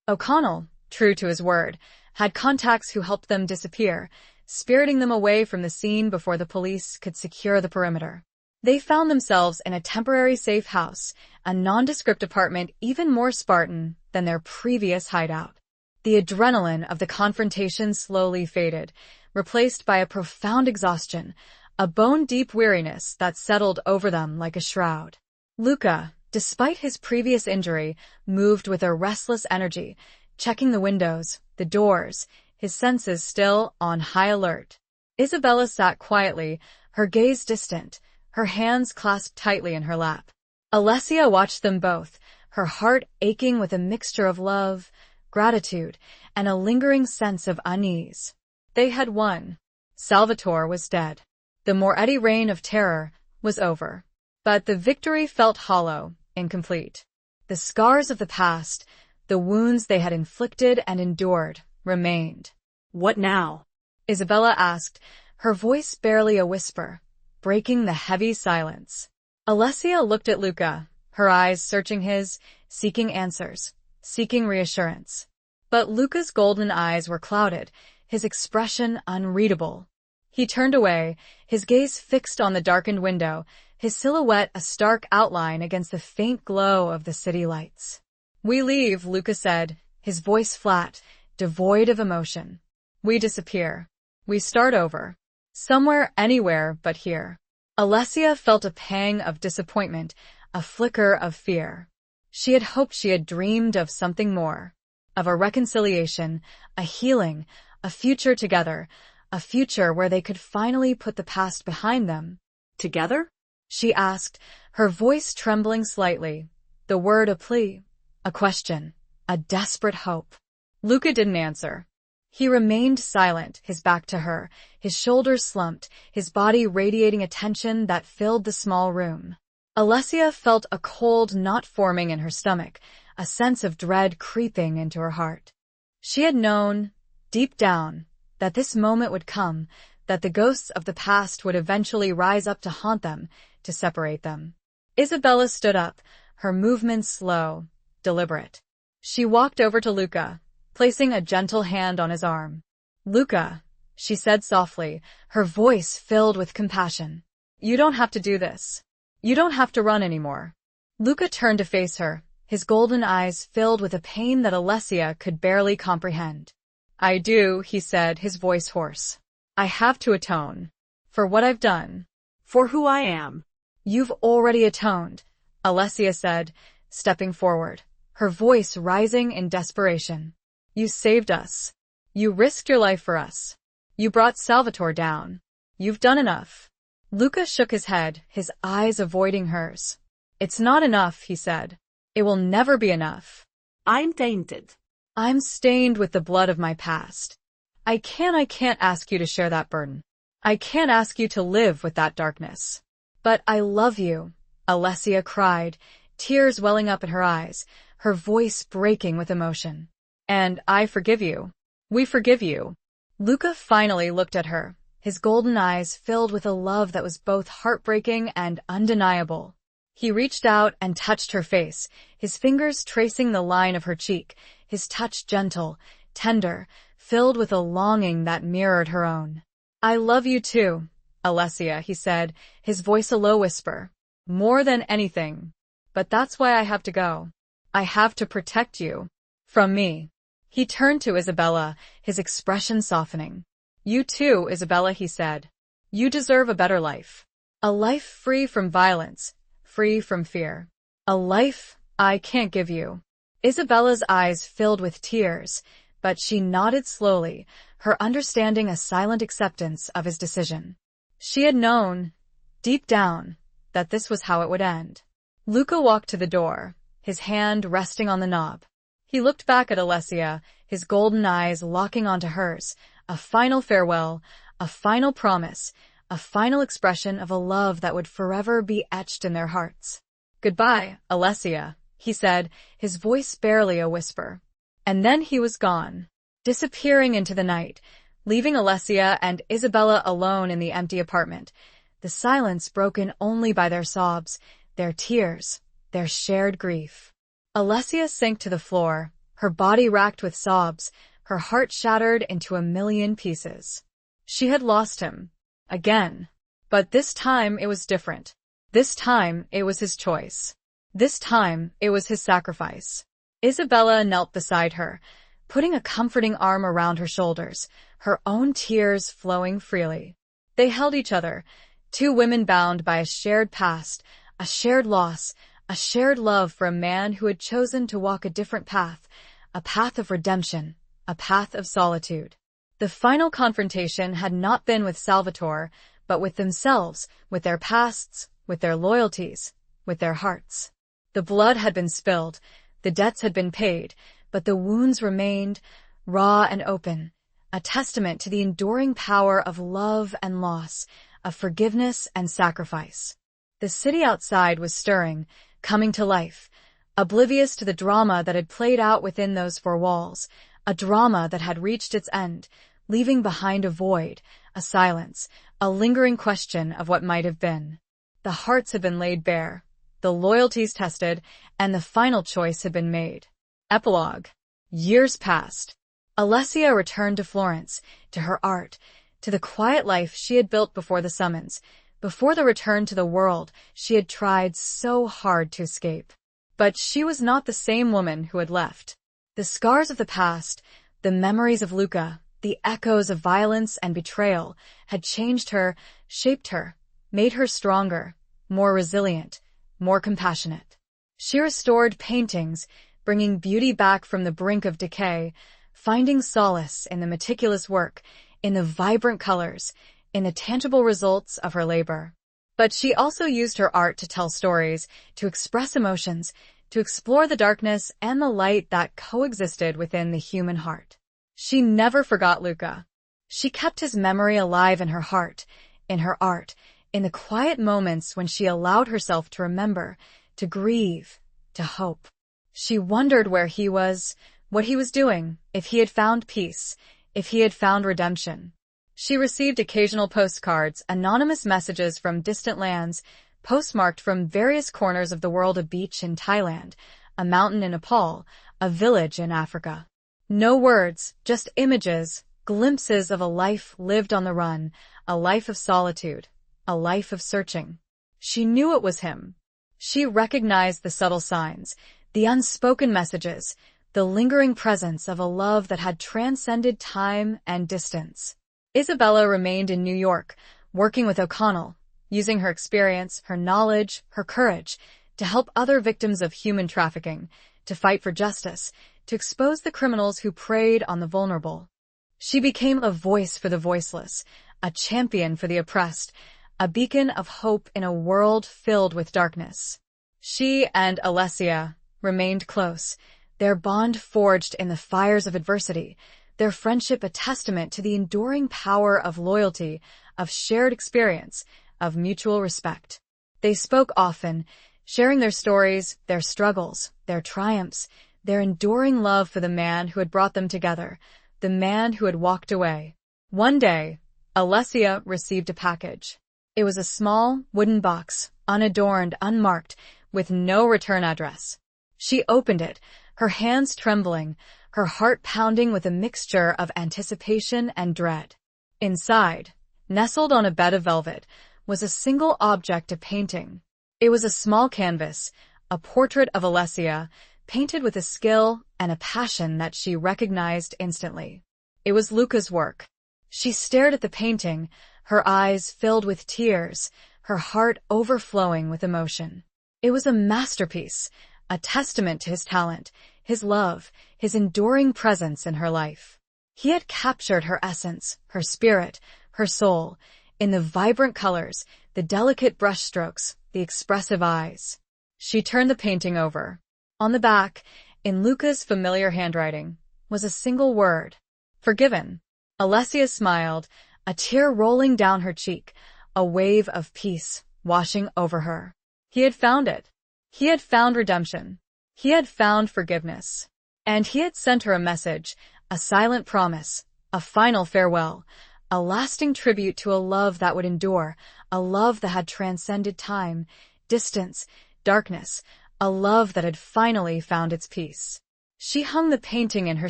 O'Connell, true to his word, had contacts who helped them disappear, spiriting them away from the scene before the police could secure the perimeter. They found themselves in a temporary safe house, a nondescript apartment even more Spartan than their previous hideout. The adrenaline of the confrontation slowly faded, replaced by a profound exhaustion, a bone-deep weariness that settled over them like a shroud. Luca, despite his previous injury, moved with a restless energy, checking the windows, the doors, his senses still on high alert. Isabella sat quietly, her gaze distant, her hands clasped tightly in her lap. Alessia watched them both, her heart aching with a mixture of love, gratitude, and a lingering sense of unease. They had won. Salvatore was dead. The Moretti reign of terror was over. But the victory felt hollow, incomplete. The scars of the past, the wounds they had inflicted and endured, remained. What now? Isabella asked, her voice barely a whisper, breaking the heavy silence. Alessia looked at Luca, her eyes searching his, seeking answers, seeking reassurance. But Luca's golden eyes were clouded, his expression unreadable. He turned away, his gaze fixed on the darkened window, his silhouette a stark outline against the faint glow of the city lights. "We leave," Luca said, his voice flat, devoid of emotion. "We disappear. We start over. Somewhere, anywhere but here." Alessia felt a pang of disappointment, a flicker of fear. She had hoped, she had dreamed of something more. Of a reconciliation, a healing, a future together, a future where they could finally put the past behind them. Together? She asked, her voice trembling slightly, the word a plea, a question, a desperate hope. Luca didn't answer. He remained silent, his back to her, his shoulders slumped, his body radiating a tension that filled the small room. Alessia felt a cold knot forming in her stomach, a sense of dread creeping into her heart. She had known, deep down, that this moment would come, that the ghosts of the past would eventually rise up to haunt them, to separate them. Isabella stood up, her movements slow, deliberate. She walked over to Luca, placing a gentle hand on his arm. "Luca," she said softly, her voice filled with compassion. "You don't have to do this. You don't have to run anymore." Luca turned to face her, his golden eyes filled with a pain that Alessia could barely comprehend. "I do," he said, his voice hoarse. "I have to atone. For what I've done. For who I am." "You've already atoned," Alessia said, stepping forward, her voice rising in desperation. "You saved us. You risked your life for us. You brought Salvatore down. You've done enough." Luca shook his head, his eyes avoiding hers. "It's not enough," he said. "It will never be enough. I'm tainted. I'm stained with the blood of my past. I can't ask you to share that burden. I can't ask you to live with that darkness. But I love you," Alessia cried, tears welling up in her eyes, her voice breaking with emotion. "And I forgive you. We forgive you." Luca finally looked at her, his golden eyes filled with a love that was both heartbreaking and undeniable. He reached out and touched her face, his fingers tracing the line of her cheek, his touch gentle, tender, filled with a longing that mirrored her own. "I love you too, Alessia," he said, his voice a low whisper. "More than anything. But that's why I have to go. I have to protect you. From me." He turned to Isabella, his expression softening. "You too, Isabella," he said. "You deserve a better life. A life free from violence, free from fear. A life I can't give you." Isabella's eyes filled with tears, but she nodded slowly, her understanding a silent acceptance of his decision. She had known, deep down, that this was how it would end. Luca walked to the door, his hand resting on the knob. He looked back at Alessia, his golden eyes locking onto hers, a final farewell, a final promise, a final expression of a love that would forever be etched in their hearts. "Goodbye, Alessia," he said, his voice barely a whisper. And then he was gone, disappearing into the night, leaving Alessia and Isabella alone in the empty apartment, the silence broken only by their sobs, their tears, their shared grief. Alessia sank to the floor, her body racked with sobs, her heart shattered into a million pieces. She had lost him. Again. But this time it was different. This time it was his choice. This time it was his sacrifice. Isabella knelt beside her, putting a comforting arm around her shoulders, her own tears flowing freely. They held each other, two women bound by a shared past, a shared loss, a shared love for a man who had chosen to walk a different path, a path of redemption, a path of solitude. The final confrontation had not been with Salvatore, but with themselves, with their pasts, with their loyalties, with their hearts. The blood had been spilled, the debts had been paid, but the wounds remained, raw and open, a testament to the enduring power of love and loss, of forgiveness and sacrifice. The city outside was stirring, coming to life, oblivious to the drama that had played out within those four walls, a drama that had reached its end, leaving behind a void, a silence, a lingering question of what might have been. The hearts had been laid bare, the loyalties tested, and the final choice had been made. Epilogue. Years passed. Alessia returned to Florence, to her art, to the quiet life she had built before the summons, before the return to the world she had tried so hard to escape. But she was not the same woman who had left. The scars of the past, the memories of Luca, the echoes of violence and betrayal had changed her, shaped her, made her stronger, more resilient, more compassionate. She restored paintings, bringing beauty back from the brink of decay, finding solace in the meticulous work, in the vibrant colors, in the tangible results of her labor. But she also used her art to tell stories, to express emotions, to explore the darkness and the light that coexisted within the human heart. She never forgot Luca. She kept his memory alive in her heart, in her art, in the quiet moments when she allowed herself to remember, to grieve, to hope. She wondered where he was, what he was doing, if he had found peace, if he had found redemption. She received occasional postcards, anonymous messages from distant lands, postmarked from various corners of the world, a beach in Thailand, a mountain in Nepal, a village in Africa. No words, just images, glimpses of a life lived on the run, a life of solitude, a life of searching. She knew it was him. She recognized the subtle signs, the unspoken messages, the lingering presence of a love that had transcended time and distance. Isabella remained in New York, working with O'Connell, using her experience, her knowledge, her courage, to help other victims of human trafficking, to fight for justice, to expose the criminals who preyed on the vulnerable. She became a voice for the voiceless, a champion for the oppressed, a beacon of hope in a world filled with darkness. She and Alessia remained close, their bond forged in the fires of adversity, their friendship a testament to the enduring power of loyalty, of shared experience, of mutual respect. They spoke often, sharing their stories, their struggles, their triumphs, their enduring love for the man who had brought them together, the man who had walked away. One day, Alessia received a package. It was a small, wooden box, unadorned, unmarked, with no return address. She opened it, her hands trembling, her heart pounding with a mixture of anticipation and dread. Inside, nestled on a bed of velvet, was a single object, a painting. It was a small canvas, a portrait of Alessia, painted with a skill and a passion that she recognized instantly. It was Luca's work. She stared at the painting, her eyes filled with tears, her heart overflowing with emotion. It was a masterpiece, a testament to his talent, his love, his enduring presence in her life. He had captured her essence, her spirit, her soul, in the vibrant colors, the delicate brushstrokes, the expressive eyes. She turned the painting over. On the back, in Luca's familiar handwriting, was a single word: forgiven. Alessia smiled, a tear rolling down her cheek, a wave of peace washing over her. He had found it. He had found redemption. He had found forgiveness. And he had sent her a message, a silent promise, a final farewell, a lasting tribute to a love that would endure, a love that had transcended time, distance, darkness, a love that had finally found its peace. She hung the painting in her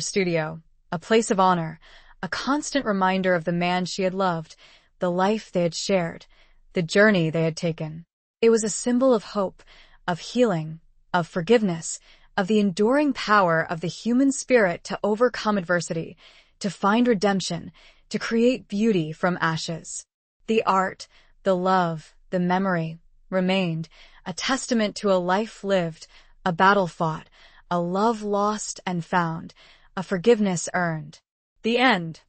studio, a place of honor, a constant reminder of the man she had loved, the life they had shared, the journey they had taken. It was a symbol of hope, of healing, of forgiveness, of the enduring power of the human spirit to overcome adversity, to find redemption, to create beauty from ashes. The art, the love, the memory remained, a testament to a life lived, a battle fought, a love lost and found, a forgiveness earned. The end.